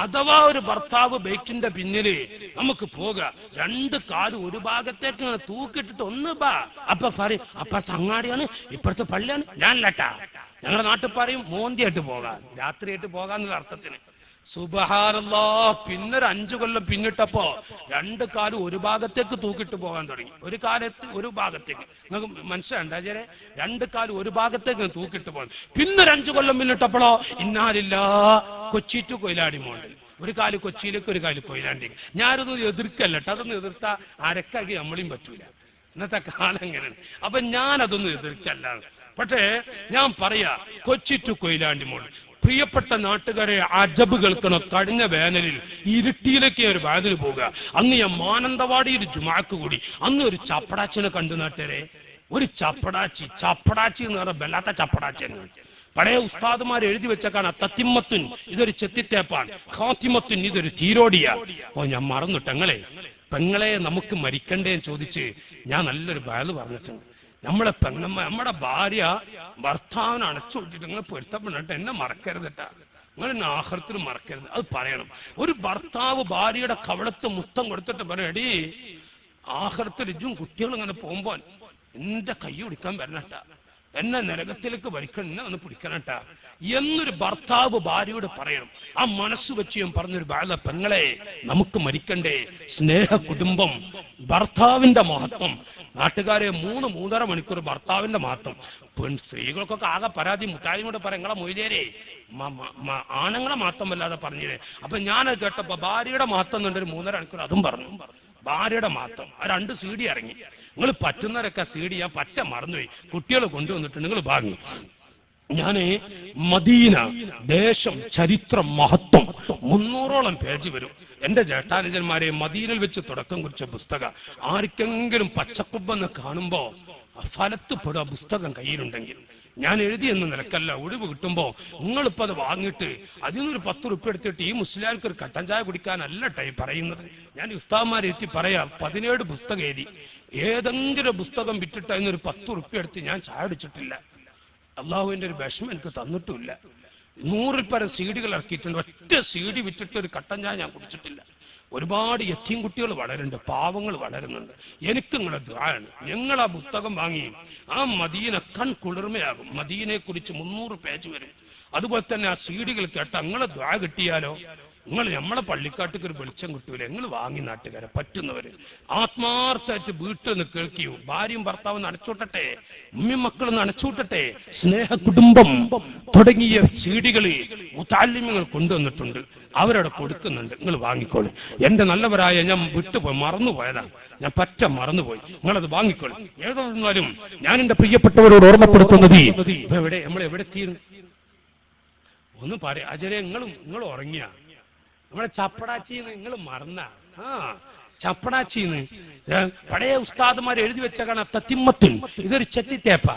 A: അഥവാ ഒരു ഭർത്താവ് ബൈക്കിന്റെ പിന്നില് നമുക്ക് പോകാം, 2 കാല് ഒരു ഭാഗത്തേക്ക് തൂക്കിട്ടിട്ട് ഒന്ന് ബാ, അപ്പൊ പറയും അപ്പുറത്തെ അങ്ങാടിയാണ് ഇപ്പുറത്തെ പള്ളിയാണ്. ഞാനല്ലട്ടാ, ഞങ്ങളുടെ നാട്ടിൽ പറയും മോന്തിയായിട്ട് പോകാം, രാത്രിയായിട്ട് പോകാന്നുള്ള അർത്ഥത്തിന്. സുബ്ഹാനല്ലാഹ്. പിന്നെ ഒരു 5 കൊല്ലം പിന്നിട്ടപ്പോ 2 കാലും ഒരു ഭാഗത്തേക്ക് തൂക്കിട്ട് പോകാൻ തുടങ്ങി. ഒരു കാലത്ത് ഒരു ഭാഗത്തേക്ക്, നിങ്ങൾക്ക് മനസ്സിലാണ്ടാ ചേരെ? 2 കാലും ഒരു ഭാഗത്തേക്ക് തൂക്കിട്ട് പോകാൻ. പിന്നെ ഒരു 5 കൊല്ലം പിന്നിട്ടപ്പോഴോ ഇന്നാലില്ലാ കൊച്ചി ടു കൊയിലാണ്ടി മോഡൽ. ഒരു കാല് കൊച്ചിയിലേക്ക്, ഒരു കാല് കൊയിലാണ്ടിക്ക്. ഞാനൊന്നും എതിർക്കല്ലട്ടോ, അതൊന്നും എതിർത്താ അരക്കാക്കി നമ്മളെയും പറ്റൂല. ഇന്നത്തെ കാലം എങ്ങനെയാണ്. അപ്പൊ ഞാനതൊന്നും എതിർക്കല്ല. പക്ഷേ ഞാൻ പറയാ, കൊച്ചി ടു കൊയിലാണ്ടി മോഡൽ. പ്രിയപ്പെട്ട നാട്ടുകാരെ, അജബ് കേൾക്കണം. കഴിഞ്ഞ വേനലിൽ ഇരുട്ടിയിലേക്ക് ഒരു വാതിന് പോവുക. അന്ന് ഞാൻ മാനന്തവാടിയിൽ ജുമാക്ക് കൂടി. അന്ന് ഒരു ചപ്പടാച്ചിനെ കണ്ടു നാട്ടുകാരെ. ഒരു ചപ്പടാച്ചി എന്ന് പറഞ്ഞാൽ വല്ലാത്ത ചപ്പടാച്ചി. പഴയ ഉസ്താദുമാർ എഴുതി വെച്ചേക്കാണ് തത്തിമ്മത്തുൻ ഇതൊരു ചെത്തിത്തേപ്പാണ്, ഖാത്തിമത്തുൻ ഇതൊരു തീരോടിയാ. ഞാൻ മറന്നിട്ടെങ്ങളെ പെങ്ങളെ നമുക്ക് മരിക്കണ്ടേന്ന് ചോദിച്ച് ഞാൻ നല്ലൊരു ബയല് പറഞ്ഞിട്ടുണ്ട്. നമ്മളെ പെങ്ങമ്മ നമ്മുടെ ഭാര്യ ഭർത്താവിനെ അടച്ചു വിട്ടിട്ട് നിങ്ങൾ പൊരുത്തപ്പെട്ടിട്ട് എന്നെ മറക്കരുതട്ടാ, നിങ്ങൾ എന്നെ ആഖിറത്തിൽ മറക്കരുത്. അത് പറയണം. ഒരു ഭർത്താവ് ഭാര്യയുടെ കവളത്ത് മുത്തം കൊടുത്തിട്ട് പറയും, എടീ ആഖിറത്തിൽ ഇജ്ജും കുട്ടികളും ഇങ്ങനെ പോകുമ്പോ എന്റെ കൈ പിടിക്കാൻ വരണട്ടാ, എന്നെ നരകത്തിലേക്ക് വലിക്കണം, എന്നെ ഒന്ന് പിടിക്കണട്ടാ എന്നൊരു ഭർത്താവ് ഭാര്യയോട് പറയണം. ആ മനസ്സ് വെച്ച് ഞാൻ പറഞ്ഞൊരു ബാല പെങ്ങളെ നമുക്ക് മരിക്കണ്ടേ. സ്നേഹ കുടുംബം, ഭർത്താവിന്റെ മഹത്വം. നാട്ടുകാരെ 3-3.5 മണിക്കൂർ ഭർത്താവിന്റെ മഹത്വം. സ്ത്രീകൾക്കൊക്കെ ആകെ പരാതി മുട്ടായിമോട് പറയാം, നിങ്ങളെ മൊയ്തേരെ ആണുങ്ങളെ മാത്രമല്ലാതെ പറഞ്ഞില്ലേ. അപ്പൊ ഞാനത് കേട്ടപ്പോ ഭാര്യയുടെ മഹത്വം എന്നുണ്ടൊരു 3.5 മണിക്കൂർ അതും പറഞ്ഞു. ഭാര്യയുടെ മാത്രം ആ 2 CD ഇറങ്ങി. നിങ്ങൾ പറ്റുന്നവരൊക്കെ CD ഞാൻ പറ്റ മറന്നുപോയി, കുട്ടികൾ കൊണ്ടുവന്നിട്ടുണ്ട്, നിങ്ങൾ വാങ്ങി. ഞാന് മദീന ദേശം ചരിത്രം മഹത്വം 300ഓളം പേജ് വരും. എന്റെ ജ്യേഷ്ഠാനുജന്മാരെ മദീനയിൽ വെച്ച് തുടക്കം കുറിച്ച പുസ്തകം. ആർക്കെങ്കിലും പച്ചക്കുബ്ബെന്ന് കാണുമ്പോ ഫലത്തുപെടുക പുസ്തകം കയ്യിലുണ്ടെങ്കിൽ. ഞാൻ എഴുതിയെന്ന നിലക്കല്ല, ഒഴിവ് കിട്ടുമ്പോ നിങ്ങളിപ്പോ അത് വാങ്ങിയിട്ട് അതിനൊരു 10 റുപ്യ എടുത്തിട്ട് ഈ മുസ്ലിംകൾക്ക് ഒരു കട്ടൻ ചായ കുടിക്കാനല്ല പറയുന്നത്. ഞാൻ ഉസ്താദ്മാരെ എത്തി പറയാം, 17 പുസ്തകം എഴുതി. ഏതെങ്കിലും പുസ്തകം വിറ്റിട്ട് അതിനൊരു 10 റുപ്യ എടുത്ത് ഞാൻ ചായ അടിച്ചിട്ടില്ല. അള്ളാഹുവിന്റെ ഒരു വിഷമം എനിക്ക് തന്നിട്ടുമില്ല. 100-ൽ പരം CD ഇറക്കിയിട്ടുണ്ട്. ഒറ്റ CD വിറ്റിട്ട് ഒരു കട്ടൻ ചായ ഞാൻ കുടിച്ചിട്ടില്ല. ഒരുപാട് യത്തീം കുട്ടികൾ വളരുന്നുണ്ട്, പാവങ്ങൾ വളരുന്നുണ്ട്. എനിക്ക് നിങ്ങളെ ദുആണ്. ഞങ്ങൾ ആ പുസ്തകം വാങ്ങി ആ മദീന കൺ കുളിർമയാകും. മദീനയെ കുറിച്ച് 300 പേജ് വരും. അതുപോലെ തന്നെ ആ CD കേട്ട നിങ്ങളെ ദുആ കിട്ടിയാലോ, നിങ്ങൾ നമ്മളെ പള്ളിക്കാട്ടിക്ക് ഒരു വെളിച്ചം കിട്ടൂല. നിങ്ങൾ വാങ്ങി നാട്ടുകാരെ പറ്റുന്നവര് ആത്മാർത്ഥമായിട്ട് വീട്ടിൽ നിന്ന് കേൾക്കിയോ. ഭാര്യയും ഭർത്താവും അടച്ചൂട്ടട്ടെ, ഉമ്മയും മക്കളൊന്ന് അടച്ചൂട്ടട്ടെ. സ്നേഹ കുടുംബം തുടങ്ങിയ CD മുതഅല്ലിമീങ്ങൾ കൊണ്ടുവന്നിട്ടുണ്ട്, അവരവിടെ കൊടുക്കുന്നുണ്ട്. നിങ്ങൾ വാങ്ങിക്കോളി. എന്റെ നല്ലവരായ ഞാൻ വിട്ടുപോയി, മറന്നുപോയതാണ്, ഞാൻ പറ്റ മറന്നുപോയി. നിങ്ങളത് വാങ്ങിക്കോളി. ഏതായിരുന്നാലും ഞാൻ എന്റെ പ്രിയപ്പെട്ടവരോട് ഓർമ്മപ്പെടുത്തുന്നത്, എവിടെ നമ്മൾ എവിടെ തീരും ഒന്ന് പറയാ. അജരെ നിങ്ങൾ ഉറങ്ങിയ നമ്മളെ ചപ്പടാച്ചിന്ന് നിങ്ങൾ മറന്ന. ചപ്പടാച്ചിന്ന് പഴയ ഉസ്താദുമാർ എഴുതി വെച്ചാണ് തത്തിമ്മത്തുൻ ഇതൊരു ചെത്തിത്തേപ്പ,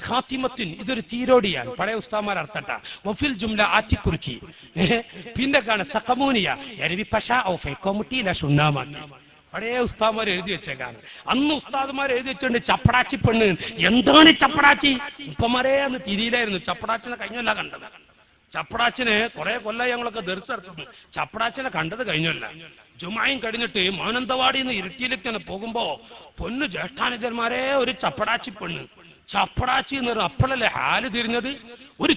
A: ഖാത്തിമത്തുൻ ഇതൊരു തീരോടിയാണ്. പഴയ ഉസ്താദ്മാർ അർത്ഥട്ട വഫിൽ ജുംല ആറ്റിക്കുറുക്കി. പിന്നെ കാണ സഖമൂനിയ എരവി പഷ ഔ ഫൈക്കോമുട്ടിയില സുന്നാമാക്കി. പഴയ ഉസ്താദ്മാർ എഴുതി വെച്ചേക്കാണ്. അന്ന് ഉസ്താദ്മാർ എഴുതി വെച്ചിട്ടുണ്ട് ചപ്പടാച്ചി പെണ്ണ്. എന്താണ് ചപ്പടാച്ചി? ഉപ്പമാരെ അന്ന് തിരിയിലായിരുന്നു. ചപ്പടാച്ചിനെ കഴിഞ്ഞല്ല കണ്ടത്. ചപ്പടാച്ചിനെ കുറെ കൊല്ലം ഞങ്ങളൊക്കെ ദർശനം. ചപ്പടാച്ചിനെ കണ്ടത് കഴിഞ്ഞല്ല. ജുമായും കഴിഞ്ഞിട്ട് മാനന്തവാടിയിൽ നിന്ന് ഇരുട്ടിയിലേക്ക് തന്നെ പോകുമ്പോ പൊന്നു ജ്യേഷ്ഠാനുജന്മാരെ ഒരു ചപ്പടാച്ചി പെണ്ണ്. ചപ്പടാച്ചി എന്ന് പറഞ്ഞ അപ്പോഴല്ലേ ഹാല് തിരിഞ്ഞത്. ഒരു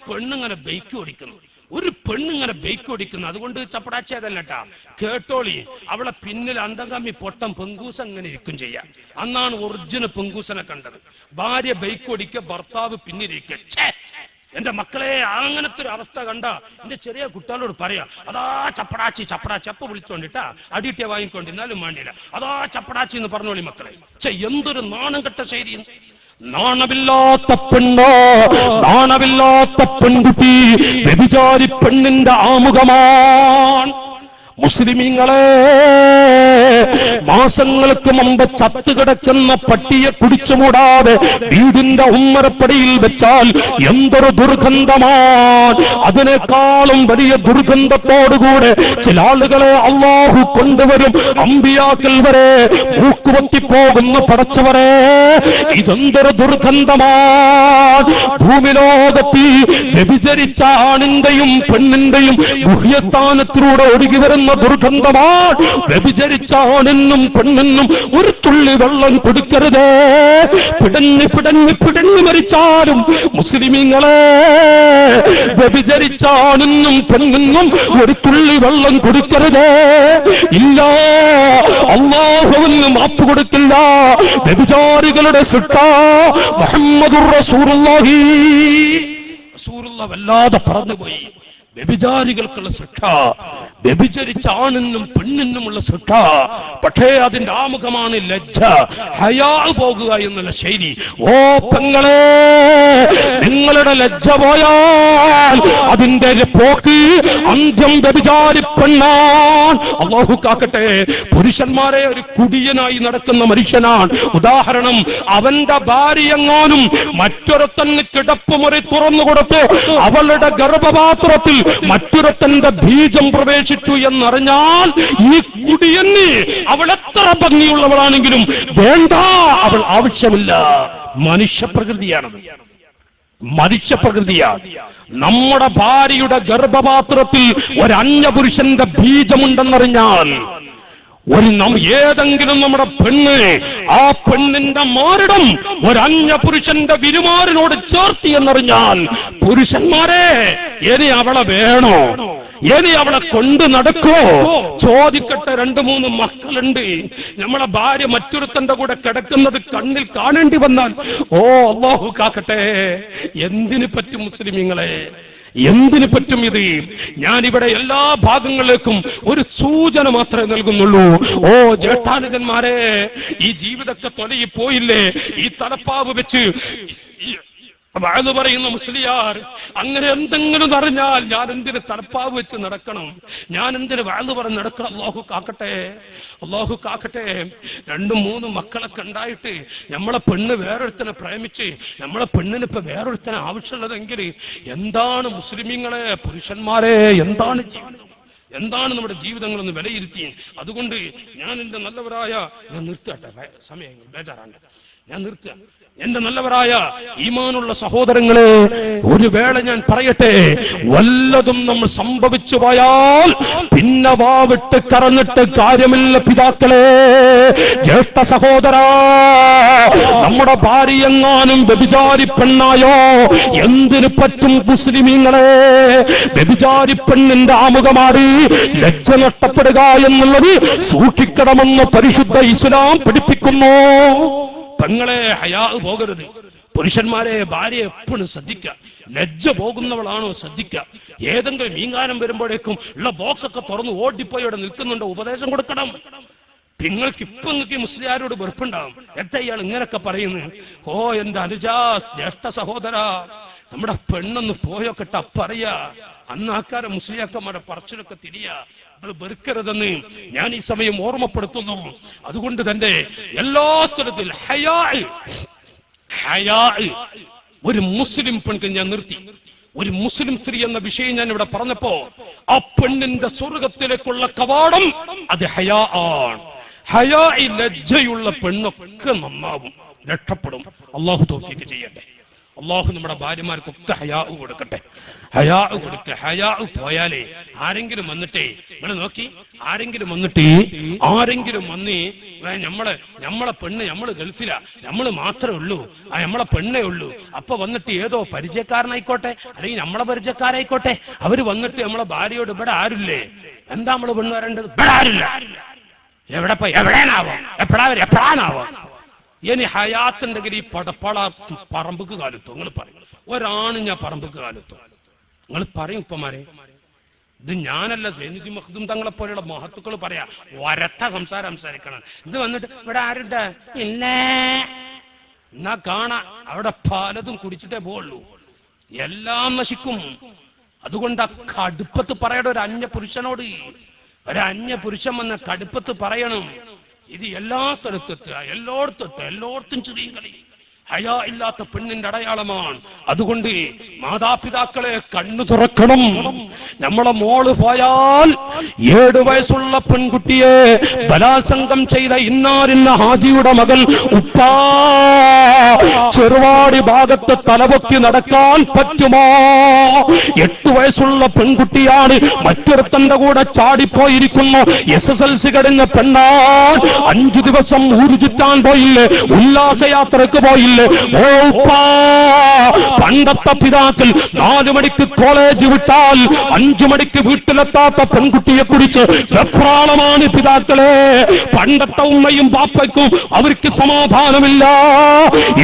A: പെണ്ണിങ്ങനെ ബൈക്ക് ഓടിക്കുന്നു, ഒരു പെണ്ണിങ്ങനെ ബൈക്ക് ഓടിക്കുന്നു. അതുകൊണ്ട് ചപ്പടാച്ചി അതല്ലട്ടാ, കേട്ടോളി. അവളെ പിന്നിൽ അന്തംഗാമി പൊട്ടം പെങ്കൂസ അങ്ങനെ ഇരിക്കും ചെയ്യാം. അന്നാണ് ഒറിജിനൽ പെങ്കൂസനെ കണ്ടത്. ഭാര്യ ബൈക്ക് ഓടിക്കുക, ഭർത്താവ് പിന്നിലിരിക്കുക. എന്റെ മക്കളെ അങ്ങനത്തെ ഒരു അവസ്ഥ കണ്ട എന്റെ ചെറിയ കുട്ടികളോട് പറയാ, അതാ ചപ്പടാച്ചി ചപ്പടാച്ചി. അപ്പൊ വിളിച്ചോണ്ടിട്ടാ അടിയിട്ടേ വാങ്ങിക്കൊണ്ടിരുന്നാലും വേണ്ടിയില്ല, അതാ ചപ്പടാച്ചി എന്ന് പറഞ്ഞോളി മക്കളെ. എന്തൊരു നാണം കെട്ട ശൈലി. നാണമില്ലാത്ത പെണ്ണോ, നാണമില്ലാത്ത പെൺകുട്ടി വ്യഭിചാരി പെണ്ണിന്റെ ആമുഖമാണ്. മുസ്ലിമീങ്ങളെ, മാസങ്ങൾക്ക് മുമ്പ് ചത്തുകിടക്കുന്ന പട്ടിയെ കുടിച്ചു മൂടാതെ വീടിന്റെ ഉമ്മറപ്പടിയിൽ വെച്ചാൽ എന്തൊരു ദുർഗന്ധമാണ്. അതിനേക്കാളും വലിയ ദുർഗന്ധത്തോടുകൂടെ ചില ആളുകളെ അള്ളാഹു കൊണ്ടുവരും. അമ്പിയാക്കൾ വരെ മൂക്കുപൊത്തിപ്പോകുന്ന പടച്ചവരെ, ഇതെന്തൊരു ദുർഗന്ധമാണ്. ഭൂമിലോകത്ത് വ്യഭിചരിച്ച ആണിന്റെയും പെണ്ണിന്റെയും ഗുഹ്യസ്ഥാനത്തിലൂടെ ഒഴുകി വരുന്ന ദുർഗന്ധമാണ്. വ്യഭിചരിച്ച ആണെന്നും പെണ്ണെന്നും ഒരു തുള്ളി വെള്ളം കൊടുക്കരുത്. പിടഞ്ഞ് പിടഞ്ഞ് പിടഞ്ഞ് മരിച്ചാലും മുസ്ലിമീങ്ങളെ, വ്യഭിചരിച്ച ആണെന്നും പെണ്ണെന്നും ഒരു തുള്ളി വെള്ളം കൊടുക്കരുത്. ഇല്ല, അല്ലാഹുവിന് മാപ്പ് കൊടുക്കില്ല. വ്യഭിചാരികളുടെ ശിക്ഷ മുഹമ്മദുർ റസൂലുള്ളാഹി. റസൂലുള്ളാഹി വല്ലാതെ പറഞ്ഞുപോയി. വ്യഭിചാരികൾക്കുള്ള ശിക്ഷ, വ്യഭിചരിച്ച ആണിനും പെണ്ണിനുമുള്ള ശിക്ഷ. പക്ഷേ അതിന്റെ ആമുഖമാണ് ലജ്ജ, ഹയാ പോകുക എന്നുള്ള ശൈലി. ഓ പെങ്ങളെ, നിങ്ങളുടെ ലജ്ജ പോയാൽ അതിന്റെ പോക്ക് അന്ത്യം വ്യഭിചാരി പെണ്ണാൻ. അല്ലാഹു കാക്കട്ടെ. പുരുഷന്മാരെ ഒരു കുടിയനായി നടക്കുന്ന മനുഷ്യനാണ്. ഉദാഹരണം, അവന്റെ ഭാര്യയെങ്ങാനും മറ്റൊരുത്തന് കിടപ്പുമുറി തുറന്നു കൊടുത്ത് അവളുടെ ഗർഭപാത്രത്തിൽ മറ്റൊരുത്തന്റെ ബീജം പ്രവേശിച്ചു എന്നറിഞ്ഞാൽ ഈ കുടിയന് അവൾ എത്ര ഭംഗിയുള്ളവളാണെങ്കിലും വേണ്ട, അവൾ ആവശ്യമില്ല. മനുഷ്യപ്രകൃതിയാണത്, മനുഷ്യപ്രകൃതിയാണ്. നമ്മുടെ ഭാര്യയുടെ ഗർഭപാത്രത്തിൽ ഒരു അന്യപുരുഷന്റെ ബീജമുണ്ടെന്നറിഞ്ഞാൽ, ഏതെങ്കിലും നമ്മുടെ പെണ്ണ് ആ പെണ്ണിന്റെ മാറിടം ഒരു അന്യപുരുഷന്റെ വിരുമാറിനോട് ചേർത്തി എന്നറിഞ്ഞാൽ, പുരുഷന്മാരെ ഇനി അവളെ വേണോ? ഇനി അവളെ കൊണ്ട് നടക്കോ? ചോദിക്കട്ടെ, 2-3 മക്കളുണ്ട്, നമ്മളെ ഭാര്യ മറ്റൊരുത്തന്റെ കൂടെ കിടക്കുന്നത് കണ്ണിൽ കാണേണ്ടി വന്നാൽ, ഓ അല്ലാഹു കാക്കട്ടെ, എന്തിനു പറ്റും മുസ്ലിമീങ്ങളെ? എന്തിനു പറ്റും ഇത്? ഞാനിവിടെ എല്ലാ ഭാഗങ്ങളിലേക്കും ഒരു സൂചന മാത്രമേ നൽകുന്നുള്ളൂ. ഓ ജ്യേഷ്ഠാനുജന്മാരെ, ഈ ജീവിതത്തെ തൊലയി പോയില്ലേ? ഈ തലപ്പാവ് വെച്ച് വഅദ് പറയുന്ന മുസ്ലിയാർ അങ്ങനെ എന്തെങ്കിലും അറിഞ്ഞാൽ ഞാൻ എന്തിന് തലപ്പാവ് വെച്ച് നടക്കണം? ഞാൻ എന്തിന് വഅദ് പറഞ്ഞ് നടക്കണം? അല്ലാഹു കാക്കട്ടെ, അല്ലാഹു കാക്കട്ടെ. 2-3 മക്കളൊക്കെ ഉണ്ടായിട്ട് നമ്മളെ പെണ്ണ് വേറൊരുത്തനെ പ്രേമിച്ച് നമ്മളെ പെണ്ണിന് ഇപ്പൊ വേറൊരുത്തനെ ആവശ്യമുള്ളതെങ്കിൽ എന്താണ് മുസ്ലിമീങ്ങളെ, പുരുഷന്മാരെ, എന്താണ് ജീവിതം? എന്താണ് നമ്മുടെ ജീവിതങ്ങളെന്ന് വിലയിരുത്തി? അതുകൊണ്ട് ഞാൻ എന്റെ നല്ലവരായ, ഞാൻ നിർത്തട്ടെ, സമയം ബേജാറാണ്, ഞാൻ നിർത്തുക. എന്റെ നല്ലവരായ ഈമാനുള്ള സഹോദരങ്ങളെ, ഒരു വേള ഞാൻ പറയട്ടെ, വല്ലതും നമ്മൾ സംഭവിച്ചു പോയാൽ പിന്നെ വാവിട്ട് കറന്നിട്ട് കാര്യമില്ല. പിതാക്കളെ, ജ്യേഷ്ഠ സഹോദരാ, നമ്മുടെ ഭാര്യയെങ്ങാനും വ്യഭിചാരി പെണ്ണായോ എന്തിനു പറ്റും മുസ്ലിമീങ്ങളെ? വ്യഭിചാരി പെണ്ണിന്റെ ആമുഖമാണ് ലജ്ജ നഷ്ടപ്പെടുക എന്നുള്ളത്. സൂക്ഷിക്കണമെന്ന് പരിശുദ്ധ ഇസ്ലാം പഠിപ്പിക്കുന്നു. പെങ്ങളെ, ഹയാ പോകരുത്. പുരുഷന്മാരെ, ഭാര്യ എപ്പോഴും ശ്രദ്ധിക്കുക. ലജ്ജ പോകുന്നവളാണോ ശ്രദ്ധിക്കുക. ഏതെങ്കിലും മീൻകാരം വരുമ്പോഴേക്കും ഉള്ള ബോക്സ് ഒക്കെ തുറന്ന് ഓടിപ്പോയി ഇവിടെ നിൽക്കുന്നുണ്ടോ ഉപദേശം കൊടുക്കണം. നിങ്ങൾക്ക് ഇപ്പൊ നിങ്ങൾക്ക് മുസ്ലിയാരോട് വെറുപ്പുണ്ടാവും. എന്താ ഇയാൾ ഇങ്ങനൊക്കെ പറയുന്നു? ഓ എന്റെ അനുജാ, ജ്യേഷ്ഠ സഹോദര, നമ്മുടെ പെണ്ണൊന്ന് പോയോക്കെട്ട പറയാ. അന്ന് ആക്കാരെ മുസ്ലിയാക്കന്മാരുടെ പറച്ചിലൊക്കെ തിരിയാ. നമ്മൾ വെറുക്കരുതെന്ന് ഞാൻ ഈ സമയം ഓർമ്മപ്പെടുത്തുന്നു. അതുകൊണ്ട് തന്നെ എല്ലാ തരത്തിൽ ഒരു മുസ്ലിം പെണ്ണ് ഞാൻ നിർത്തി. ഒരു മുസ്ലിം സ്ത്രീ എന്ന വിഷയം ഞാൻ ഇവിടെ പറഞ്ഞപ്പോ, ആ പെണ്ണിന്റെ സ്വർഗത്തിലേക്കുള്ള കവാടം അത് ഹയാ ആണ്. ഹയാ, ലജ്ജയുള്ള പെണ്ണൊക്കെ നന്നാവും, രക്ഷപ്പെടും. അല്ലാഹു തൗഫീഖ് ചെയ്യട്ടെ. അല്ലാഹു നമ്മുടെ ഭാര്യമാർക്കൊക്കെ ഹയാ കൊടുക്കട്ടെ. ഹയാ കൊടുക്കുക. ഹയാ പോയാലേ ആരെങ്കിലും വന്നിട്ടേ, നിങ്ങൾ നോക്കി, ആരെങ്കിലും വന്നിട്ട് നമ്മളെ പെണ്ണ്, നമ്മള് ഗൾഫിലാ, നമ്മള് മാത്രമേ ഉള്ളൂ, നമ്മളെ പെണ്ണേ ഉള്ളൂ. അപ്പൊ വന്നിട്ട് ഏതോ പരിചയക്കാരനായിക്കോട്ടെ അല്ലെങ്കിൽ നമ്മളെ പരിചയക്കാരായിക്കോട്ടെ, അവര് വന്നിട്ട് നമ്മളെ ഭാര്യയോട് ഇവിടെ ആരുല്ലേ, എന്താ നമ്മള് പെണ്ണ് വരേണ്ടത്? ഇവിടെ ആരില്ല, എവിടെ പോയി, എവിടെയാണാവോ, എപ്പോഴാണാവോ? ഇനി ഹയാത്തുണ്ടെങ്കിൽ ഈ പടപ്പള പറമ്പുക്ക് കാലത്തോ? നിങ്ങൾ പറയും, ഒരാണ് ഞാൻ പറമ്പുക്ക് കാലത്തോ? നിങ്ങൾ പറയും ഉപ്പമാരെ, ഇത് ഞാനല്ല, സൈനുദ്ദീൻ മഖ്ദൂം തങ്ങളെ പോലെയുള്ള മഹത്തുക്കൾ പറയാ, ഒരത്ത സംസാരിക്കണം. ഇത് വന്നിട്ട് ഇവിടെ ആരുണ്ട്? ഇല്ല, എന്നാ കാണാ അവിടെ പലതും കുടിച്ചിട്ടേ പോവുള്ളൂ, എല്ലാം നശിക്കും. അതുകൊണ്ട് ആ കടുപ്പത്ത് പറയണം. ഒരു അന്യ പുരുഷൻ വന്ന കടുപ്പത്ത് പറയണം. ഇത് എല്ലാ സ്ഥലത്തെത്തുക, എല്ലായിടത്തും ചെറിയ കളി. ഹയാ ഇല്ലാത്ത പെണ്ണിന്റെ അടയാളമാണ്. അതുകൊണ്ട് മാതാപിതാക്കളെ കണ്ണു തുറക്കണം. നമ്മളെ മോള് പോയാൽ 7 വയസ്സുള്ള പെൺകുട്ടിയെ ബലാത്സംഗം ചെയ്ത ഇന്നാരിന്ന ഹാജിയുടെ മകൾ ഉപ്പാ, ചെറുവാടി ഭാഗത്ത് തലപൊക്കി നടക്കാൻ പറ്റുമോ? 8 വയസ്സുള്ള പെൺകുട്ടിയാണ്, മറ്റൊരുത്തന്റെ കൂടെ ചാടിപ്പോയിരിക്കുന്നു. SSLC കഴിഞ്ഞ പെണ്ണാൻ 5 ദിവസം ഊരു ചുറ്റാൻ പോയില്ലേ, ഉല്ലാസയാത്രക്ക് പോയില്ലേ, പറയൂലേ, ഓ ഉപ്പാ, പണ്ടത്തെ പിതാക്കൾ 4 മണിക്ക് കോളേജ് വിട്ടാൽ 5 മണിക്ക് വീട്ടിലെത്താത്ത പെൺകുട്ടിയെ കുറിച്ച് വെപ്രാളമാണ് പിതാക്കളെ. പണ്ടത്തെ ഉമ്മയും ബാപ്പയ്ക്കും അവർക്ക് സമാധാനമില്ല.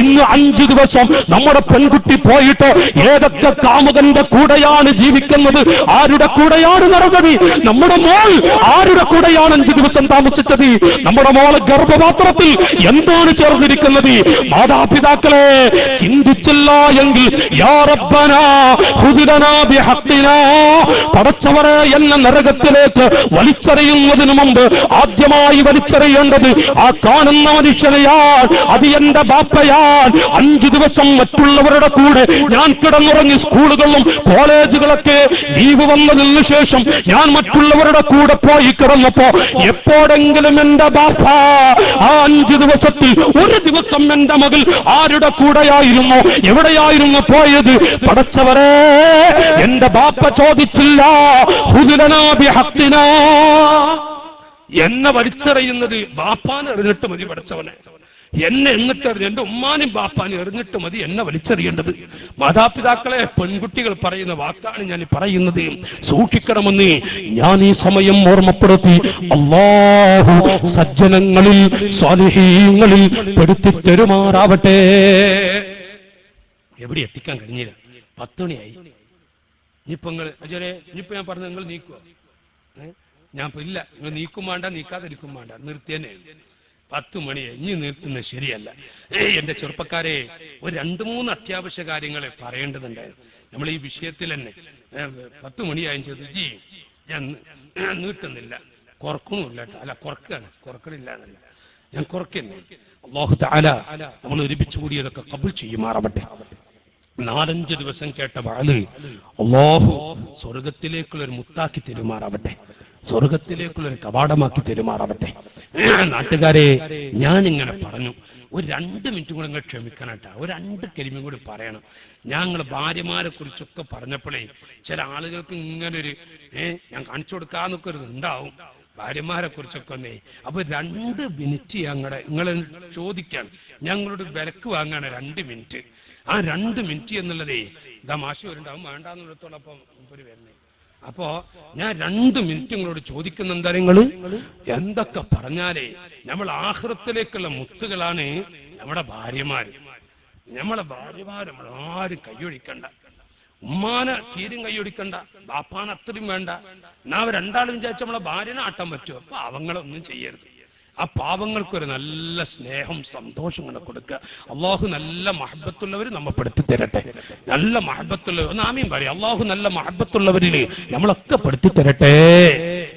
A: ഇന്ന് 5 ദിവസം നമ്മുടെ പെൺകുട്ടി പോയിട്ട് ഏതൊക്കെ കാമുകന്റെ കൂടെയാണ് ജീവിക്കുന്നത്, ആരുടെ കൂടെയാണ് നടന്നത്, നമ്മുടെ മോൾ ആരുടെ കൂടെയാണ് 5 ദിവസം താമസിച്ചത്, നമ്മുടെ മോളെ ഗർഭപാത്രത്തിൽ എന്താണ് ചേർന്നിരിക്കുന്നത്. മാതാപിതാക്കളെ ചിന്തിച്ചില്ല എങ്കിൽ യാ റബ്ബനാ ഖുദ് ലനാ ബിഹഖിനാ, പടച്ചവനെ എന്നെ നരകത്തിലേക്ക് വലിച്ചെറിയുന്നതിന് മുമ്പ് ആദ്യമായി വലിച്ചെറിയേണ്ടത് ആ കാണുന്ന മനുഷ്യനെയാണ്, അത് എന്റെ ബാപ്പയാൻ. 5 ദിവസം മറ്റുള്ളവരുടെ കൂടെ ഞാൻ കിടന്നുറങ്ങി. സ്കൂളുകളിലും കോളേജുകളൊക്കെ ലീവ് വന്നതിന് ശേഷം ഞാൻ മറ്റുള്ളവരുടെ കൂടെ പോയി കിടന്നപ്പോ എപ്പോഴെങ്കിലും എന്റെ ബാപ്പ ആ 5 ദിവസത്തിൽ 1 ദിവസം എന്റെ മകൾ ആരുടെ കൂടെയായിരുന്നു, എവിടെയായിരുന്നു പോയത്? പടച്ചവരെ, എന്റെ ബാപ്പ ചോദിച്ചില്ല ഹുദുലനാ ബിഹഖിനാ. എന്നെ വലിച്ചെറിയുന്നത് ബാപ്പാനെ എറിഞ്ഞിട്ട് മതി പടച്ചവനെ, എന്നെ എന്നിട്ട് എന്റെ ഉമ്മാനും ബാപ്പാനും എറിഞ്ഞിട്ട് മതി എന്നെ വലിച്ചെറിയേണ്ടത്. മാതാപിതാക്കളെ, പെൺകുട്ടികൾ പറയുന്ന വാക്കാണ് ഞാൻ പറയുന്നത്, സൂക്ഷിക്കണമെന്ന് ഞാൻ ഈ സമയം ഓർമ്മപ്പെടുത്തി. അല്ലാഹു സജ്ജനങ്ങളിൽ സ്വാലിഹീങ്ങളിൽ പെടുത്തി തെരുമാറാവട്ടെ. എവിടെ എത്തിക്കാൻ കഴിഞ്ഞില്ല, 10 മണിയായി. ഇനിയിപ്പോ ഇനിയിപ്പോ ഞാൻ പറഞ്ഞു നിങ്ങൾ നീക്കുവോ? ഞാൻ ഇപ്പൊ ഇല്ല, നിങ്ങൾ നീക്കും വേണ്ട, നീക്കാതിരിക്കും വേണ്ട, നിർത്തിയന്നെ. 10 മണിയായി, ഇനി നിർത്തുന്നത് ശരിയല്ല. എന്റെ ചെറുപ്പക്കാരെ, ഒരു 2-3 അത്യാവശ്യ കാര്യങ്ങളെ പറയേണ്ടതുണ്ടായിരുന്നു നമ്മൾ ഈ വിഷയത്തിൽ തന്നെ. 10 മണിയായും ചോദിച്ചു, ജി ഞാൻ നീട്ടുന്നില്ല, കുറക്കണമില്ല കേട്ടോ. അല്ല, കുറക്കണില്ല എന്നല്ല, ഞാൻ കുറക്കുന്നു. അല്ലാഹു തആല നമ്മൾ ഒരുമിച്ച് കൂടിയതൊക്കെ ഖബൂൽ ചെയ്യുമാറാവട്ടെ. 4-5 ദിവസം കേട്ട വാല് അല്ലാഹു സ്വർഗത്തിലേക്കുള്ള ഒരു മുത്താക്കി തെരുമാറാവട്ടെ, സ്വർഗത്തിലേക്കുള്ള ഒരു കവാടമാക്കി തെരുമാറാവട്ടെ. നാട്ടുകാരെ, ഞാൻ ഇങ്ങനെ പറഞ്ഞു, ഒരു 2 മിനിറ്റ് കൂടെ നിങ്ങൾ ക്ഷമിക്കണം കേട്ടോ. ഒരു 2 കരിമയും കൂടി പറയണം. ഞങ്ങൾ ഭാര്യമാരെ കുറിച്ചൊക്കെ പറഞ്ഞപ്പോഴേ ചില ആളുകൾക്ക് ഇങ്ങനൊരു ഞാൻ കാണിച്ചു കൊടുക്കാന്നൊക്കെ ഒരു ഉണ്ടാവും ഭാര്യമാരെ കുറിച്ചൊക്കെ ഒന്നേ. അപ്പൊ 2 മിനിറ്റ് നിങ്ങളെ ചോദിക്കാൻ ഞങ്ങളോട് വിലക്ക് വാങ്ങാണ് 2 മിനിറ്റ്. ആ 2 മിനിറ്റ് എന്നുള്ളതേ ഇതാ മാഷി വരുന്നുണ്ടാവും വേണ്ടാന്നുള്ളത്തോടൊപ്പം ഒരു വരുന്നേ. അപ്പോ ഞാൻ 2 മിനിറ്റ് നിങ്ങളോട് ചോദിക്കുന്നുണ്ടാ, നിങ്ങള് എന്തൊക്കെ പറഞ്ഞാലേ നമ്മൾ ആഖിറത്തിലേക്കുള്ള മുത്തുകളാണ് നമ്മുടെ ഭാര്യമാര്. നമ്മളെ ഭാര്യമാര് നമ്മൾ ആരും കൈയൊഴിക്കണ്ട, ഉമ്മാനെ തീരും കൈയൊടിക്കണ്ട, ബാപ്പാനെ അത്രയും വേണ്ട. എന്നാ അവർ 2 വിചാരിച്ച നമ്മളെ ഭാര്യനെ ആട്ടാൻ പറ്റുമോ? പാവങ്ങളൊന്നും ചെയ്യരുത്. ആ പാവങ്ങൾക്കൊരു നല്ല സ്നേഹം സന്തോഷം ഇങ്ങനെ കൊടുക്കുക. അള്ളാഹു നല്ല മഹബത്തുള്ളവർ നമ്മെ പെടുത്തി തരട്ടെ. നല്ല മഹബത്തുള്ളവർ ഒന്ന് ആമീൻ പറയും. അള്ളാഹു നല്ല മഹബത്തുള്ളവരില് നമ്മളൊക്കെ പെടുത്തി തരട്ടെ.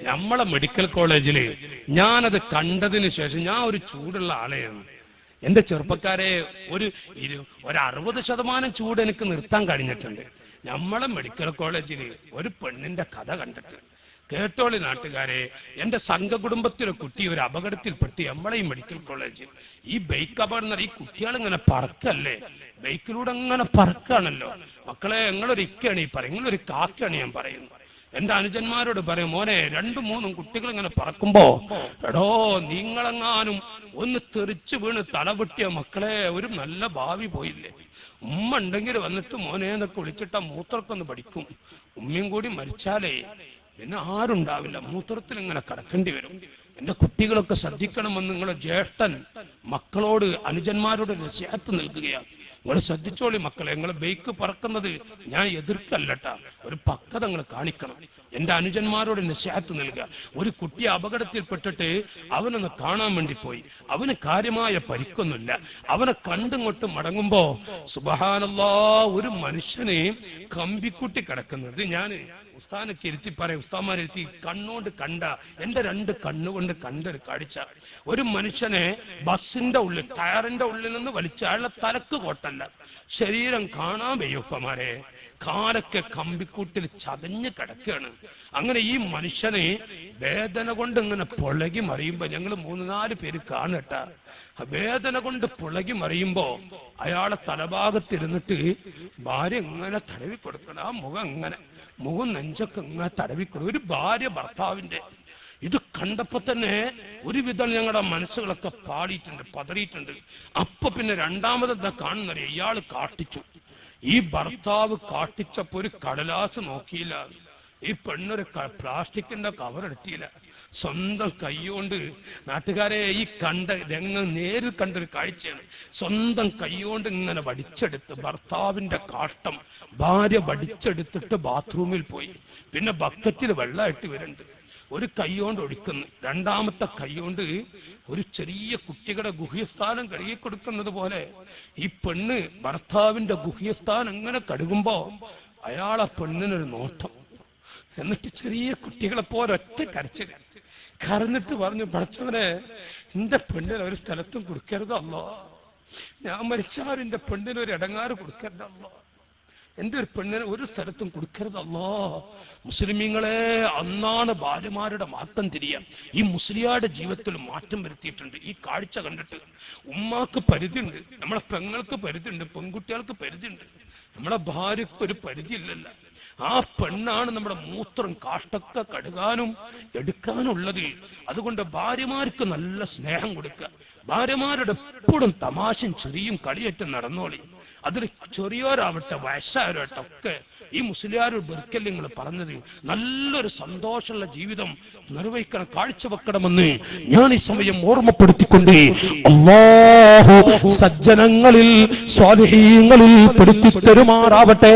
A: നമ്മളെ മെഡിക്കൽ കോളേജില് ഞാനത് കണ്ടതിന് ശേഷം ഞാൻ ഒരു ചൂടുള്ള ആളെയാണ്. എന്റെ ചെറുപ്പക്കാരെ, ഒരു 60% ചൂട് എനിക്ക് നിർത്താൻ കഴിഞ്ഞിട്ടുണ്ട്. നമ്മളെ മെഡിക്കൽ കോളേജിൽ ഒരു പെണ്ണിന്റെ കഥ കണ്ടിട്ട് കേട്ടോളി നാട്ടുകാരെ. എന്റെ സംഘകുടുംബത്തിലെ കുട്ടി ഒരു അപകടത്തിൽപ്പെട്ട് നമ്മളെ ഈ മെഡിക്കൽ കോളേജ് ഈ ബൈക്ക് അപകടം, ഈ കുട്ടികൾ ഇങ്ങനെ പറക്കല്ലേ, ബൈക്കിലൂടെ അങ്ങനെ പറക്കാണല്ലോ. മക്കളെ, നിങ്ങളൊരു ഇക്കാണ് ഈ പറയും, നിങ്ങളൊരു കാക്കാണ് ഞാൻ പറയുന്നത്. എന്റെ അനുജന്മാരോട് പറയും, മോനെ 2-3 കുട്ടികൾ ഇങ്ങനെ പറക്കുമ്പോ എടോ നിങ്ങളെങ്ങാനും ഒന്ന് തെറിച്ചു വീണ് തലപൊട്ടിയ മക്കളെ ഒരു നല്ല ഭാവി പോയില്ലേ. ഉമ്മ ഉണ്ടെങ്കിൽ വന്നിട്ട് മോനെ എന്നൊക്കെ വിളിച്ചിട്ടാ മൂത്രമൊക്കെ ഒന്ന് പഠിക്കും. ഉമ്മയും കൂടി മരിച്ചാലേ പിന്നെ ആരുണ്ടാവില്ല, മൂത്രത്തിൽ ഇങ്ങനെ കിടക്കേണ്ടി വരും. എന്റെ കുട്ടികളൊക്കെ ശ്രദ്ധിക്കണമെന്ന് നിങ്ങളെ ജ്യേഷ്ഠൻ മക്കളോട് അനുജന്മാരോട് നസിഹത്ത് നൽകുകയാണ്. നിങ്ങൾ ശ്രദ്ധിച്ചോളി മക്കളെ, നിങ്ങൾ ബൈക്ക് പറക്കുന്നത് ഞാൻ എതിർക്കല്ലട്ടാ, ഒരു പക്വത നിങ്ങൾ കാണിക്കണം. എന്റെ അനുജന്മാരോട് നസിഹത്ത് നൽകുക. ഒരു കുട്ടി അപകടത്തിൽപ്പെട്ടിട്ട് അവനൊന്ന് കാണാൻ വേണ്ടി പോയി, അവന് കാര്യമായ പരിക്കൊന്നുമില്ല. അവനെ കണ്ടിങ്ങോട്ട് മടങ്ങുമ്പോ സുബ്ഹാനല്ലാഹ്, ഒരു മനുഷ്യനെ കമ്പിക്കുട്ടി കിടക്കുന്നത് ഞാൻ ഉസ്താനൊക്കെ ഇരുത്തി പറയാം, ഉസ്താമാരെത്തി കണ്ണുകൊണ്ട് കണ്ട, എന്റെ 2 കണ്ണുകൊണ്ട് കണ്ടൊരു കാഴ്ച. ഒരു മനുഷ്യനെ ബസിന്റെ ഉള്ളിൽ, ടയറിന്റെ ഉള്ളിൽ നിന്ന് വലിച്ച അയാളുടെ തലക്ക് കോട്ടല്ല, ശരീരം കാണാൻ വയ്യപ്പമാരെ, കാലൊക്കെ കമ്പിക്കൂട്ടിൽ ചതഞ്ഞ് കിടക്കുകയാണ്. അങ്ങനെ ഈ മനുഷ്യനെ വേദന കൊണ്ട് ഇങ്ങനെ പുളകി മറിയുമ്പോ ഞങ്ങൾ 3-4 പേര് കാണട്ട, വേദന കൊണ്ട് പുളകി മറിയുമ്പോ അയാളെ തലഭാഗത്തിരുന്നിട്ട് ഭാര്യ ഇങ്ങനെ തടവി കൊടുക്കണം. ആ മുഖം നെഞ്ചൊക്കെ ഇങ്ങനെ തടവിക്കൊടുക്കും. ഒരു ഭാര്യ ഭർത്താവിന്റെ ഇത് കണ്ടപ്പോ തന്നെ ഒരുവിധം ഞങ്ങളുടെ മനസ്സുകളൊക്കെ പാടിയിട്ടുണ്ട്, പതറിയിട്ടുണ്ട്. അപ്പൊ പിന്നെ രണ്ടാമതെന്താ കാണുന്നറിയ, ഇയാള് കാട്ടിച്ചു. ഈ ഭർത്താവ് കാട്ടിച്ചപ്പോ ഒരു കടലാസ് നോക്കിയില്ല, ഈ പെണ്ണൊരു പ്ലാസ്റ്റിക്കിന്റെ കവർ എടുത്തില്ല. സ്വന്തം കൈകൊണ്ട്, നാട്ടുകാരെ ഈ കണ്ട രംഗം നേരിൽ കണ്ടൊരു കാഴ്ചയാണ്. സ്വന്തം കൈകൊണ്ട് ഇങ്ങനെ വടിച്ചെടുത്ത്, ഭർത്താവിന്റെ കാഷ്ടം ഭാര്യ വടിച്ചെടുത്തിട്ട് ബാത്റൂമിൽ പോയി. പിന്നെ ബക്കറ്റിൽ വെള്ളമായിട്ട് വരുന്നുണ്ട്. ഒരു കൈ കൊണ്ട് ഒഴിക്കുന്നു, രണ്ടാമത്തെ കൈ കൊണ്ട് ഒരു ചെറിയ കുട്ടികളുടെ ഗുഹ്യസ്ഥാനം കഴുകി കൊടുക്കുന്നത് പോലെ ഈ പെണ്ണ് ഭർത്താവിന്റെ ഗുഹ്യസ്ഥാനം ഇങ്ങനെ കഴുകുമ്പോ അയാളെ പെണ്ണിനൊരു നോട്ടം. എന്നിട്ട് ചെറിയ കുട്ടികളെ പോലെ ഒറ്റ കരഞ്ഞിട്ട് പറഞ്ഞു, പഠിച്ചവനെ എന്റെ പെണ്ണിന് ഒരു സ്ഥലത്തും കൊടുക്കരുതല്ലോ, ഞാൻ മരിച്ചാലും എന്റെ പെണ്ണിന് ഒരു ഇടങ്ങാറ് കൊടുക്കരുതല്ലോ, എന്റെ ഒരു പെണ്ണിനെ ഒരു സ്ഥലത്തും കൊടുക്കരുതല്ലോ. മുസ്ലിമീങ്ങളെ, അന്നാണ് ഭാര്യമാരുടെ മാറ്റം തിരിയാം. ഈ മുസ്ലിയാരുടെ ജീവിതത്തിൽ മാറ്റം വരുത്തിയിട്ടുണ്ട്. ഈ കാഴ്ച കണ്ടിട്ട് ഉമ്മാക്ക് പരിധിയുണ്ട്, നമ്മളെ പെങ്ങൾക്ക് പരിധിയുണ്ട്, പെൺകുട്ടികൾക്ക് പരിധിയുണ്ട്, നമ്മളെ ഭാര്യക്ക് ഒരു പരിധി ഇല്ലല്ലോ. ആ പെണ്ണാണ് നമ്മുടെ മൂത്രം കാഷ്ടൊക്കെ കഴുകാനും എടുക്കാനുള്ളത്. അതുകൊണ്ട് ഭാര്യമാർക്ക് നല്ല സ്നേഹം കൊടുക്കുക. ഭാര്യമാരുടെ എപ്പോഴും തമാശയും ചെറിയും കളിയേറ്റം നടന്നോളി. അതിൽ ചെറിയോരാവട്ടെ വയസ്സായവരാവട്ടെ ഒക്കെ ഈ മുസ്ലിയാർ ബർക്കല്യങ്ങൾ പറഞ്ഞത് നല്ലൊരു സന്തോഷമുള്ള ജീവിതം നിർവഹിക്കണം, കാഴ്ചവെക്കണമെന്ന് ഞാൻ ഈ സമയം ഓർമ്മപ്പെടുത്തിക്കൊണ്ട് അല്ലാഹു സജ്ജനങ്ങളിൽ സ്വാലിഹീങ്ങളിൽ പെടുത്തി തരുമാറാവട്ടെ.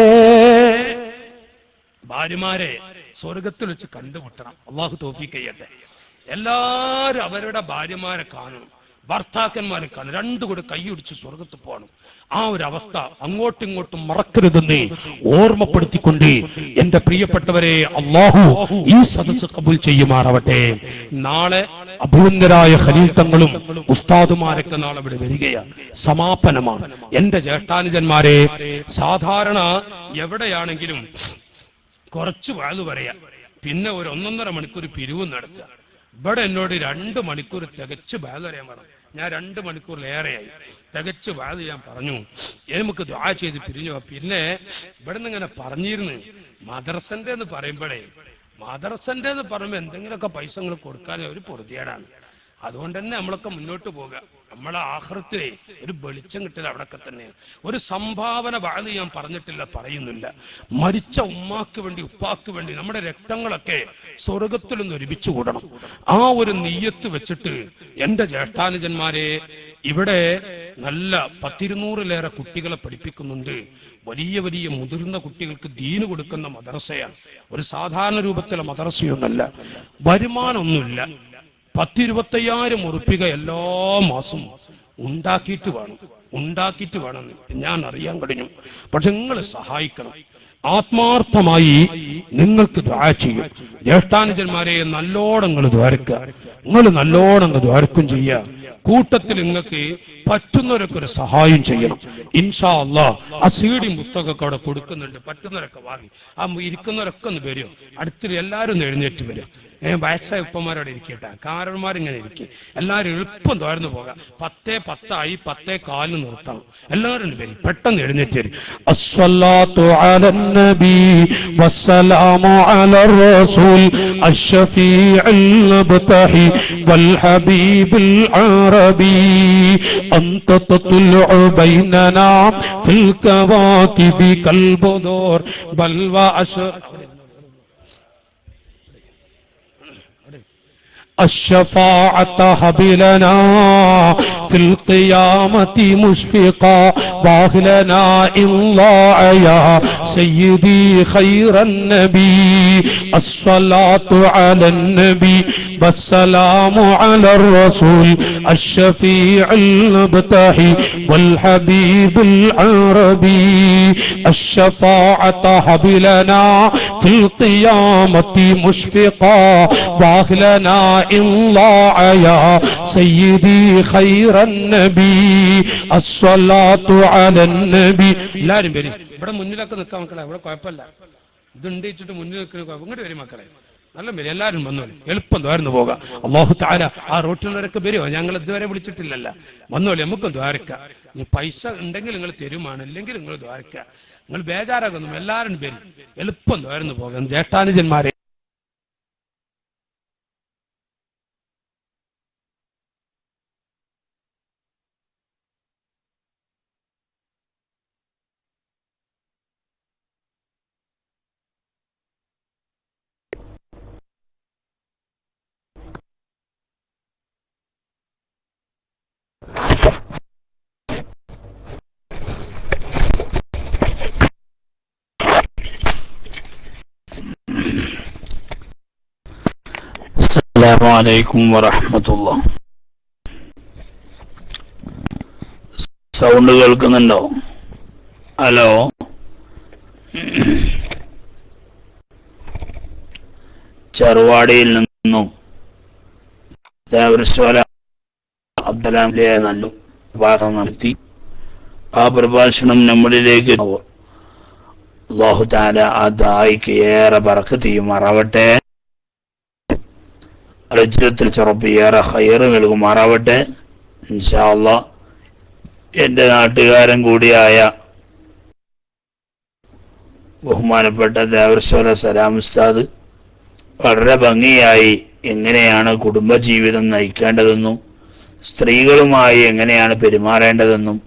A: ഭാര്യമാരെ സ്വർഗത്തിൽ വെച്ച് കണ്ടുമുട്ടണം, അള്ളാഹു തൗഫീഖ് ചെയ്യട്ടെ. എല്ലാരും അവരുടെ ഭാര്യമാരെ കാണണം, ഭർത്താക്കന്മാരെ കാണണം, രണ്ടു കൂടെ കൈയൊടിച്ച് സ്വർഗത്ത് പോകണം. ആ ഒരു അവസ്ഥ അങ്ങോട്ടും ഇങ്ങോട്ടും മറക്കരുതെന്ന് ഓർമ്മപ്പെടുത്തിക്കൊണ്ട് എന്റെ പ്രിയപ്പെട്ടവരെ, അള്ളാഹു ഈ സദസ്സ് കബൂൽ ചെയ്യുമാറാവട്ടെ. നാളെ അഭിനന്ദരായ ഖലീൽ തങ്ങളും ഉസ്താദുമാരൊക്കെ നാളെ ഇവിടെ വരികയാണ്, സമാപനമാണ്. എന്റെ ജ്യേഷ്ഠാനുജന്മാരെ, സാധാരണ എവിടെയാണെങ്കിലും കുറച്ച് വാഴ് പറയാം, പിന്നെ ഒരു 1.5 മണിക്കൂർ പിരിവ് നടത്തുക. ഇവിടെ എന്നോട് 2 മണിക്കൂർ തികച്ച് വാഴ് പറയാൻ പറഞ്ഞു. ഞാൻ 2 മണിക്കൂറിലേറെയായി തികച്ച് വാഴ് ഞാൻ പറഞ്ഞു. നമുക്ക് ദുആ ചെയ്ത് പിരിഞ്ഞു. പിന്നെ ഇവിടെ നിന്ന് ഇങ്ങനെ പറഞ്ഞിരുന്നു, മദ്രസന്റെ എന്ന് പറയുമ്പോഴേ, മദ്രസന്റെ എന്ന് പറയുമ്പോൾ എന്തെങ്കിലുമൊക്കെ പൈസ നിങ്ങൾ കൊടുക്കാൻ ഒരു പൊറുതിയേടാണ്. അതുകൊണ്ട് തന്നെ നമ്മളൊക്കെ മുന്നോട്ട് പോകുക. നമ്മളെ ആഖിറത്തിലെ ഒരു വെളിച്ചം കിട്ടൽ അവിടൊക്കെ തന്നെ. ഒരു സംഭാവന വാഴ് ഞാൻ പറഞ്ഞിട്ടില്ല, പറയുന്നില്ല. മരിച്ച ഉമ്മാക്ക് വേണ്ടി, ഉപ്പാക്ക് വേണ്ടി നമ്മുടെ രക്തങ്ങളൊക്കെ സ്വർഗത്തിലൊന്ന് ഒരുമിച്ച് കൂടണം. ആ ഒരു നിയ്യത്ത് വെച്ചിട്ട് എന്റെ ജ്യേഷ്ഠാനുജന്മാരെ, ഇവിടെ നല്ല 100-200-ലേറെ കുട്ടികളെ പഠിപ്പിക്കുന്നുണ്ട്. വലിയ വലിയ മുതിർന്ന കുട്ടികൾക്ക് ദീന് കൊടുക്കുന്ന മദ്രസയാണ്. ഒരു സാധാരണ രൂപത്തിലെ മദ്രസയൊന്നല്ല. വരുമാനമൊന്നുമില്ല. 10-25,000 ഉറുപ്പിക എല്ലാ മാസവും ഉണ്ടാക്കിയിട്ട് വേണം ഞാൻ അറിയാൻ കഴിഞ്ഞു. പക്ഷെ നിങ്ങൾ സഹായിക്കണം, ആത്മാർത്ഥമായി നിങ്ങൾക്ക് ദുആ ചെയ്യും. ജ്യേഷ്ഠാനുജന്മാരെ, നല്ലോണം നിങ്ങൾ ദ്വാരക്കുക, നിങ്ങൾ നല്ലോണം ദ്വാരക്കും ചെയ്യുക. കൂട്ടത്തിൽ നിങ്ങൾക്ക് പറ്റുന്നവരൊക്കെ ഒരു സഹായം ചെയ്യണം. ഇൻഷാ അല്ലാഹ് ആ CD പുസ്തകമൊക്കെ അവിടെ കൊടുക്കുന്നുണ്ട്. പറ്റുന്നവരൊക്കെ വാങ്ങി, ആ ഇരിക്കുന്നവരൊക്കെ ഒന്ന് വരും. അടുത്ത് എല്ലാവരും ഒന്ന് എഴുന്നേറ്റ് വരും. വയസ്സായ ഉപ്പന്മാരോടെ ഇരിക്കട്ടെ, കാരന്മാരിങ്ങനെ ഇരിക്കും. എല്ലാവരും എളുപ്പം തോർന്നു പോകാം. 10:10 10:15 നിർത്തണം. എല്ലാവരും വരും, പെട്ടെന്ന് എഴുന്നേറ്റ് വരും. അസ്സലാത്തു അലൻ നബി വസ്സലാമു അലർ റസൂൽ അഷ്ഫീഉൽ മുബ്തഹി വൽ ഹബീബുൽ അറബി അൻത തത്ലഉ ബൈനനാ ഫിൽ കവാകിബി കൽ ബുദൂർ ബൽ വഅശ الشفاعة هب لنا في القيامة مشفقا واغ لنا الله يا سيدي خير النبي الصلاة على النبي والسلام على الرسول الشفيع المبتهي والحبيب العربي الشفاعة هب لنا في القيامة مشفقا واغ لنا الله يا سيدي خير النبي الصلاة على النبي. എല്ലാവരും വരും. ഇവിടെ മുന്നിലൊക്കെ നിൽക്കാം മക്കളെ, ഇവിടെ കുഴപ്പമില്ല. ഇതുണ്ട് വെച്ചിട്ട് മുന്നിൽ നിൽക്കുന്ന ഇങ്ങോട്ട് വരും മക്കളെ, നല്ല വരും. എല്ലാവരും വന്നോളി, എളുപ്പം ദ്വാരന്ന് പോകാം. അല്ലാഹു തആല ആ റോട്ടിലുള്ളവരൊക്കെ വരുമോ? ഞങ്ങൾ ഇതുവരെ വിളിച്ചിട്ടില്ലല്ല. വന്നോളി, നമുക്കും ദ്വാരക്കാം. ഇനി പൈസ ഉണ്ടെങ്കിൽ നിങ്ങൾ തരുമാണ്, ഇല്ലെങ്കിൽ നിങ്ങൾ ദ്വാരക്കുക. നിങ്ങൾ ബേജാറാകുന്നു. എല്ലാവരും വരും, എളുപ്പം ദ്വാരന്ന് പോകാം. ജ്യേഷ്ഠാനുജന്മാരെ
B: അസ്സലാമു അലൈക്കും വറഹ്മത്തുള്ളാഹി. സൗണ്ട് കേൾക്കുന്നുണ്ടോ? ഹലോ. ചെറുവാടിയിൽ നിന്നും ദേവരശ്വര അബ്ദുലാമിലെ നല്ല പ്രഭാഷണം നടത്തി. ആ പ്രഭാഷണം നമ്മളിലേക്ക് അല്ലാഹു തആല ആ ദായിക്ക് ഏറെ ബറക്കത്ത് ചെയ്യുമാറാവട്ടെ. ജീവിതത്തിൽ ചെറുപ്പ് ഏറെ ഖൈറ് നൽകുമാറാവട്ടെ. ഇൻഷാ അല്ലാഹ് എൻ്റെ നാട്ടുകാരൻ കൂടിയായ ബഹുമാനപ്പെട്ട ദേവരശ്വര സലാം ഉസ്താദ് വളരെ ഭംഗിയായി എങ്ങനെയാണ് കുടുംബജീവിതം നയിക്കേണ്ടതെന്നും സ്ത്രീകളുമായി എങ്ങനെയാണ് പെരുമാറേണ്ടതെന്നും